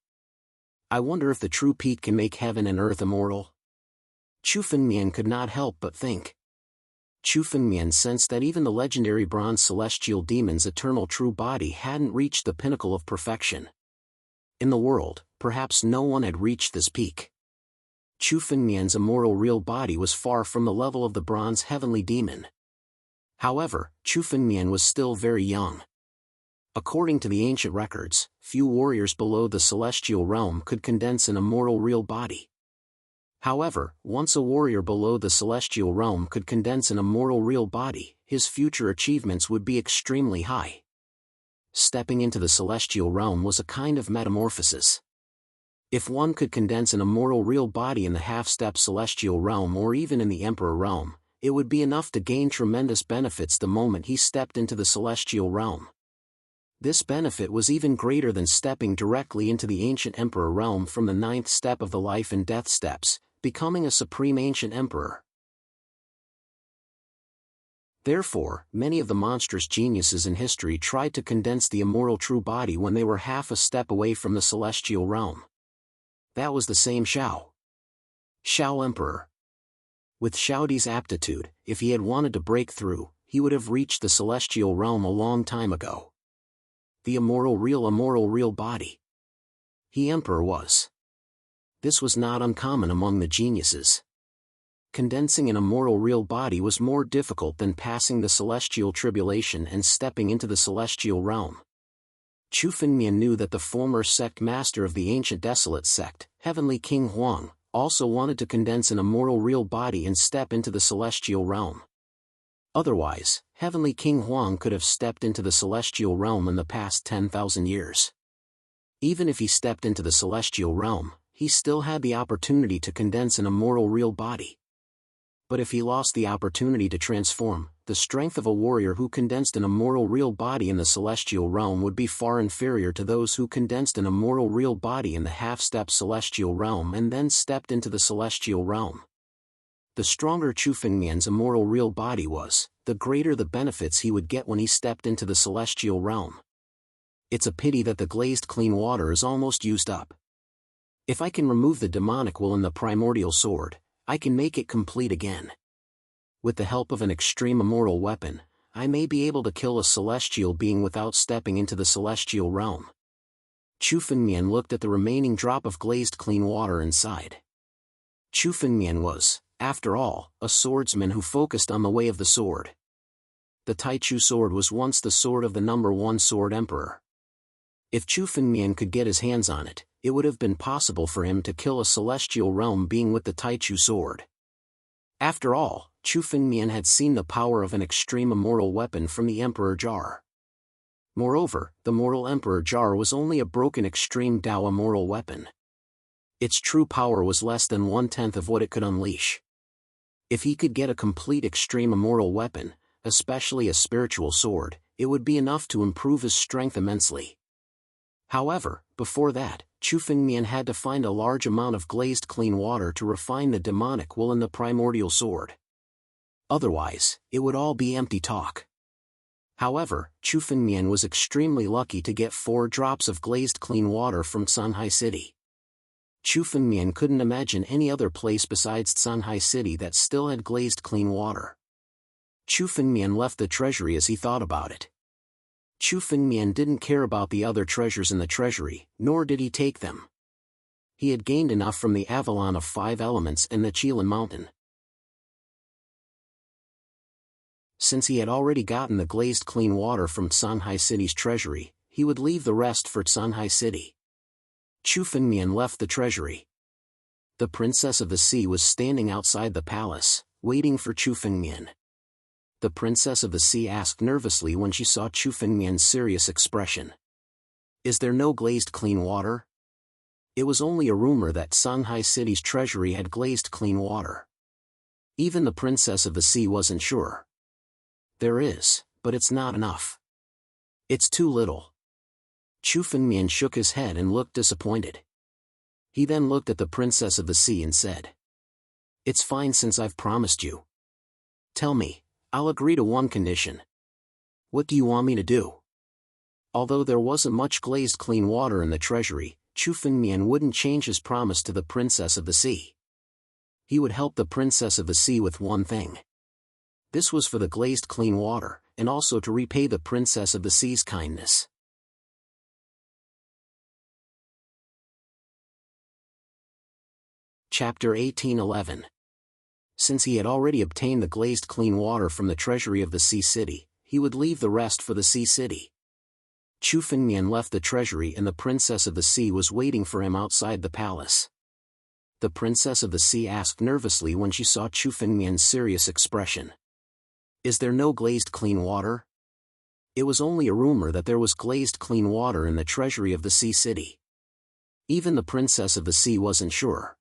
I wonder if the true peak can make heaven and earth immortal? Chu Fengmian could not help but think. Chu Fengmian sensed that even the legendary bronze celestial demon's eternal true body hadn't reached the pinnacle of perfection. In the world, perhaps no one had reached this peak. Chu Fengmian's immortal real body was far from the level of the bronze heavenly demon. However, Chu Fengmian was still very young. According to the ancient records, few warriors below the celestial realm could condense an immortal real body. However, once a warrior below the celestial realm could condense an immortal real body, his future achievements would be extremely high. Stepping into the celestial realm was a kind of metamorphosis. If one could condense an immortal real body in the half-step celestial realm or even in the emperor realm, it would be enough to gain tremendous benefits the moment he stepped into the celestial realm. This benefit was even greater than stepping directly into the ancient emperor realm from the ninth step of the life and death steps, becoming a supreme ancient emperor. Therefore, many of the monstrous geniuses in history tried to condense the immortal true body when they were half a step away from the celestial realm. That was the same Shao. Shao Emperor. With Shaodi's aptitude, if he had wanted to break through, he would have reached the celestial realm a long time ago. The immortal real body. He emperor was. This was not uncommon among the geniuses. condensing an immortal real body was more difficult than passing the celestial tribulation and stepping into the celestial realm. Chu Fengmian knew that the former sect master of the ancient desolate sect, Heavenly King Huang, also wanted to condense an immortal real body and step into the celestial realm. Otherwise, Heavenly King Huang could have stepped into the celestial realm in the past 10,000 years. Even if he stepped into the celestial realm, he still had the opportunity to condense an immortal real body. But if he lost the opportunity to transform, the strength of a warrior who condensed an immortal real body in the celestial realm would be far inferior to those who condensed an immortal real body in the half-step celestial realm and then stepped into the celestial realm. The stronger Chu Fengmian's immortal real body was, the greater the benefits he would get when he stepped into the celestial realm. It's a pity that the glazed clean water is almost used up. If I can remove the demonic will in the primordial sword, I can make it complete again. With the help of an extreme immortal weapon, I may be able to kill a celestial being without stepping into the celestial realm. Chu Fengmian looked at the remaining drop of glazed clean water inside. Chu Fengmian was, after all, a swordsman who focused on the way of the sword. The Taichu sword was once the sword of the number 1 sword emperor. If Chu Fengmian could get his hands on it, it would have been possible for him to kill a celestial realm being with the Taichu sword. After all, Chu Fengmian had seen the power of an extreme immortal weapon from the Emperor Jar. Moreover, the mortal Emperor Jar was only a broken extreme Dao immortal weapon. Its true power was less than 1/10 of what it could unleash. If he could get a complete extreme immortal weapon, especially a spiritual sword, it would be enough to improve his strength immensely. However, before that, Chu Fengmian had to find a large amount of glazed clean water to refine the demonic will in the primordial sword. Otherwise, it would all be empty talk. However, Chu Fengmian was extremely lucky to get 4 drops of glazed clean water from Sanhai City. Chu Fengmian couldn't imagine any other place besides Sanhai City that still had glazed clean water. Chu Fengmian left the treasury as he thought about it. Chu Fengmian didn't care about the other treasures in the treasury, nor did he take them. He had gained enough from the Avalon of 5 elements and the Qilin Mountain. Since he had already gotten the glazed clean water from Sanhai City's treasury, he would leave the rest for Sanhai City. Chu Fengmian left the treasury. The Princess of the Sea was standing outside the palace, waiting for Chu Fengmian. The Princess of the Sea asked nervously when she saw Chu Fengmian's serious expression. "Is there no glazed clean water?" It was only a rumor that Sanhai City's treasury had glazed clean water. Even the Princess of the Sea wasn't sure. "There is, but it's not enough. It's too little." Chu Fengmian shook his head and looked disappointed. He then looked at the Princess of the Sea and said, "It's fine since I've promised you. Tell me, I'll agree to one condition." "What do you want me to do?" Although there wasn't much glazed clean water in the treasury, Chu Fengmian wouldn't change his promise to the Princess of the Sea. He would help the Princess of the Sea with one thing. This was for the glazed clean water, and also to repay the Princess of the Sea's kindness. Chapter 1811. Since he had already obtained the glazed clean water from the treasury of the Sea City, he would leave the rest for the Sea City. Chu Fengmian left the treasury and the Princess of the Sea was waiting for him outside the palace. The Princess of the Sea asked nervously when she saw Chu Fengmian's serious expression. "Is there no glazed clean water?" It was only a rumor that there was glazed clean water in the treasury of the Sea City. Even the Princess of the Sea wasn't sure.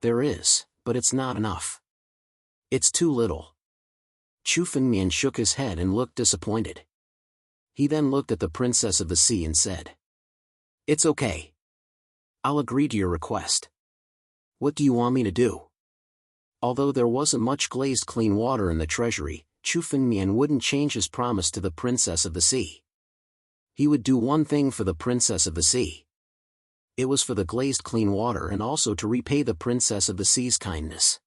"There is, but it's not enough. It's too little." Chu Fengmian shook his head and looked disappointed. He then looked at the Princess of the Sea and said, "It's okay. I'll agree to your request. What do you want me to do?" Although there wasn't much glazed clean water in the treasury, Chu Fengmian wouldn't change his promise to the Princess of the Sea. He would do one thing for the Princess of the Sea. It was for the glazed clean water and also to repay the Princess of the Sea's kindness.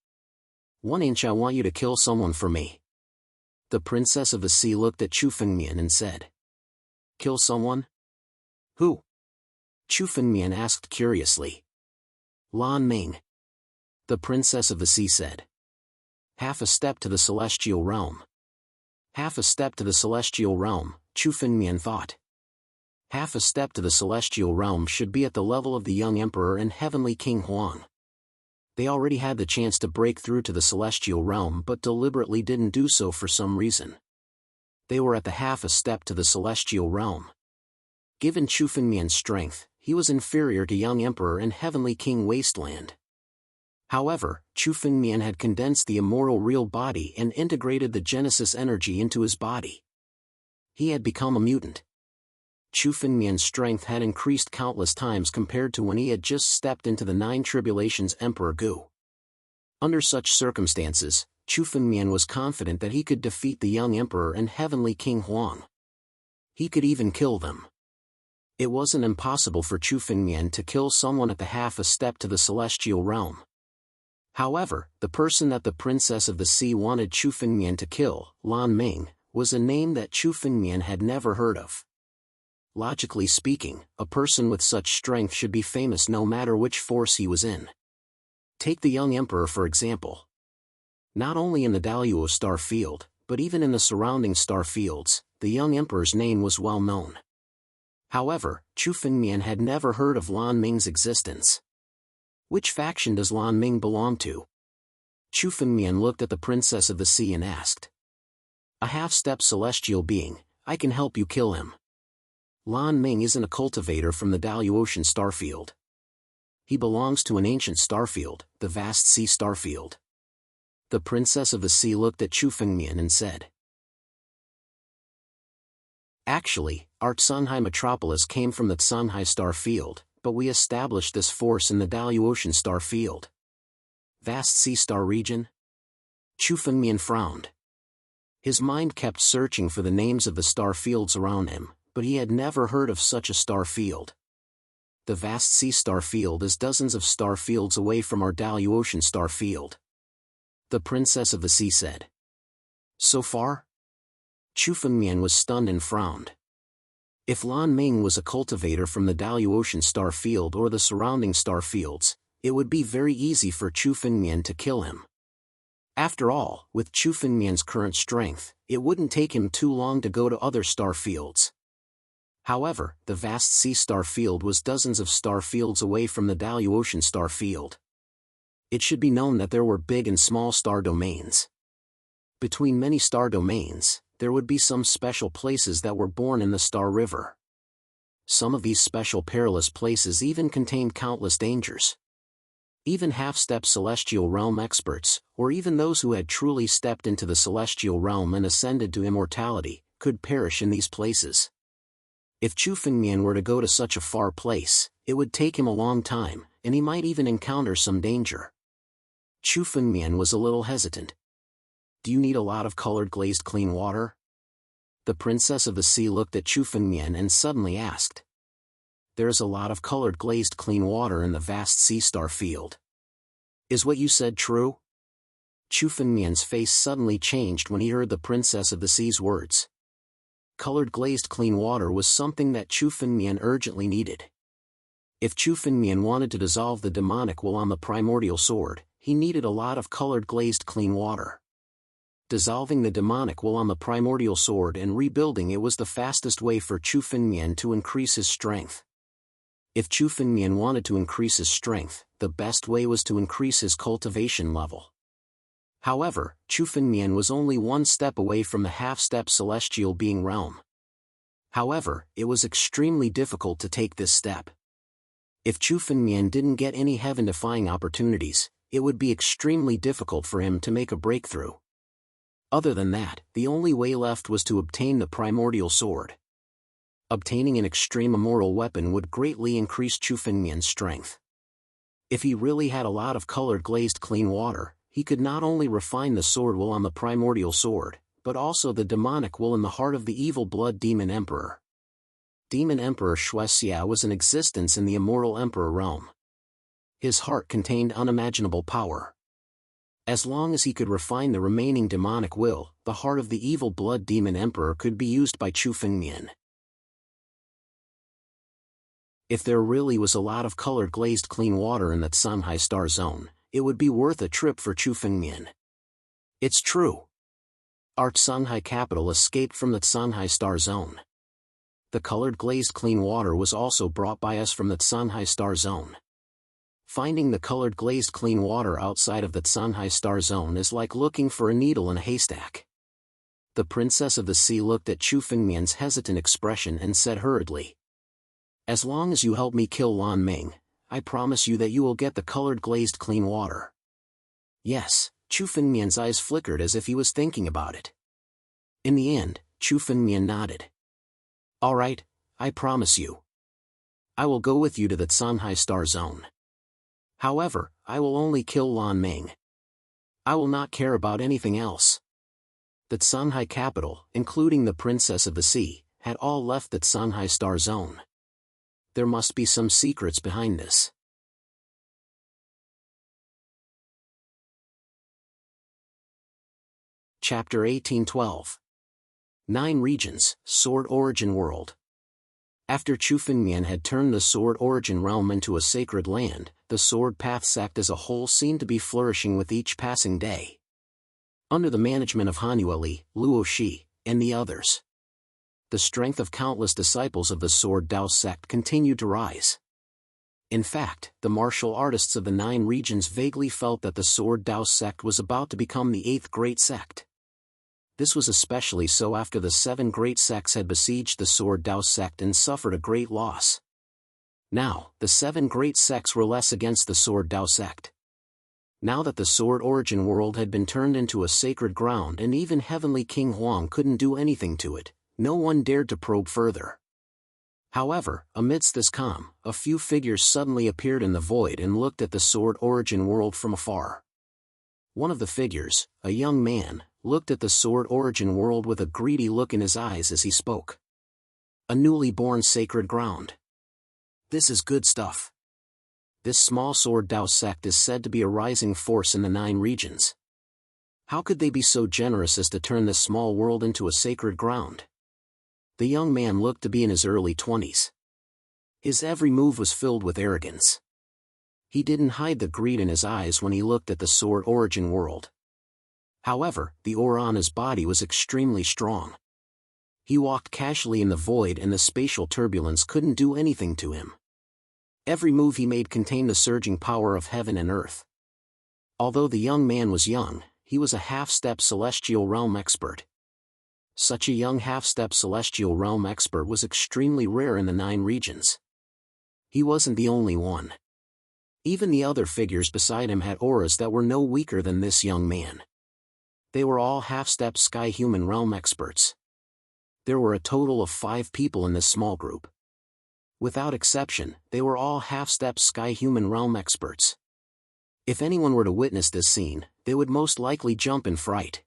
"One inch I want you to kill someone for me." The Princess of the Sea looked at Chu Fengmian and said, "Kill someone? Who?" Chu Fengmian asked curiously. "Lan Ming." The Princess of the Sea said. half a step to the celestial realm. Half a step to the celestial realm, Chu Fengmian thought. Half a step to the celestial realm should be at the level of the young emperor and heavenly King Huang. They already had the chance to break through to the celestial realm but deliberately didn't do so for some reason. They were at the half a step to the celestial realm. Given Chu Fengmian's strength, he was inferior to young emperor and heavenly King Wasteland. However, Chu Fengmian had condensed the immortal real body and integrated the Genesis energy into his body. He had become a mutant. Chu Fengmian's strength had increased countless times compared to when he had just stepped into the Nine Tribulations Emperor Gu. Under such circumstances, Chu Fengmian was confident that he could defeat the young emperor and heavenly King Huang. He could even kill them. It wasn't impossible for Chu Fengmian to kill someone at the half a step to the celestial realm. However, the person that the Princess of the Sea wanted Chu Fengmian to kill, Lan Ming, was a name that Chu Fengmian had never heard of. Logically speaking, a person with such strength should be famous no matter which force he was in. Take the young emperor for example. Not only in the Daluo star field, but even in the surrounding star fields, the young emperor's name was well known. However, Chu Fengmian had never heard of Lan Ming's existence. Which faction does Lan Ming belong to? Chu Fengmian looked at the Princess of the Sea and asked. A half-step celestial being, I can help you kill him. Lan Ming isn't a cultivator from the Daluotian starfield. He belongs to an ancient starfield, the vast sea starfield. The Princess of the Sea looked at Chu Fengmian and said. Actually, our Tsunhai metropolis came from the Tsunhai star field, but we established this force in the Daluotian star field. Vast sea star region? Chu Fengmian frowned. His mind kept searching for the names of the star fields around him, but he had never heard of such a star field. The vast sea star field is dozens of star fields away from our Daluotian star field. The Princess of the Sea said. So far? Chu Fengmian was stunned and frowned. If Lan Ming was a cultivator from the Daluotian star field or the surrounding star fields, it would be very easy for Chu Fengmian to kill him. After all, with Chu Fengmian's current strength, it wouldn't take him too long to go to other star fields. However, the vast sea star field was dozens of star fields away from the Daluotian star field. It should be known that there were big and small star domains. Between many star domains, there would be some special places that were born in the Star River. Some of these special perilous places even contained countless dangers. Even half-step celestial realm experts, or even those who had truly stepped into the celestial realm and ascended to immortality, could perish in these places. If Chu Fengmian were to go to such a far place, it would take him a long time, and he might even encounter some danger. Chu Fengmian was a little hesitant. Do you need a lot of colored glazed clean water? The Princess of the Sea looked at Chu Fengmian and suddenly asked. There is a lot of colored glazed clean water in the vast sea star field. Is what you said true? Chu Fengmian's face suddenly changed when he heard the Princess of the Sea's words. Colored glazed clean water was something that Chu Fengmian urgently needed. If Chu Fengmian wanted to dissolve the demonic will on the primordial sword, he needed a lot of colored glazed clean water. Dissolving the demonic will on the primordial sword and rebuilding it was the fastest way for Chu Fengmian to increase his strength. If Chu Fengmian wanted to increase his strength, the best way was to increase his cultivation level. However, Chu Fengmian was only one step away from the half-step celestial being realm. However, it was extremely difficult to take this step. If Chu Fengmian didn't get any heaven-defying opportunities, it would be extremely difficult for him to make a breakthrough. Other than that, the only way left was to obtain the primordial sword. Obtaining an extreme immoral weapon would greatly increase Chu Fengmian's strength. If he really had a lot of colored glazed clean water, he could not only refine the sword will on the primordial sword, but also the demonic will in the heart of the evil blood demon emperor. Demon Emperor Shuexia was in existence in the immoral emperor realm. His heart contained unimaginable power. As long as he could refine the remaining demonic will, the heart of the evil blood demon emperor could be used by Chu Fengmian. If there really was a lot of colored glazed clean water in that Tsunhai star zone, it would be worth a trip for Chu Fengmian. It's true. Our Shanghai capital escaped from the Shanghai Star Zone. The colored glazed clean water was also brought by us from the Shanghai Star Zone. Finding the colored glazed clean water outside of the Shanghai Star Zone is like looking for a needle in a haystack. The Princess of the Sea looked at Chu Fengmian's hesitant expression and said hurriedly, "As long as you help me kill Lan Ming, I promise you that you will get the colored glazed clean water." Yes, Chu Fengmian's eyes flickered as if he was thinking about it. In the end, Chu Fengmian nodded. "All right, I promise you. I will go with you to the Shanghai Star Zone. However, I will only kill Lan Ming. I will not care about anything else." The Shanghai capital, including the Princess of the Sea, had all left the Shanghai Star Zone. There must be some secrets behind this. Chapter 1812. 9 Regions, Sword Origin World. After Chu Fengmian had turned the Sword Origin realm into a sacred land, the Sword Path sect as a whole seemed to be flourishing with each passing day. Under the management of Han Yueli, Luo Shi, and the others, the strength of countless disciples of the Sword Dao sect continued to rise. In fact, the martial artists of the 9 regions vaguely felt that the Sword Dao sect was about to become the 8th great sect. This was especially so after the 7 great sects had besieged the Sword Dao sect and suffered a great loss. Now, the 7 great sects were less against the Sword Dao sect. Now that the Sword Origin world had been turned into a sacred ground and even Heavenly King Huang couldn't do anything to it, no one dared to probe further. However, amidst this calm, a few figures suddenly appeared in the void and looked at the Sword Origin world from afar. One of the figures, a young man, looked at the Sword Origin world with a greedy look in his eyes as he spoke. A newly born sacred ground. This is good stuff. This small Sword Dao sect is said to be a rising force in the 9 regions. How could they be so generous as to turn this small world into a sacred ground? The young man looked to be in his early 20s. His every move was filled with arrogance. He didn't hide the greed in his eyes when he looked at the Sword Origin world. However, the aura on his body was extremely strong. He walked casually in the void and the spatial turbulence couldn't do anything to him. Every move he made contained the surging power of heaven and earth. Although the young man was young, he was a half-step celestial realm expert. Such a young half-step celestial realm expert was extremely rare in the 9 regions. He wasn't the only one. Even the other figures beside him had auras that were no weaker than this young man. They were all half-step sky-human realm experts. There were a total of 5 people in this small group. Without exception, they were all half-step sky-human realm experts. If anyone were to witness this scene, they would most likely jump in fright.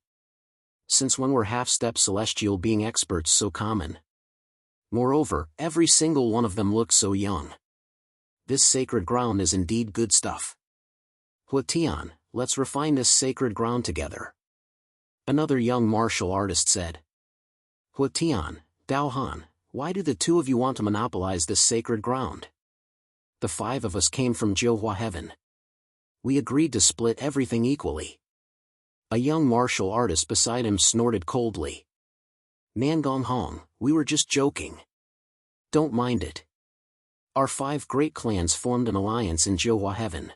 Since when were half-step celestial being experts so common? Moreover, every single one of them looked so young. This sacred ground is indeed good stuff. Huatian, let's refine this sacred ground together. Another young martial artist said. Huatian, Dao Han, why do the 2 of you want to monopolize this sacred ground? The 5 of us came from Jiuhua Heaven. We agreed to split everything equally. A young martial artist beside him snorted coldly. Nangong Hong, we were just joking. Don't mind it. Our 5 great clans formed an alliance in Jiuhua Heaven.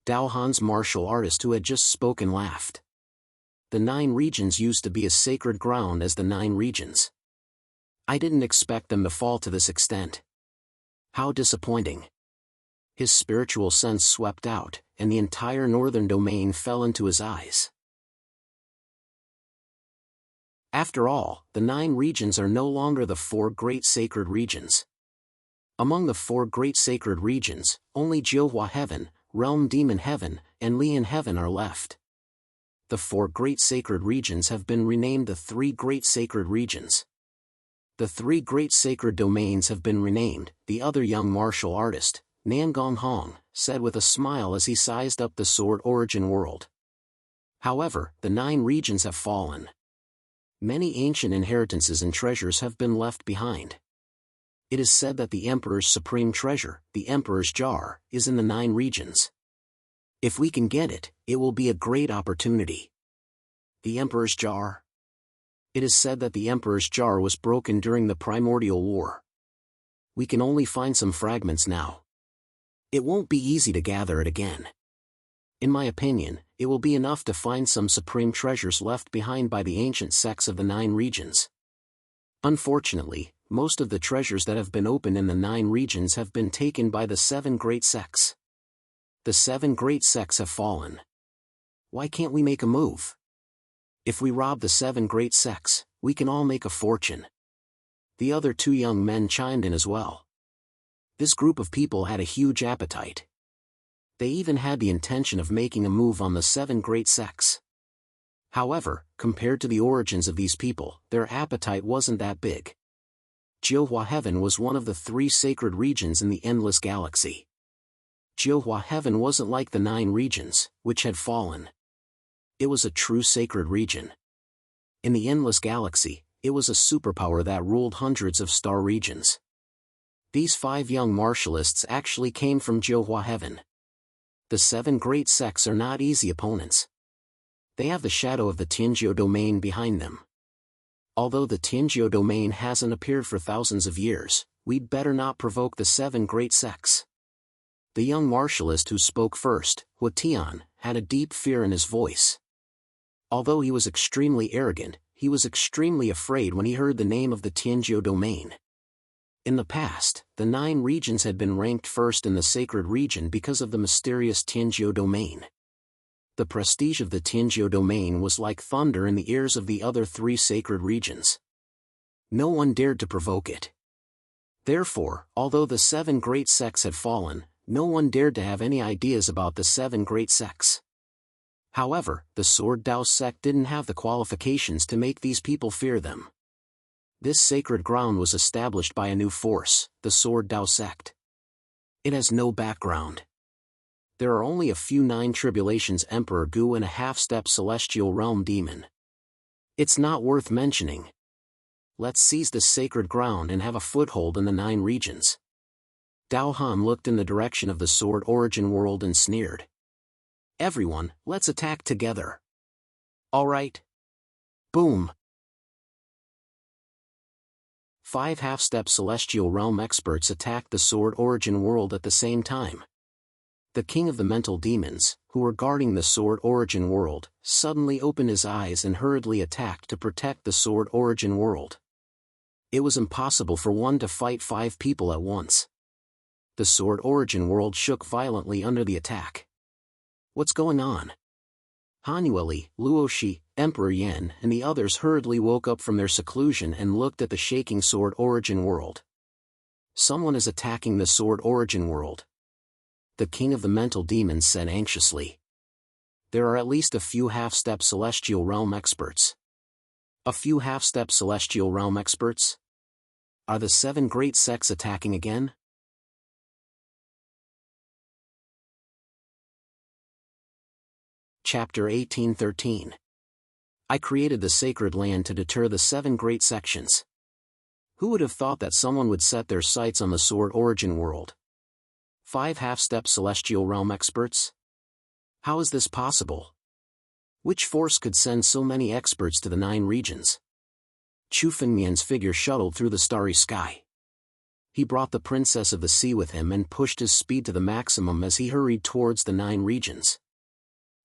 Dao Han's martial artist who had just spoken laughed. The 9 regions used to be as sacred ground as the 9 regions. I didn't expect them to fall to this extent. How disappointing. His spiritual sense swept out, and the entire northern domain fell into his eyes. After all, the 9 regions are no longer the 4 great sacred regions. Among the 4 great sacred regions, only Jiuhua Heaven, Realm Demon Heaven, and Lian Heaven are left. The 4 great sacred regions have been renamed the 3 great sacred regions. The 3 great sacred domains have been renamed, the other young martial artist, Nangong Hong, said with a smile as he sized up the Sword Origin world. However, the 9 regions have fallen. Many ancient inheritances and treasures have been left behind. It is said that the Emperor's supreme treasure, the Emperor's jar, is in the 9 regions. If we can get it, it will be a great opportunity. The Emperor's Jar? It is said that the Emperor's Jar was broken during the Primordial War. We can only find some fragments now. It won't be easy to gather it again. In my opinion, it will be enough to find some supreme treasures left behind by the ancient sects of the 9 regions. Unfortunately, most of the treasures that have been opened in the 9 regions have been taken by the 7 great sects. The 7 great sects have fallen. Why can't we make a move? If we rob the 7 great sects, we can all make a fortune. The other 2 young men chimed in as well. This group of people had a huge appetite. They even had the intention of making a move on the 7 great sects. However, compared to the origins of these people, their appetite wasn't that big. Jianwang Heaven was one of the 3 sacred regions in the endless galaxy. Jianwang Heaven wasn't like the 9 regions, which had fallen. It was a true sacred region. In the endless galaxy, it was a superpower that ruled hundreds of star regions. These 5 young martialists actually came from Jianwang Heaven. The 7 great sects are not easy opponents. They have the shadow of the Tianjiu domain behind them. Although the Tianjiu domain hasn't appeared for thousands of years, we'd better not provoke the 7 great sects. The young martialist who spoke first, Hua Tian, had a deep fear in his voice. Although he was extremely arrogant, he was extremely afraid when he heard the name of the Tianjiu domain. In the past, the 9 regions had been ranked first in the sacred region because of the mysterious Tianjiu domain. The prestige of the Tianjiu domain was like thunder in the ears of the other 3 sacred regions. No one dared to provoke it. Therefore, although the 7 great sects had fallen, no one dared to have any ideas about the 7 great sects. However, the Sword Dao sect didn't have the qualifications to make these people fear them. This sacred ground was established by a new force, the Sword Dao sect. It has no background. There are only a few 9 tribulations Emperor Gu and a half-step celestial realm demon. It's not worth mentioning. Let's seize the sacred ground and have a foothold in the 9 regions. Dao Han looked in the direction of the Sword Origin world and sneered. Everyone, let's attack together. All right. Boom. 5 half-step celestial realm experts attacked the Sword Origin world at the same time. The king of the mental demons, who were guarding the Sword Origin world, suddenly opened his eyes and hurriedly attacked to protect the Sword Origin world. It was impossible for one to fight 5 people at once. The Sword Origin world shook violently under the attack. What's going on? Hanueli, Luoshi, Emperor Yan and the others hurriedly woke up from their seclusion and looked at the shaking Sword Origin world. Someone is attacking the Sword Origin world. The king of the mental demons said anxiously. There are at least a few half-step celestial realm experts. A few half-step celestial realm experts? Are the 7 great sects attacking again? Chapter 1813. I created the sacred land to deter the 7 great sections. Who would have thought that someone would set their sights on the Sword Origin world? 5 half-step celestial realm experts? How is this possible? Which force could send so many experts to the 9 regions? Chu Fengmian's figure shuttled through the starry sky. He brought the Princess of the Sea with him and pushed his speed to the maximum as he hurried towards the 9 regions.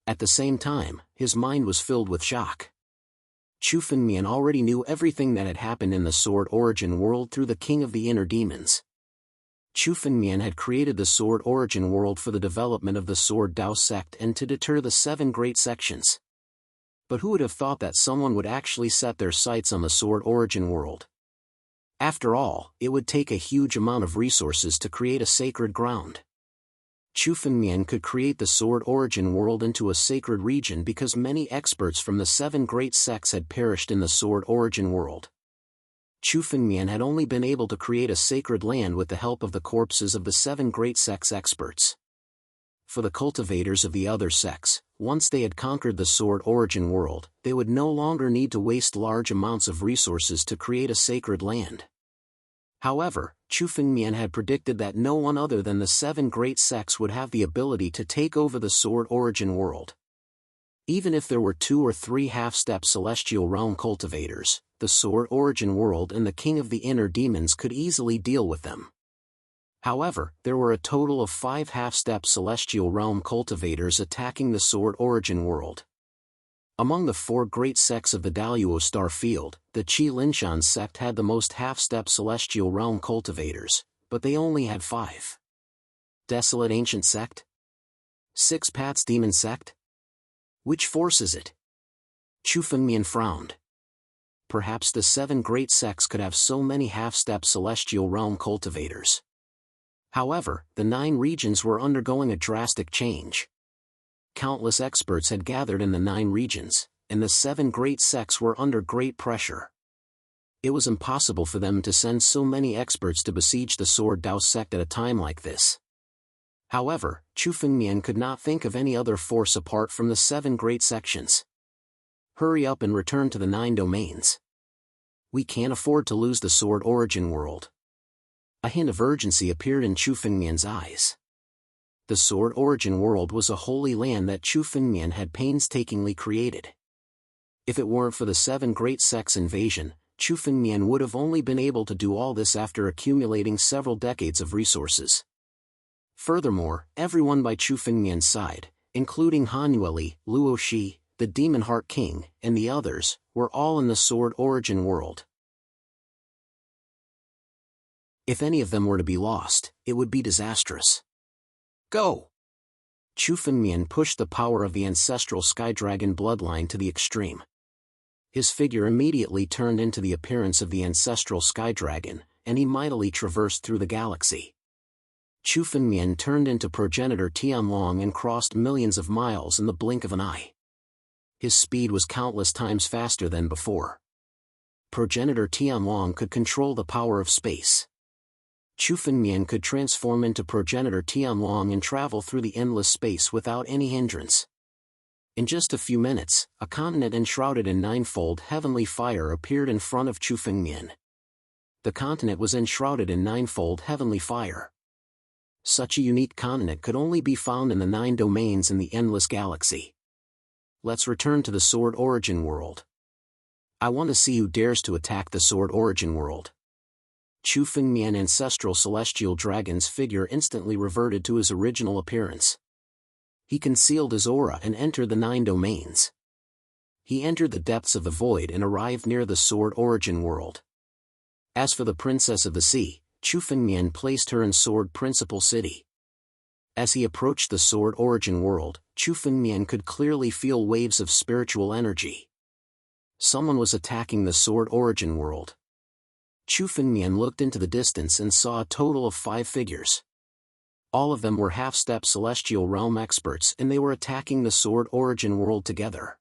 At the same time, his mind was filled with shock. Chu Fengmian already knew everything that had happened in the Sword Origin world through the King of the Inner Demons. Chu Fengmian had created the Sword Origin world for the development of the Sword Dao sect and to deter the 7 great sections. But who would have thought that someone would actually set their sights on the Sword Origin world? After all, it would take a huge amount of resources to create a sacred ground. Chu Fengmian could create the Sword Origin world into a sacred region because many experts from the 7 great sects had perished in the Sword Origin world. Chu Fengmian had only been able to create a sacred land with the help of the corpses of the 7 great sects experts. For the cultivators of the other sects, once they had conquered the Sword Origin world, they would no longer need to waste large amounts of resources to create a sacred land. However, Chu Fengmian had predicted that no one other than the 7 great sects would have the ability to take over the Sword Origin world. Even if there were 2 or 3 half-step celestial realm cultivators, the Sword Origin World and the King of the Inner Demons could easily deal with them. However, there were a total of 5 half-step celestial realm cultivators attacking the Sword Origin World. Among the 4 great sects of the Daluo star field, the Qi Linshan sect had the most half-step celestial realm cultivators, but they only had 5. Desolate Ancient Sect? 6 Paths Demon Sect? Which force is it? Chu Fengmian frowned. Perhaps the 7 great sects could have so many half-step celestial realm cultivators. However, the 9 regions were undergoing a drastic change. Countless experts had gathered in the 9 regions, and the 7 great sects were under great pressure. It was impossible for them to send so many experts to besiege the Sword Dao sect at a time like this. However, Chu Fengmian could not think of any other force apart from the 7 great sections. Hurry up and return to the 9 domains. We can't afford to lose the Sword Origin World. A hint of urgency appeared in Chu Fengmian's eyes. The Sword Origin World was a holy land that Chu Fengmian had painstakingly created. If it weren't for the 7 great sects invasion, Chu Fengmian would have only been able to do all this after accumulating several decades of resources. Furthermore, everyone by Chu Fengmian's side, including Han Yueli, Luo Shi, the Demon Heart King, and the others, were all in the Sword Origin World. If any of them were to be lost, it would be disastrous. Go! Chu Fengmian pushed the power of the ancestral Sky Dragon bloodline to the extreme. His figure immediately turned into the appearance of the ancestral Sky Dragon, and he mightily traversed through the galaxy. Chu Fengmian turned into progenitor Jianwang and crossed millions of miles in the blink of an eye. His speed was countless times faster than before. Progenitor Jianwang could control the power of space. Chu Fengmian could transform into progenitor Jianwang and travel through the endless space without any hindrance. In just a few minutes, a continent enshrouded in 9-fold heavenly fire appeared in front of Chu Fengmian. The continent was enshrouded in 9-fold heavenly fire. Such a unique continent could only be found in the 9 domains in the endless galaxy. Let's return to the Sword Origin World. I want to see who dares to attack the Sword Origin World. Chu Fengmian ancestral celestial dragon's figure instantly reverted to his original appearance. He concealed his aura and entered the 9 domains. He entered the depths of the void and arrived near the Sword Origin World. As for the Princess of the Sea, Chu Fengmian placed her in Sword Principal City. As he approached the Sword Origin World, Chu Fengmian could clearly feel waves of spiritual energy. Someone was attacking the Sword Origin World. Chu Fengmian looked into the distance and saw a total of 5 figures. All of them were half-step celestial realm experts and they were attacking the Sword Origin World together.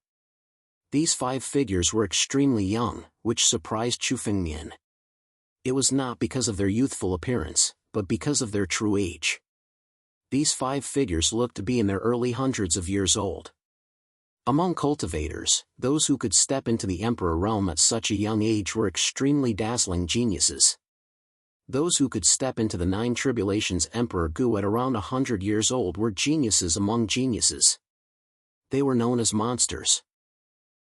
These 5 figures were extremely young, which surprised Chu Fengmian. It was not because of their youthful appearance, but because of their true age. These 5 figures looked to be in their early hundreds of years old. Among cultivators, those who could step into the Emperor realm at such a young age were extremely dazzling geniuses. Those who could step into the 9 Tribulations Emperor Gu at around 100 years old were geniuses among geniuses. They were known as monsters.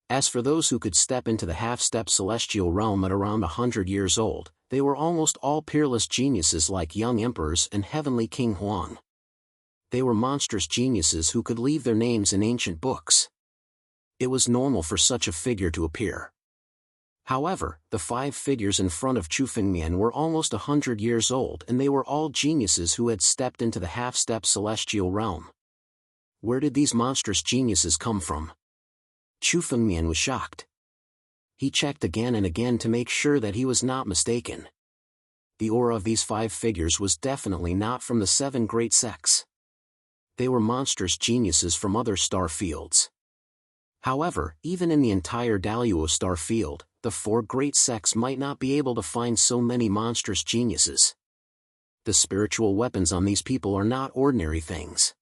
As for those who could step into the half-step celestial realm at around 100 years old, they were almost all peerless geniuses like young emperors and heavenly King Huang. They were monstrous geniuses who could leave their names in ancient books. It was normal for such a figure to appear. However, the 5 figures in front of Chu Fengmian were almost 100 years old and they were all geniuses who had stepped into the half-step celestial realm. Where did these monstrous geniuses come from? Chu Fengmian was shocked. He checked again and again to make sure that he was not mistaken. The aura of these 5 figures was definitely not from the 7 great sects. They were monstrous geniuses from other star fields. However, even in the entire Daluo star field, the 4 great sects might not be able to find so many monstrous geniuses. The spiritual weapons on these people are not ordinary things.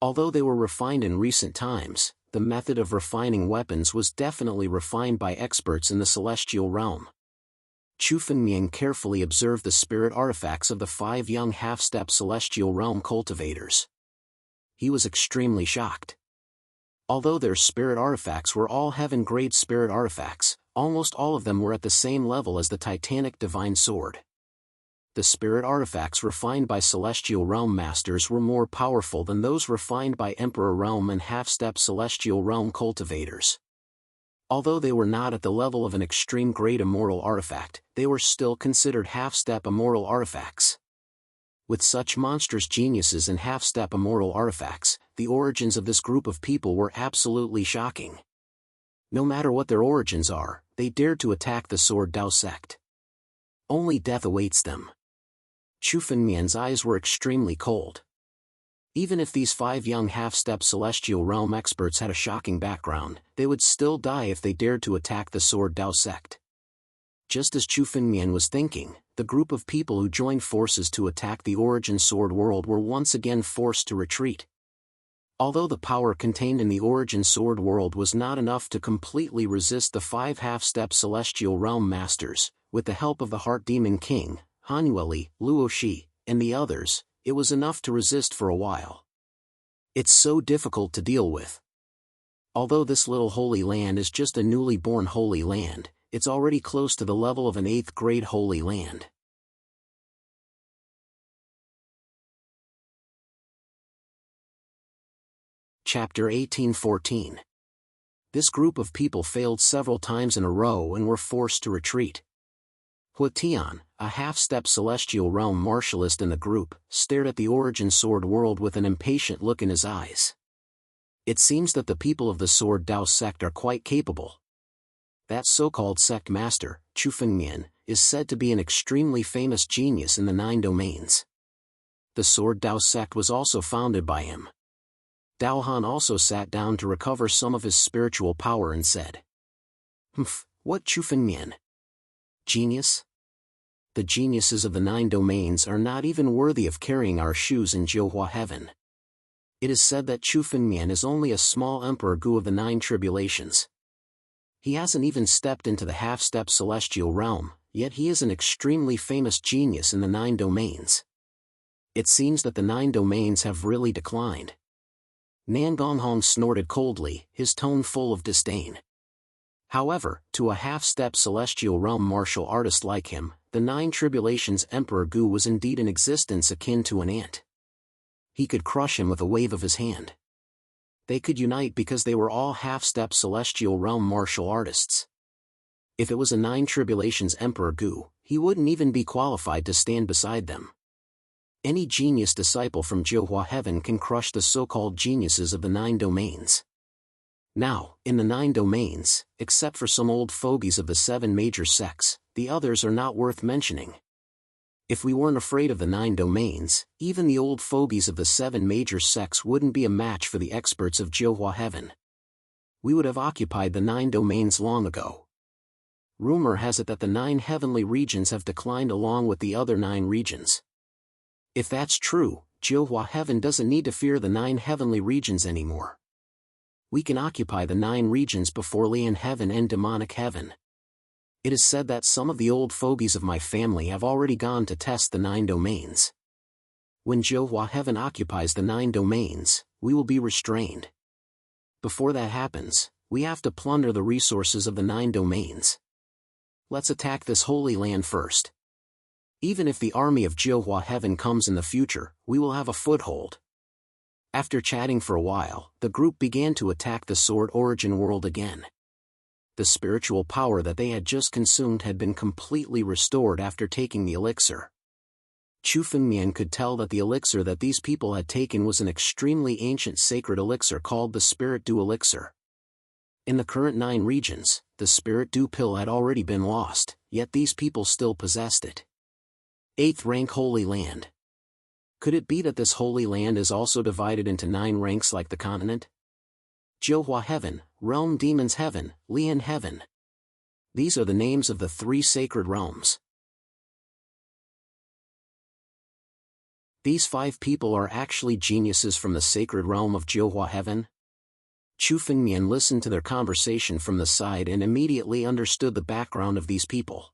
Although they were refined in recent times, the method of refining weapons was definitely refined by experts in the celestial realm. Chu Fengmian carefully observed the spirit artifacts of the 5 young half-step celestial realm cultivators. he was extremely shocked. Although their spirit artifacts were all heaven-grade spirit artifacts, almost all of them were at the same level as the Titanic Divine Sword. The spirit artifacts refined by Celestial Realm Masters were more powerful than those refined by Emperor Realm and Half-Step Celestial Realm Cultivators. Although they were not at the level of an extreme-grade immortal artifact, they were still considered half-step immortal artifacts. With such monstrous geniuses and half-step immortal artifacts, the origins of this group of people were absolutely shocking. No matter what their origins are, they dared to attack the Sword Dao sect. Only death awaits them. Chu Fengmian's eyes were extremely cold. Even if these 5 young half-step Celestial Realm experts had a shocking background, they would still die if they dared to attack the Sword Dao sect. Just as Chu Fengmian was thinking, the group of people who joined forces to attack the Origin Sword World were once again forced to retreat. Although the power contained in the Origin Sword World was not enough to completely resist the 5 half-step Celestial Realm Masters, with the help of the Heart Demon King, Hanueli, Luoshi, and the others, it was enough to resist for a while. It's so difficult to deal with. Although this little holy land is just a newly born holy land, it's already close to the level of an 8th grade holy land. Chapter 1814. This group of people failed several times in a row and were forced to retreat. Hua Tian, a half-step Celestial Realm martialist in the group, stared at the Origin Sword World with an impatient look in his eyes. It seems that the people of the Sword Dao sect are quite capable. That so-called sect master, Chu Fengmian, is said to be an extremely famous genius in the 9 domains. The Sword Dao sect was also founded by him. Dao Han also sat down to recover some of his spiritual power and said, What Chu Fengmian? Genius? The geniuses of the 9 domains are not even worthy of carrying our shoes in Jiuhua heaven. It is said that Chu Fengmian is only a small Emperor Gu of the 9 tribulations. He hasn't even stepped into the half-step Celestial Realm, yet he is an extremely famous genius in the 9 domains. It seems that the 9 domains have really declined. Nan Gonghong snorted coldly, his tone full of disdain. However, to a half-step Celestial Realm martial artist like him, the 9 tribulations Emperor Gu was indeed in existence akin to an ant. He could crush him with a wave of his hand. They could unite because they were all half-step Celestial Realm martial artists. If it was a 9 tribulations Emperor Gu, he wouldn't even be qualified to stand beside them. Any genius disciple from Jiuhua heaven can crush the so-called geniuses of the 9 domains. Now, in the 9 domains, except for some old fogies of the 7 major sects, the others are not worth mentioning. If we weren't afraid of the 9 domains, even the old fogies of the 7 major sects wouldn't be a match for the experts of Jiuhua heaven. We would have occupied the 9 domains long ago. Rumor has it that the 9 heavenly regions have declined along with the other 9 regions. If that's true, Jiuhua heaven doesn't need to fear the 9 heavenly regions anymore. We can occupy the 9 regions before Lian heaven and demonic heaven. It is said that some of the old fogies of my family have already gone to test the 9 domains. When Jiuhua heaven occupies the 9 domains, we will be restrained. Before that happens, we have to plunder the resources of the 9 domains. Let's attack this holy land first. Even if the army of Jiuhua heaven comes in the future, we will have a foothold. After chatting for a while, the group began to attack the Sword Origin world again. The spiritual power that they had just consumed had been completely restored after taking the elixir. Chu Fengmian could tell that the elixir that these people had taken was an extremely ancient sacred elixir called the Spirit Dew Elixir. In the current 9 regions, the Spirit Dew pill had already been lost, yet these people still possessed it. 8th rank Holy Land. Could it be that this holy land is also divided into 9 ranks like the continent? Jiuhua heaven, Realm Demons heaven, Lian heaven. These are the names of the 3 sacred realms. These 5 people are actually geniuses from the sacred realm of Jiuhua heaven? Chu Fengmian listened to their conversation from the side and immediately understood the background of these people.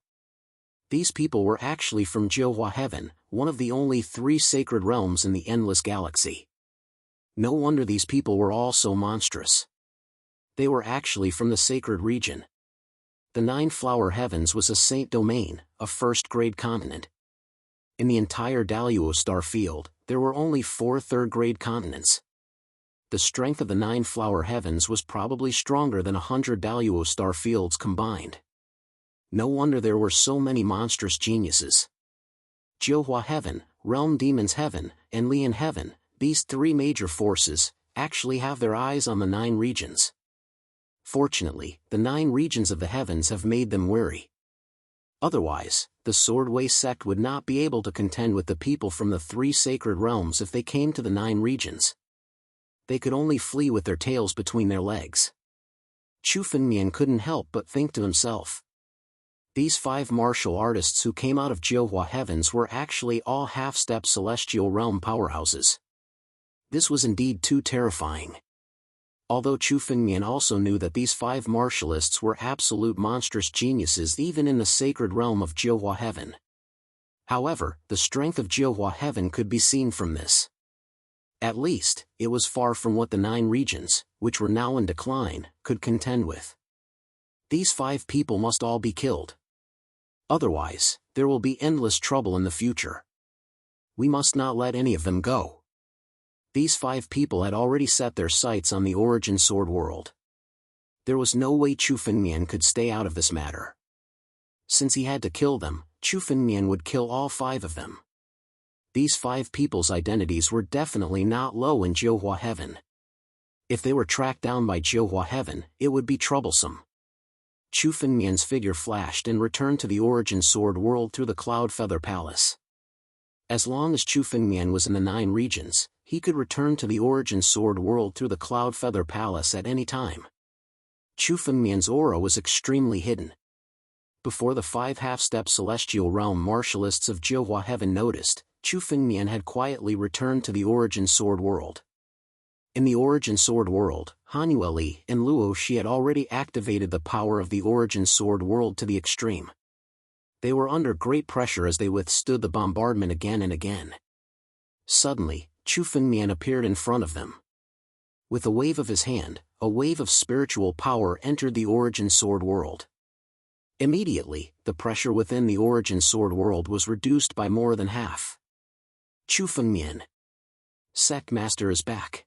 These people were actually from Jiuhua heaven, one of the only 3 sacred realms in the endless galaxy. No wonder these people were all so monstrous. They were actually from the sacred region. The Nine-Flower Heavens was a saint domain, a first-grade continent. In the entire Daluo star field, there were only 4 third-grade continents. The strength of the Nine-Flower Heavens was probably stronger than 100 Daluo star fields combined. No wonder there were so many monstrous geniuses. Jiuhua Heaven, Realm Demon's Heaven, and Lian Heaven, these 3 major forces, actually have their eyes on the 9 regions. Fortunately, the 9 regions of the heavens have made them wary. Otherwise, the Swordway sect would not be able to contend with the people from the 3 sacred realms if they came to the 9 regions. They could only flee with their tails between their legs. Chu Fengmian couldn't help but think to himself. These 5 martial artists who came out of Jiuhua Heavens were actually all half-step celestial realm powerhouses. This was indeed too terrifying. Although Chu Fengmian also knew that these 5 martialists were absolute monstrous geniuses even in the sacred realm of Jiuhua Heaven. However, the strength of Jiuhua Heaven could be seen from this. At least, it was far from what the 9 regions, which were now in decline, could contend with. These 5 people must all be killed. Otherwise, there will be endless trouble in the future. We must not let any of them go. These 5 people had already set their sights on the Origin Sword world. There was no way Chu Fengmian could stay out of this matter. Since he had to kill them, Chu Fengmian would kill all 5 of them. These 5 people's identities were definitely not low in Jiuhua Heaven. If they were tracked down by Jiuhua Heaven, it would be troublesome. Chu Fengmian's figure flashed and returned to the Origin Sword world through the Cloud Feather Palace. As long as Chu Fengmian was in the 9 regions, he could return to the Origin Sword world through the Cloud Feather Palace at any time. Chu Fengmian's aura was extremely hidden. Before the 5 half-step celestial realm martialists of Jiuhua Heaven noticed, Chu Fengmian had quietly returned to the Origin Sword world. In the Origin Sword world, Hanuel Li and Luo Shi had already activated the power of the Origin Sword world to the extreme. They were under great pressure as they withstood the bombardment again and again. Suddenly, Chu Fengmian appeared in front of them. With a wave of his hand, a wave of spiritual power entered the Origin Sword world. Immediately, the pressure within the Origin Sword world was reduced by more than half. Chu Fengmian. Sect Master is back.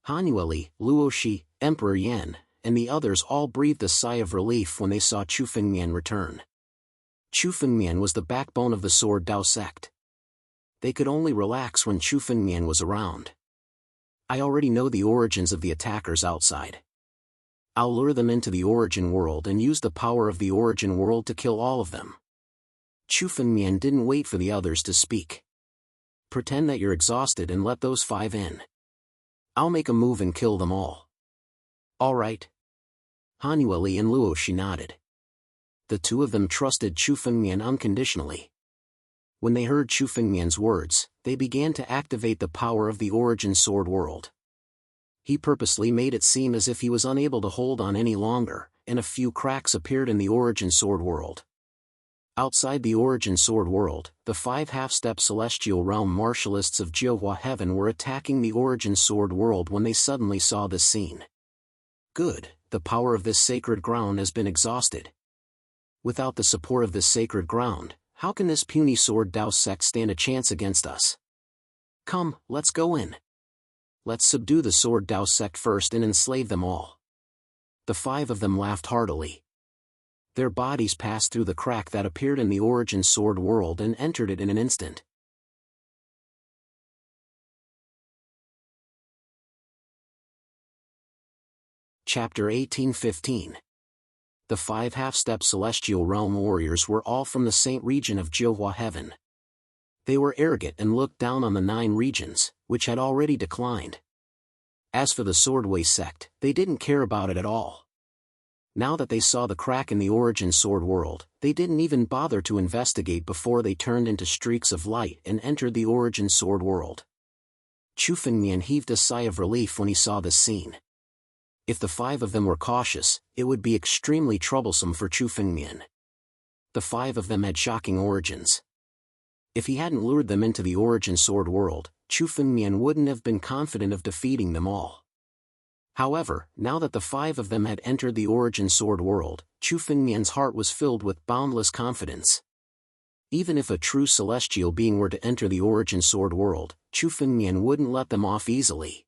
Hanuel Li, Luo Shi, Emperor Yan, and the others all breathed a sigh of relief when they saw Chu Fengmian return. Chu Fengmian was the backbone of the Sword Dao sect. They could only relax when Chu Fengmian was around. I already know the origins of the attackers outside. I'll lure them into the Origin world and use the power of the Origin world to kill all of them. Chu Fengmian didn't wait for the others to speak. Pretend that you're exhausted and let those 5 in. I'll make a move and kill them all. All right. Hanuel Li and Luo Shi nodded. The 2 of them trusted Chu Fengmian unconditionally. When they heard Chu Fengmian's words, they began to activate the power of the Origin Sword world. He purposely made it seem as if he was unable to hold on any longer, and a few cracks appeared in the Origin Sword world. Outside the Origin Sword world, the 5 half-step celestial realm martialists of Jiuhua Heaven were attacking the Origin Sword world when they suddenly saw this scene. Good, the power of this sacred ground has been exhausted. Without the support of this sacred ground, how can this puny Sword Dao sect stand a chance against us? Come, let's go in. Let's subdue the Sword Dao sect first and enslave them all. The 5 of them laughed heartily. Their bodies passed through the crack that appeared in the Origin Sword world and entered it in an instant. Chapter 1815. The 5 half-step celestial realm warriors were all from the Saint region of Jiuhua Heaven. They were arrogant and looked down on the 9 regions, which had already declined. As for the Swordway sect, they didn't care about it at all. Now that they saw the crack in the Origin Sword world, they didn't even bother to investigate before they turned into streaks of light and entered the Origin Sword world. Chu Fengmian heaved a sigh of relief when he saw this scene. If the 5 of them were cautious, it would be extremely troublesome for Chu Fengmian. The 5 of them had shocking origins. If he hadn't lured them into the Origin Sword world, Chu Fengmian wouldn't have been confident of defeating them all. However, now that the 5 of them had entered the Origin Sword world, Chu Fengmian's heart was filled with boundless confidence. Even if a true celestial being were to enter the Origin Sword world, Chu Fengmian wouldn't let them off easily.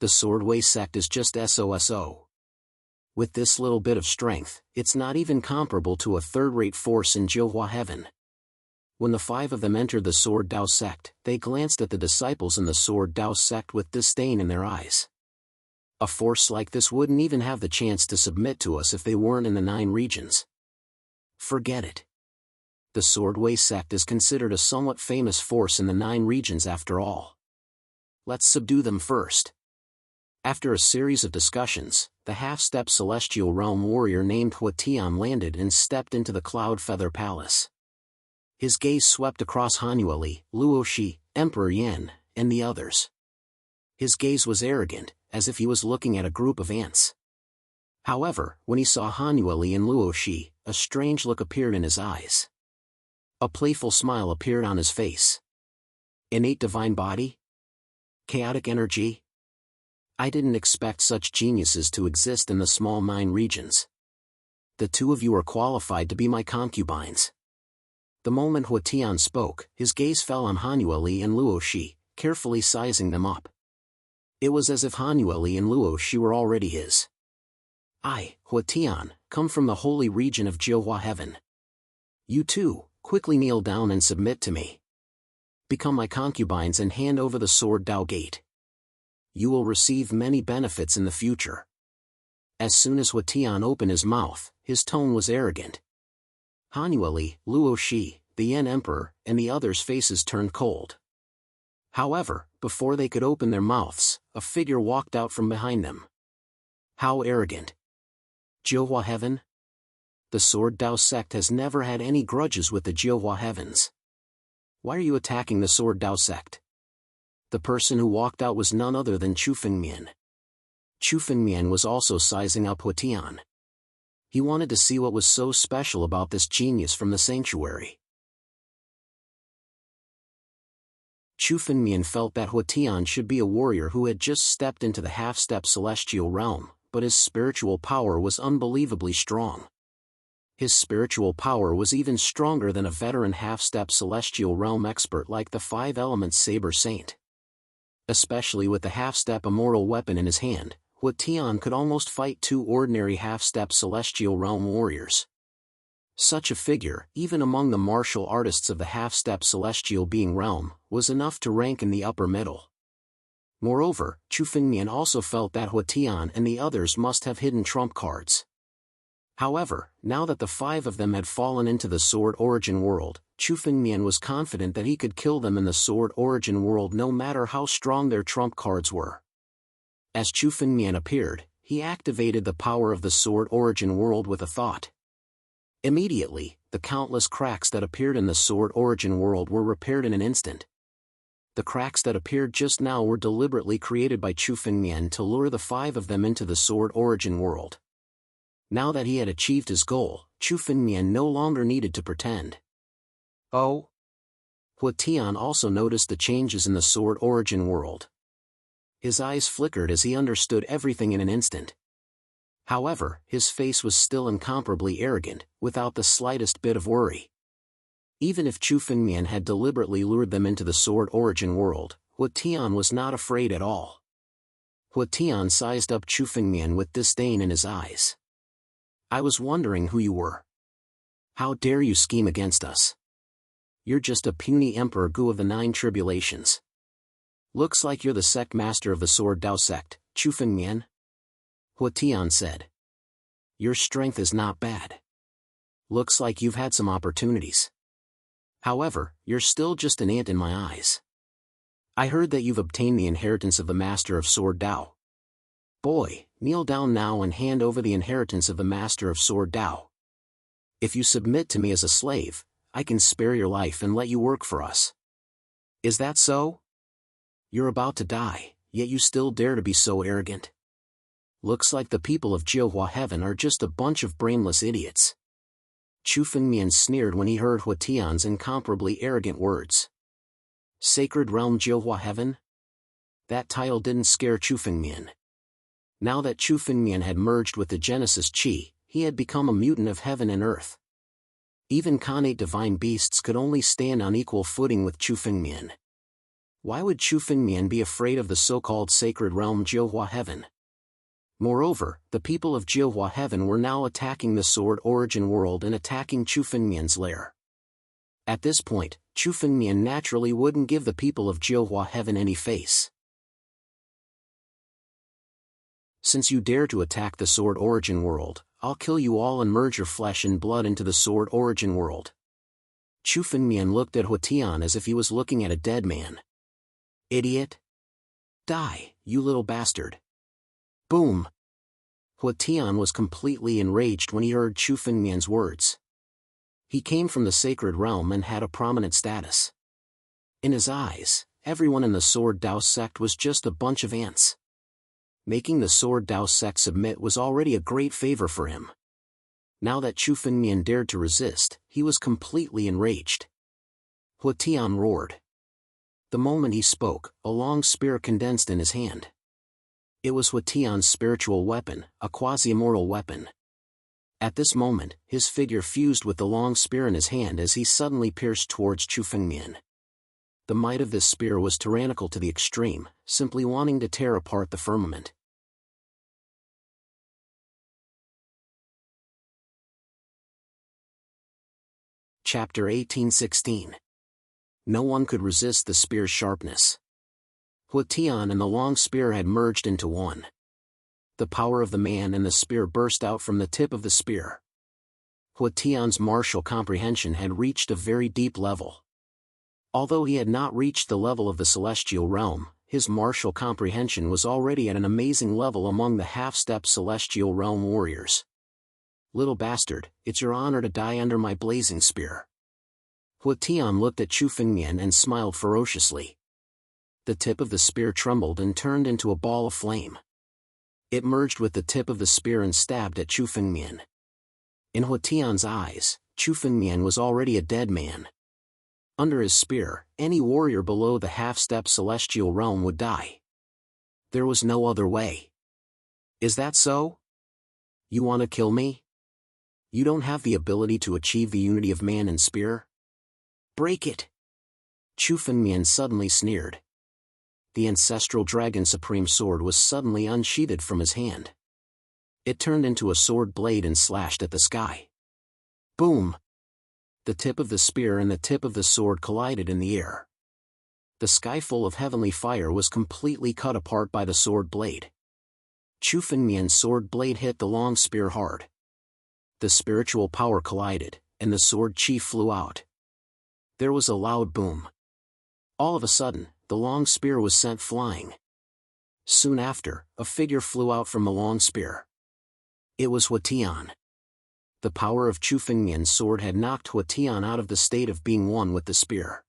The Swordway sect is just SOSO. With this little bit of strength, it's not even comparable to a third-rate force in Jianwang heaven. When the 5 of them entered the Sword Dao sect, they glanced at the disciples in the Sword Dao sect with disdain in their eyes. A force like this wouldn't even have the chance to submit to us if they weren't in the 9 regions. Forget it. The Swordway sect is considered a somewhat famous force in the 9 regions after all. Let's subdue them first. After a series of discussions, the half-step celestial realm warrior named Huatian landed and stepped into the Cloud Feather Palace. His gaze swept across Hanueli, Luoshi, Emperor Yan, and the others. His gaze was arrogant, as if he was looking at a group of ants. However, when he saw Hanueli and Luoshi, a strange look appeared in his eyes. A playful smile appeared on his face. Innate divine body? Chaotic energy? I didn't expect such geniuses to exist in the small 9 regions. The 2 of you are qualified to be my concubines. The moment Huatian spoke, his gaze fell on Hanueli and Luoshi, carefully sizing them up. It was as if Hanueli and Luoshi were already his. I, Huatian, come from the holy region of Jianwang heaven. You too, quickly kneel down and submit to me. Become my concubines and hand over the Sword Dao Gate. You will receive many benefits in the future. As soon as Huatian opened his mouth, his tone was arrogant. Hanueli, Luoshi, the Yan Emperor, and the others' faces turned cold. However, before they could open their mouths, a figure walked out from behind them. How arrogant! Jianwang heaven? The Sword Dao sect has never had any grudges with the Jianwang heavens. Why are you attacking the Sword Dao sect? The person who walked out was none other than Chu Fengmian. Chu Fengmian was also sizing up Huatian. He wanted to see what was so special about this genius from the sanctuary. Chu Fengmian felt that Huatian should be a warrior who had just stepped into the half-step celestial realm, but his spiritual power was unbelievably strong. His spiritual power was even stronger than a veteran half-step celestial realm expert like the 5 Elements Saber Saint. Especially with the half-step immortal weapon in his hand, Huatian could almost fight 2 ordinary half-step celestial realm warriors. Such a figure, even among the martial artists of the half-step celestial being realm, was enough to rank in the upper middle. Moreover, Chu Fengmian also felt that Huatian and the others must have hidden trump cards. However, now that the 5 of them had fallen into the Sword Origin world, Chu Fengmian was confident that he could kill them in the Sword Origin world no matter how strong their trump cards were. As Chu Fengmian appeared, he activated the power of the Sword Origin world with a thought. Immediately, the countless cracks that appeared in the Sword Origin world were repaired in an instant. The cracks that appeared just now were deliberately created by Chu Fengmian to lure the 5 of them into the Sword Origin world. Now that he had achieved his goal, Chu Fengmian no longer needed to pretend. Oh? Huatian also noticed the changes in the Sword Origin world. His eyes flickered as he understood everything in an instant. However, his face was still incomparably arrogant, without the slightest bit of worry. Even if Chu Fengmian had deliberately lured them into the Sword Origin world, Huatian was not afraid at all. Huatian sized up Chu Fengmian with disdain in his eyes. I was wondering who you were. How dare you scheme against us? You're just a puny emperor gu of the 9 tribulations. Looks like you're the sect master of the Sword Dao sect, Chu Fengmian? Huatian said. Your strength is not bad. Looks like you've had some opportunities. However, you're still just an ant in my eyes. I heard that you've obtained the inheritance of the Master of Sword Dao. Boy, kneel down now and hand over the inheritance of the Master of Sword Dao. If you submit to me as a slave, I can spare your life and let you work for us. Is that so? You're about to die, yet you still dare to be so arrogant. Looks like the people of Jianwang heaven are just a bunch of brainless idiots. Chu Fengmian sneered when he heard Huatian's incomparably arrogant words. Sacred Realm Jiuhua Heaven? That title didn't scare Chu Fengmian. Now that Chu Fengmian had merged with the Genesis Qi, he had become a mutant of heaven and earth. Even Khanate divine beasts could only stand on equal footing with Chu Fengmian. Why would Chu Fengmian be afraid of the so-called sacred realm Jiuhua Heaven? Moreover, the people of Jiuhua Heaven were now attacking the Sword Origin world and attacking Chu Fengmian's lair. At this point, Chu Fengmian naturally wouldn't give the people of Jiuhua Heaven any face. Since you dare to attack the Sword Origin world, I'll kill you all and merge your flesh and blood into the Sword Origin world. Chu Fengmian looked at Huatian as if he was looking at a dead man. Idiot! Die, you little bastard! Boom! Huatian was completely enraged when he heard Chu Fengmian's words. He came from the sacred realm and had a prominent status. In his eyes, everyone in the Sword Dao sect was just a bunch of ants. Making the Sword Dao sect submit was already a great favor for him. Now that Chu Fengmian dared to resist, he was completely enraged. Huatian roared. The moment he spoke, a long spear condensed in his hand. It was Huatian's spiritual weapon, a quasi-immortal weapon. At this moment, his figure fused with the long spear in his hand as he suddenly pierced towards Chu Fengmian. The might of this spear was tyrannical to the extreme, simply wanting to tear apart the firmament. Chapter 1816. No one could resist the spear's sharpness. Huatian and the long spear had merged into one. The power of the man and the spear burst out from the tip of the spear. Huatian's martial comprehension had reached a very deep level. Although he had not reached the level of the celestial realm, his martial comprehension was already at an amazing level among the half-step celestial realm warriors. Little bastard, it's your honor to die under my blazing spear. Huatian looked at Chu Fengmian and smiled ferociously. The tip of the spear trembled and turned into a ball of flame. It merged with the tip of the spear and stabbed at Chu Fengmian. In Huatian's eyes, Chu Fengmian was already a dead man. Under his spear, any warrior below the half-step celestial realm would die. There was no other way. Is that so? You want to kill me? You don't have the ability to achieve the unity of man and spear? Break it! Chu Fengmian suddenly sneered. The ancestral dragon supreme sword was suddenly unsheathed from his hand. It turned into a sword blade and slashed at the sky. Boom! The tip of the spear and the tip of the sword collided in the air. The sky full of heavenly fire was completely cut apart by the sword blade. Chu Fengmian's sword blade hit the long spear hard. The spiritual power collided, and the sword chi flew out. There was a loud boom. All of a sudden, the long spear was sent flying. Soon after, a figure flew out from the long spear. It was Huatian. The power of Chu Fengmian's sword had knocked Huatian out of the state of being one with the spear.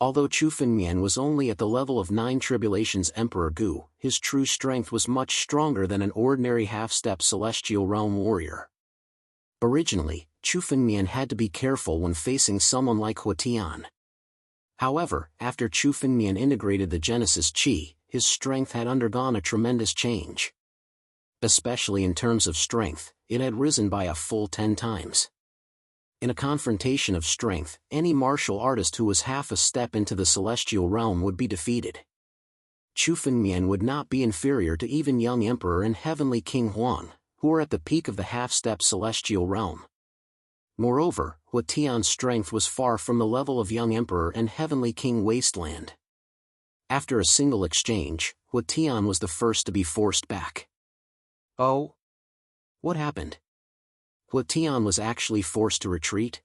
Although Chu Fengmian was only at the level of 9 Tribulations Emperor Gu, his true strength was much stronger than an ordinary half-step celestial realm warrior. Originally, Chu Fengmian had to be careful when facing someone like Huatian. However, after Chu Fengmian integrated the Genesis Qi, his strength had undergone a tremendous change. Especially in terms of strength, it had risen by a full 10 times. In a confrontation of strength, any martial artist who was half a step into the celestial realm would be defeated. Chu Fengmian would not be inferior to even young Emperor and Heavenly King Huang, who were at the peak of the half-step celestial realm. Moreover, Huatian's strength was far from the level of young Emperor and Heavenly King Wasteland. After a single exchange, Huatian was the first to be forced back. Oh? What happened? Huatian was actually forced to retreat?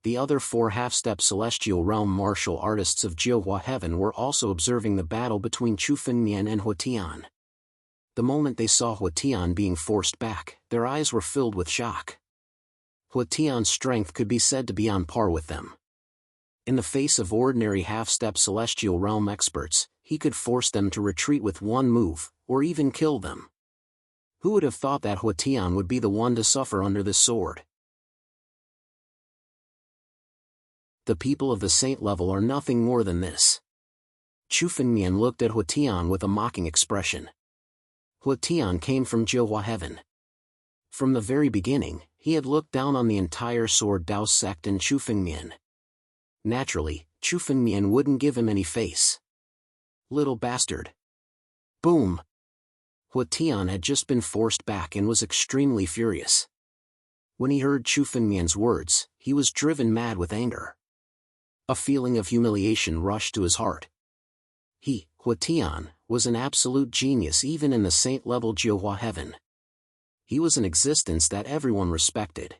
The other 4 half-step celestial realm martial artists of Jiuhua Heaven were also observing the battle between Chu Fengmian and Huatian. The moment they saw Huatian being forced back, their eyes were filled with shock. Huatian's strength could be said to be on par with them. In the face of ordinary half-step celestial realm experts, he could force them to retreat with one move, or even kill them. Who would have thought that Huatian would be the one to suffer under this sword? The people of the saint level are nothing more than this. Chu Fengmian looked at Huatian with a mocking expression. Huatian came from Jianwang heaven. From the very beginning, he had looked down on the entire Sword Dao sect and Chu Fengmian. Naturally, Chu Fengmian wouldn't give him any face. Little bastard. Boom! Huatian had just been forced back and was extremely furious. When he heard Chu Fengmian's words, he was driven mad with anger. A feeling of humiliation rushed to his heart. He, Huatian, was an absolute genius even in the saint-level Jianwang heaven. He was an existence that everyone respected.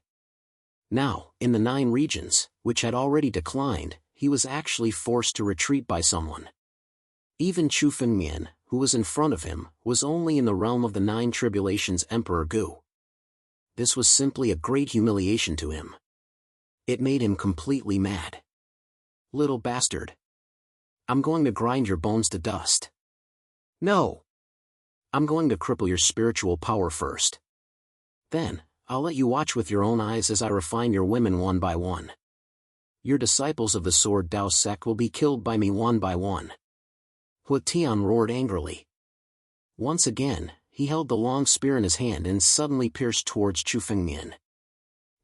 Now, in the 9 regions, which had already declined, he was actually forced to retreat by someone. Even Chu Fengmian, who was in front of him, was only in the realm of the 9 tribulations Emperor Gu. This was simply a great humiliation to him. It made him completely mad. Little bastard. I'm going to grind your bones to dust. No. I'm going to cripple your spiritual power first. Then, I'll let you watch with your own eyes as I refine your women one by one. Your disciples of the Sword Dao sect will be killed by me one by one. Huatian roared angrily. Once again, he held the long spear in his hand and suddenly pierced towards Chu Fengmian.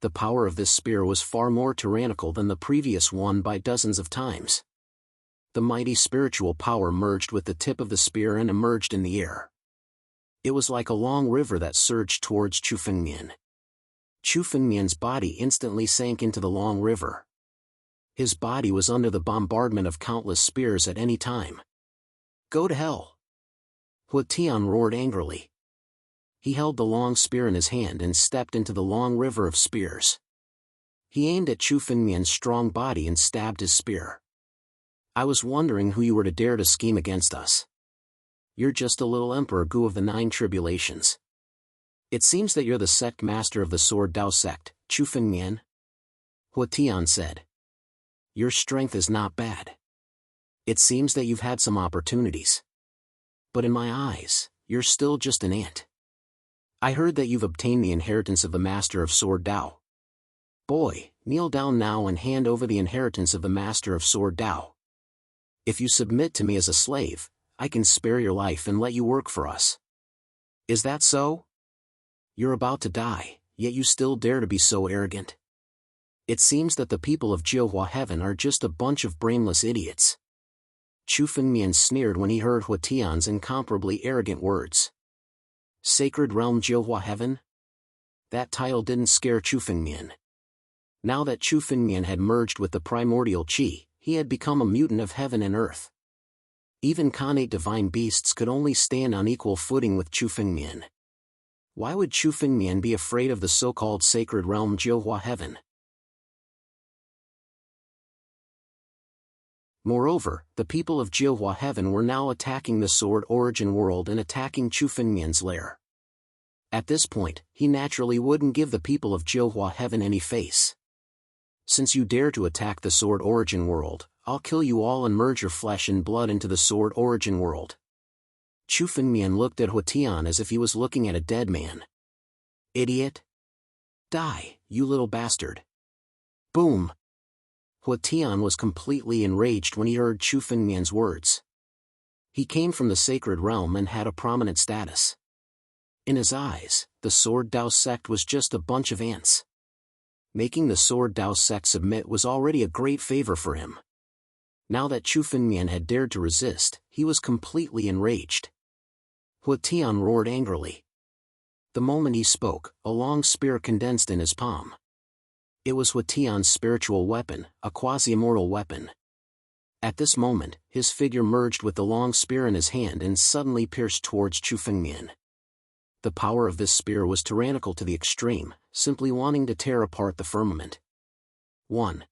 The power of this spear was far more tyrannical than the previous one by dozens of times. The mighty spiritual power merged with the tip of the spear and emerged in the air. It was like a long river that surged towards Chu Fengmian. Chu Fengmian's body instantly sank into the long river. His body was under the bombardment of countless spears at any time. Go to hell! Huatian roared angrily. He held the long spear in his hand and stepped into the long river of spears. He aimed at Chu Fengmian's strong body and stabbed his spear. I was wondering who you were to dare to scheme against us. You're just a little Emperor Gu of the 9 tribulations. It seems that you're the sect master of the Sword Dao sect, Chu Fengmian. Huatian said. Your strength is not bad. It seems that you've had some opportunities. But in my eyes, you're still just an ant. I heard that you've obtained the inheritance of the Master of Sword Dao. Boy, kneel down now and hand over the inheritance of the Master of Sword Dao. If you submit to me as a slave, I can spare your life and let you work for us. Is that so? You're about to die, yet you still dare to be so arrogant. It seems that the people of Jianwang heaven are just a bunch of brainless idiots. Chu Fengmian sneered when he heard Huatian's incomparably arrogant words. Sacred Realm Jianwang heaven? That title didn't scare Chu Fengmian. Now that Chu Fengmian had merged with the primordial qi, he had become a mutant of heaven and earth. Even Khanate divine beasts could only stand on equal footing with Chu Fengmian. Why would Chu Fengmian be afraid of the so-called sacred realm Jianwang heaven? Moreover, the people of Jianwang heaven were now attacking the Sword Origin world and attacking Chu Fengmian's lair. At this point, he naturally wouldn't give the people of Jianwang heaven any face. Since you dare to attack the Sword Origin world, I'll kill you all and merge your flesh and blood into the Sword Origin world. Chu Fengmian looked at Huatian as if he was looking at a dead man. Idiot! Die, you little bastard! Boom! Huatian was completely enraged when he heard Chu Fengmian's words. He came from the sacred realm and had a prominent status. In his eyes, the Sword Dao sect was just a bunch of ants. Making the Sword Dao sect submit was already a great favor for him. Now that Chu Fengmian had dared to resist, he was completely enraged. Huatian roared angrily. The moment he spoke, a long spear condensed in his palm. It was Huatian's spiritual weapon, a quasi-immortal weapon. At this moment, his figure merged with the long spear in his hand and suddenly pierced towards Chu Fengmian. The power of this spear was tyrannical to the extreme, simply wanting to tear apart the firmament. 1.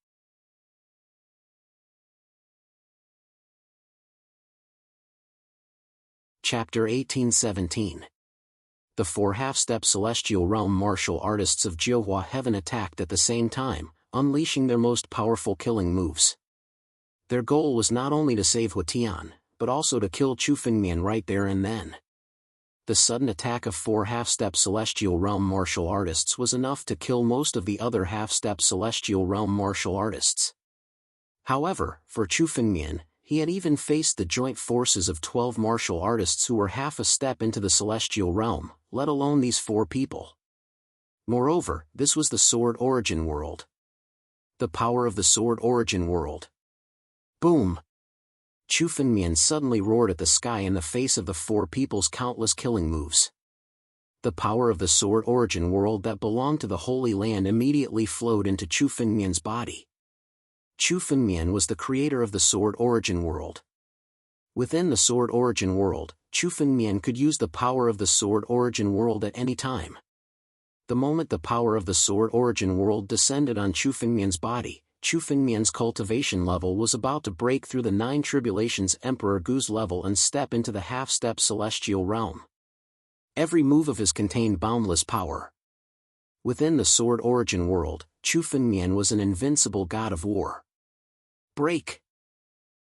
Chapter 1817. The 4 half-step celestial realm martial artists of Jianwang heaven attacked at the same time, unleashing their most powerful killing moves. Their goal was not only to save Huatian, but also to kill Chu Fengmian right there and then. The sudden attack of 4 half-step celestial realm martial artists was enough to kill most of the other half-step celestial realm martial artists. However, for Chu Fengmian, he had even faced the joint forces of 12 martial artists who were half a step into the celestial realm, let alone these 4 people. Moreover, this was the Sword Origin World. The power of the Sword Origin World. Boom! Chu Fengmian suddenly roared at the sky in the face of the 4 people's countless killing moves. The power of the Sword Origin World that belonged to the Holy Land immediately flowed into Chu Fengmian's body. Chu Fengmian was the creator of the Sword Origin World. Within the Sword Origin World, Chu Fengmian could use the power of the Sword Origin World at any time. The moment the power of the Sword Origin World descended on Chu Fengmian's body, Chu Fengmian's cultivation level was about to break through the 9 Tribulations Emperor Gu's level and step into the half-step celestial realm. Every move of his contained boundless power. Within the Sword Origin World, Chu Fengmian was an invincible god of war. Break!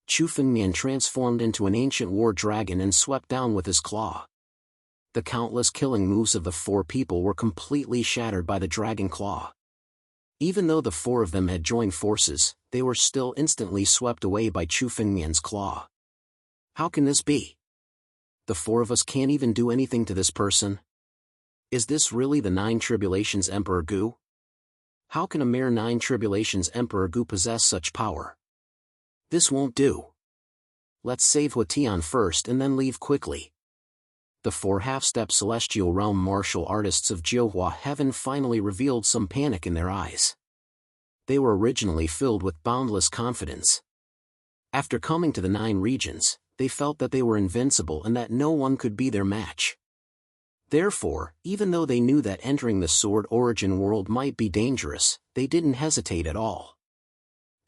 Chu Fengmian transformed into an ancient war dragon and swept down with his claw. The countless killing moves of the 4 people were completely shattered by the dragon claw. Even though the 4 of them had joined forces, they were still instantly swept away by Chu Fengmian's claw. How can this be? The 4 of us can't even do anything to this person? Is this really the 9 Tribulations Emperor Gu? How can a mere 9 Tribulations Emperor Gu possess such power? This won't do. Let's save Huatian first and then leave quickly. The 4 half-step celestial realm martial artists of Jianwang heaven finally revealed some panic in their eyes. They were originally filled with boundless confidence. After coming to the 9 regions, they felt that they were invincible and that no one could be their match. Therefore, even though they knew that entering the Sword Origin World might be dangerous, they didn't hesitate at all.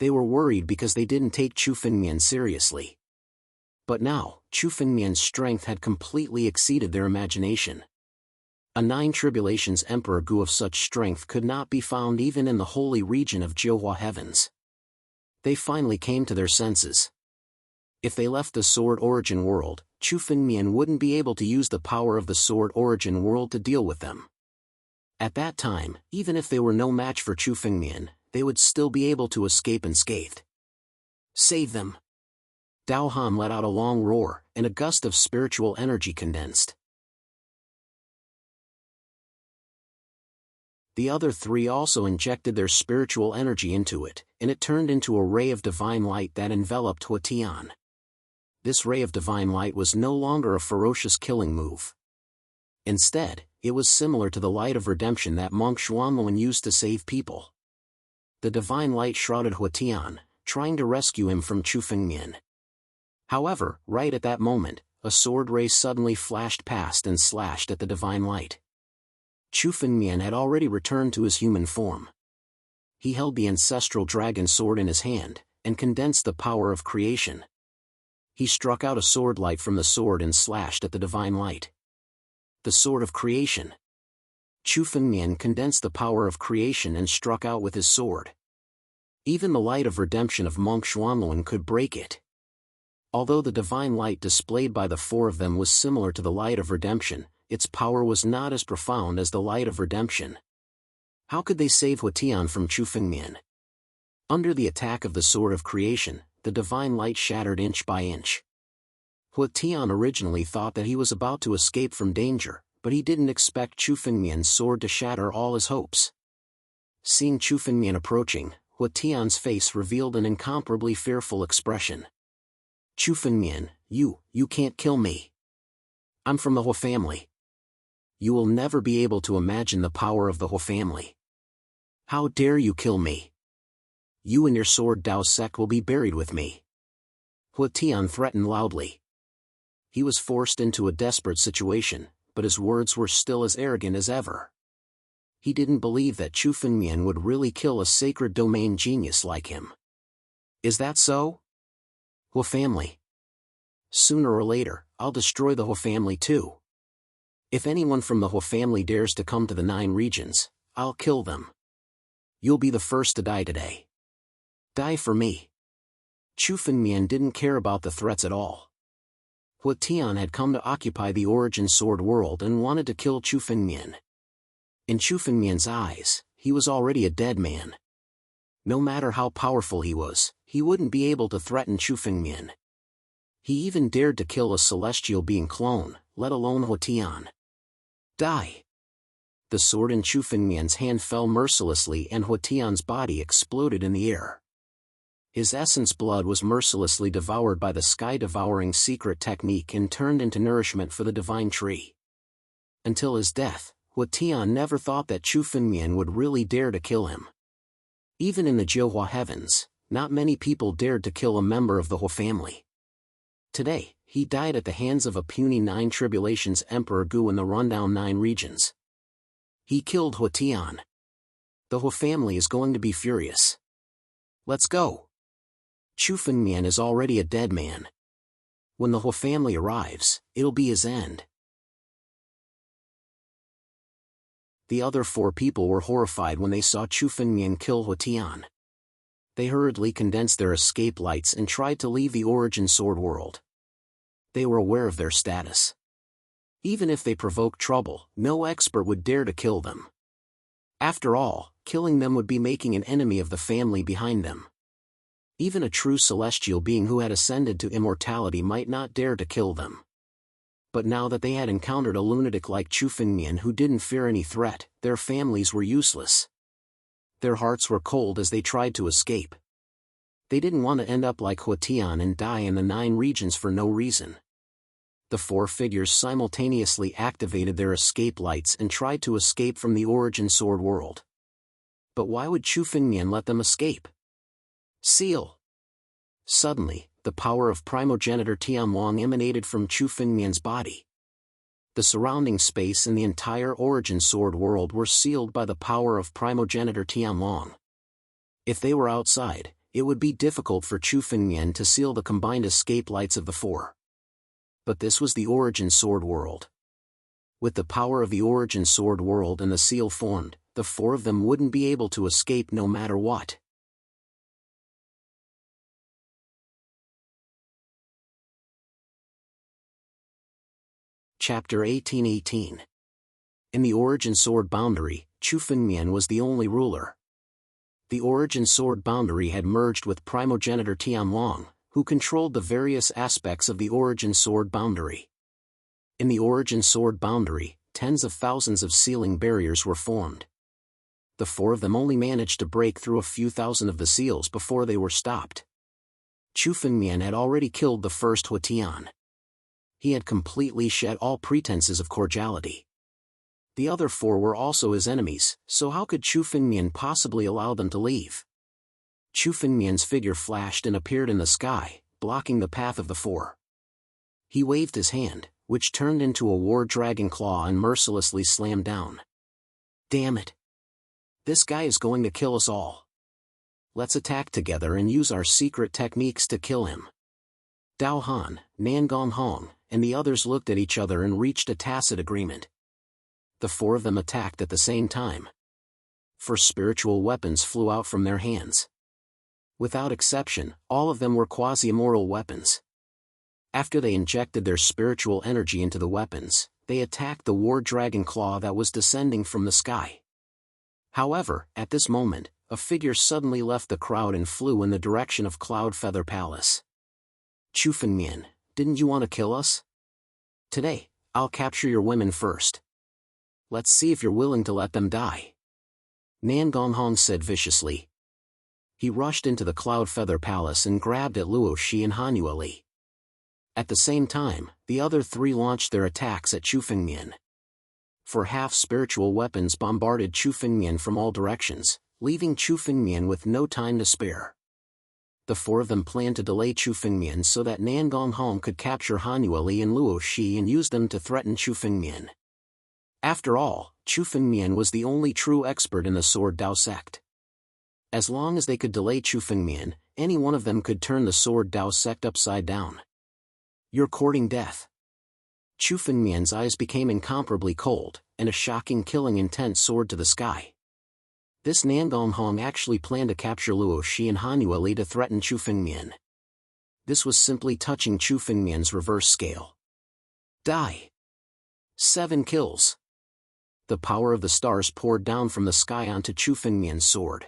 They were worried because they didn't take Chu Fengmian seriously. But now, Chu Fengmian's strength had completely exceeded their imagination. A 9 Tribulations Emperor Gu of such strength could not be found even in the holy region of Jianwang heavens. They finally came to their senses. If they left the Sword Origin World, Chu Fengmian wouldn't be able to use the power of the Sword Origin World to deal with them. At that time, even if they were no match for Chu Fengmian, they would still be able to escape unscathed. Save them! Dao Han let out a long roar, and a gust of spiritual energy condensed. The other 3 also injected their spiritual energy into it, and it turned into a ray of divine light that enveloped Huatian. This ray of divine light was no longer a ferocious killing move. Instead, it was similar to the light of redemption that monk Jianwang used to save people. The divine light shrouded Huatian, trying to rescue him from Chu Fengmian. However, right at that moment, a sword ray suddenly flashed past and slashed at the divine light. Chu Fengmian had already returned to his human form. He held the ancestral dragon sword in his hand, and condensed the power of creation. He struck out a sword light from the sword and slashed at the divine light. The sword of creation. Chu Fengmian condensed the power of creation and struck out with his sword. Even the light of redemption of monk Jianwang could break it. Although the divine light displayed by the 4 of them was similar to the light of redemption, its power was not as profound as the light of redemption. How could they save Huatian from Chu Fengmian? Under the attack of the sword of creation, the divine light shattered inch by inch. Huatian originally thought that he was about to escape from danger, but he didn't expect Chu Fengmian's sword to shatter all his hopes. Seeing Chu Fengmian approaching, Huatian's face revealed an incomparably fearful expression. Chu Fengmian, you can't kill me. I'm from the Hua family. You will never be able to imagine the power of the Hua family. How dare you kill me? You and your sword Dao Sec will be buried with me. Huatian threatened loudly. He was forced into a desperate situation, but his words were still as arrogant as ever. He didn't believe that Chu Fengmian would really kill a sacred domain genius like him. Is that so? Hua family. Sooner or later, I'll destroy the Hua family too. If anyone from the Hua family dares to come to the 9 regions, I'll kill them. You'll be the first to die today. Die for me. Chu Fengmian didn't care about the threats at all. Huatian had come to occupy the Origin Sword world and wanted to kill Chu Fengmian. In Chu Fengmian's eyes, he was already a dead man. No matter how powerful he was, he wouldn't be able to threaten Chu Fengmian. He even dared to kill a celestial being clone, let alone Huatian. Die! The sword in Chu Fengmian's hand fell mercilessly and Huatian's body exploded in the air. His essence blood was mercilessly devoured by the sky-devouring secret technique and turned into nourishment for the divine tree. Until his death, Huatian never thought that Chu Fengmian would really dare to kill him. Even in the Jiuhua heavens, not many people dared to kill a member of the Hu family. Today, he died at the hands of a puny Nine Tribulations Emperor Gu in the rundown Nine regions. He killed Huatian. The Hu family is going to be furious. Let's go. Chu Fengmian is already a dead man. When the Hu family arrives, it'll be his end. The other 4 people were horrified when they saw Chu Fengmian kill Huatian. They hurriedly condensed their escape lights and tried to leave the Origin Sword world. They were aware of their status. Even if they provoked trouble, no expert would dare to kill them. After all, killing them would be making an enemy of the family behind them. Even a true celestial being who had ascended to immortality might not dare to kill them. But now that they had encountered a lunatic like Chu Fengmian who didn't fear any threat, their families were useless. Their hearts were cold as they tried to escape. They didn't want to end up like Huatian and die in the 9 regions for no reason. The 4 figures simultaneously activated their escape lights and tried to escape from the Origin Sword world. But why would Chu Fengmian let them escape? Seal! Suddenly, the power of primogenitor Jianwang emanated from Chu Fengmian's body. The surrounding space and the entire Origin Sword world were sealed by the power of primogenitor Jianwang. If they were outside, it would be difficult for Chu Fengmian to seal the combined escape lights of the 4. But this was the Origin Sword world. With the power of the Origin Sword world and the seal formed, the 4 of them wouldn't be able to escape no matter what. Chapter 1818. In the Origin Sword boundary, Chu Fengmian was the only ruler. The Origin Sword boundary had merged with primogenitor Jianwang, who controlled the various aspects of the Origin Sword boundary. In the Origin Sword boundary, tens of thousands of sealing barriers were formed. The 4 of them only managed to break through a few thousand of the seals before they were stopped. Chu Fengmian had already killed the first Huatian. He had completely shed all pretenses of cordiality. The other 4 were also his enemies, so how could Chu Fengmian possibly allow them to leave? Chu Fengmian's figure flashed and appeared in the sky, blocking the path of the 4. He waved his hand, which turned into a war dragon claw and mercilessly slammed down. Damn it! This guy is going to kill us all. Let's attack together and use our secret techniques to kill him. Dao Han, Nangong Hong, and the others looked at each other and reached a tacit agreement. The 4 of them attacked at the same time. 4 spiritual weapons flew out from their hands. Without exception, all of them were quasi-immortal weapons. After they injected their spiritual energy into the weapons, they attacked the war dragon claw that was descending from the sky. However, at this moment, a figure suddenly left the crowd and flew in the direction of Cloud Feather Palace. Chu Fengmian, didn't you want to kill us? Today, I'll capture your women first. Let's see if you're willing to let them die. Nangong Hong said viciously. He rushed into the Cloud Feather Palace and grabbed at Luo Shi and Han Yueli. At the same time, the other 3 launched their attacks at Chu Fengmian. 4 half-spiritual weapons bombarded Chu Fengmian from all directions, leaving Chu Fengmian with no time to spare. The 4 of them planned to delay Chu Fengmian so that Nangong Hong could capture Han Yueli and Luo Shi and use them to threaten Chu Fengmian. After all, Chu Fengmian was the only true expert in the Sword Dao sect. As long as they could delay Chu Fengmian, any one of them could turn the Sword Dao sect upside down. You're courting death. Chu Fengmian's eyes became incomparably cold, and a shocking killing intent soared to the sky. This Nangong Hong actually planned to capture Luo Shi and Han Yueli to threaten Chu Fengmian. This was simply touching Chu Fengmian's reverse scale. Die! 7 kills. The power of the stars poured down from the sky onto Chu Fengmian's sword.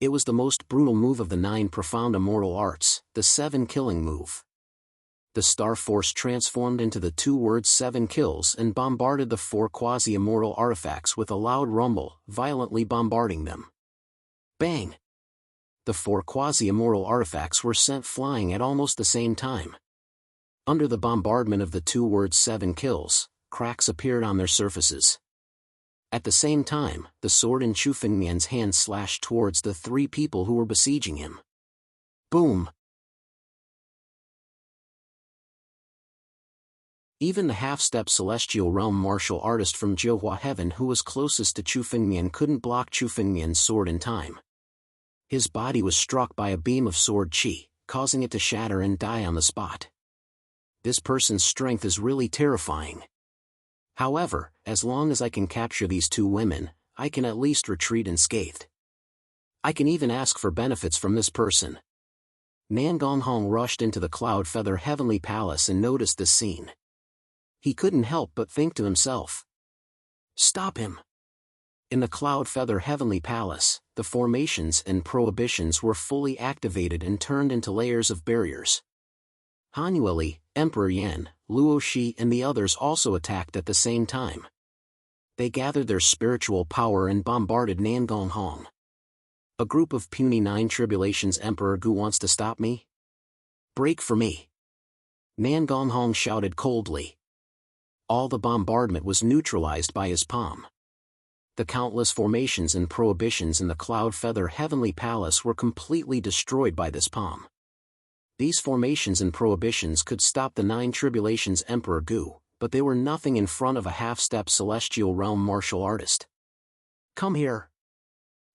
It was the most brutal move of the 9 profound immortal arts, the 7 killing move. The star force transformed into the 2 words 7 kills and bombarded the 4 quasi-immortal artifacts with a loud rumble, violently bombarding them. Bang! The 4 quasi-immortal artifacts were sent flying at almost the same time. Under the bombardment of the 2 words 7 kills, cracks appeared on their surfaces. At the same time, the sword in Chu Fengmian's hand slashed towards the 3 people who were besieging him. Boom! Even the half-step celestial realm martial artist from Jianwang heaven who was closest to Chu Fengmian couldn't block Chu Fengmian's sword in time. His body was struck by a beam of sword qi, causing it to shatter and die on the spot. This person's strength is really terrifying. However, as long as I can capture these 2 women, I can at least retreat unscathed. I can even ask for benefits from this person. Nan Gonghong rushed into the Cloud Feather Heavenly Palace and noticed this scene. He couldn't help but think to himself, "Stop him!" In the Cloud Feather Heavenly Palace, the formations and prohibitions were fully activated and turned into layers of barriers. Han Yueli, Emperor Yan, Luo Shi and the others also attacked at the same time. They gathered their spiritual power and bombarded Nan Gonghong. A group of puny 9 tribulations. Emperor Gu wants to stop me? Break for me! Nan Gonghong shouted coldly. All the bombardment was neutralized by his palm. The countless formations and prohibitions in the Cloud Feather Heavenly Palace were completely destroyed by this palm. These formations and prohibitions could stop the 9 tribulations Emperor Gu, but they were nothing in front of a half-step celestial realm martial artist. Come here!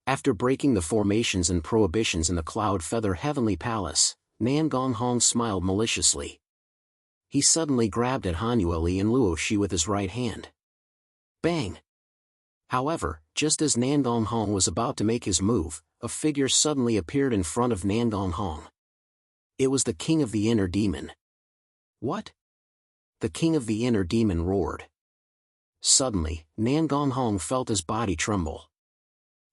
After breaking the formations and prohibitions in the Cloud Feather Heavenly Palace, Nan Gonghong smiled maliciously. He suddenly grabbed at Han Yueli and Luo Shi with his right hand. Bang! However, just as Nan Gonghong was about to make his move, a figure suddenly appeared in front of Nan Gonghong. It was the King of the Inner Demon. What? The King of the Inner Demon roared. Suddenly, Nan Gonghong felt his body tremble.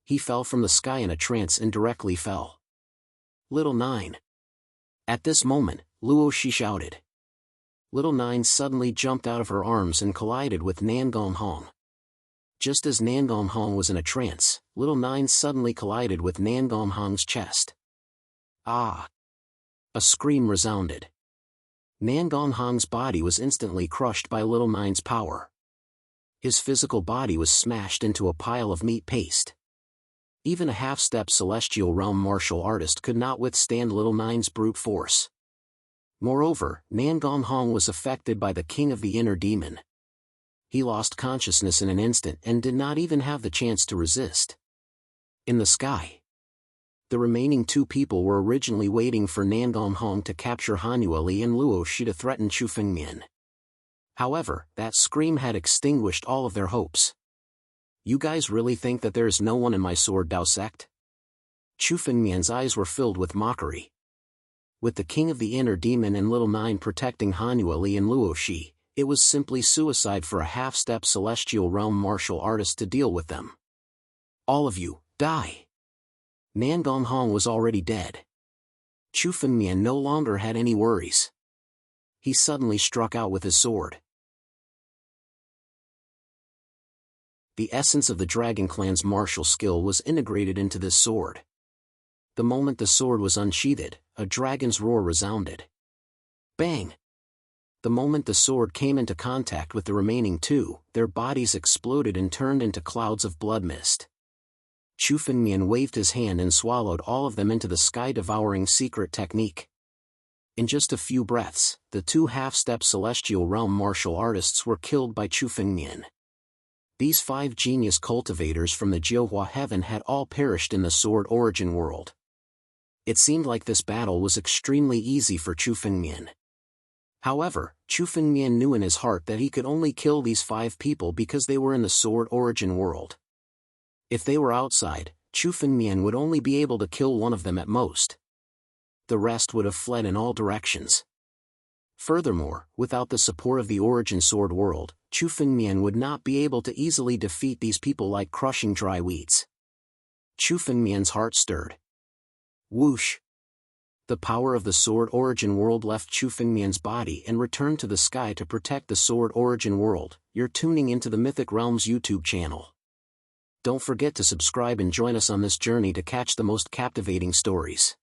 He fell from the sky in a trance and directly fell. Little 9. At this moment, Luo Shi shouted. Little 9 suddenly jumped out of her arms and collided with Nan Gonghong. Just as Nan Gonghong was in a trance, Little 9 suddenly collided with Nan Gonghong's chest. Ah! A scream resounded. Nan Gonghong's body was instantly crushed by Little 9's power. His physical body was smashed into a pile of meat paste. Even a half-step celestial realm martial artist could not withstand Little 9's brute force. Moreover, Nan Gonghong was affected by the King of the Inner Demon. He lost consciousness in an instant and did not even have the chance to resist. In the sky, the remaining 2 people were originally waiting for Nan Gonghong to capture Han Yueli and Luo Shi to threaten Chu Fengmian. However, that scream had extinguished all of their hopes. You guys really think that there is no one in my Sword Dao sect? Chu Fengmian's eyes were filled with mockery. With the King of the Inner Demon and Little 9 protecting Han Yueli and Luo Shi, it was simply suicide for a half-step celestial realm martial artist to deal with them. All of you, die! Nan Gonghong was already dead. Chu Fengmian no longer had any worries. He suddenly struck out with his sword. The essence of the Dragon Clan's martial skill was integrated into this sword. The moment the sword was unsheathed, a dragon's roar resounded. Bang! The moment the sword came into contact with the remaining 2, their bodies exploded and turned into clouds of blood mist. Chu Fengmian waved his hand and swallowed all of them into the sky-devouring secret technique. In just a few breaths, the 2 half-step celestial realm martial artists were killed by Chu Fengmian. These 5 genius cultivators from the Jianwang heaven had all perished in the Sword Origin world. It seemed like this battle was extremely easy for Chu Fengmian. However, Chu Fengmian knew in his heart that he could only kill these 5 people because they were in the Sword Origin world. If they were outside, Chu Fengmian would only be able to kill one of them at most. The rest would have fled in all directions. Furthermore, without the support of the Origin Sword world, Chu Fengmian would not be able to easily defeat these people like crushing dry weeds. Chu Fengmian's heart stirred. Whoosh! The power of the Sword Origin world left Chu Fengmian's body and returned to the sky to protect the Sword Origin world. You're tuning into the Mythic Realms YouTube channel. Don't forget to subscribe and join us on this journey to catch the most captivating stories.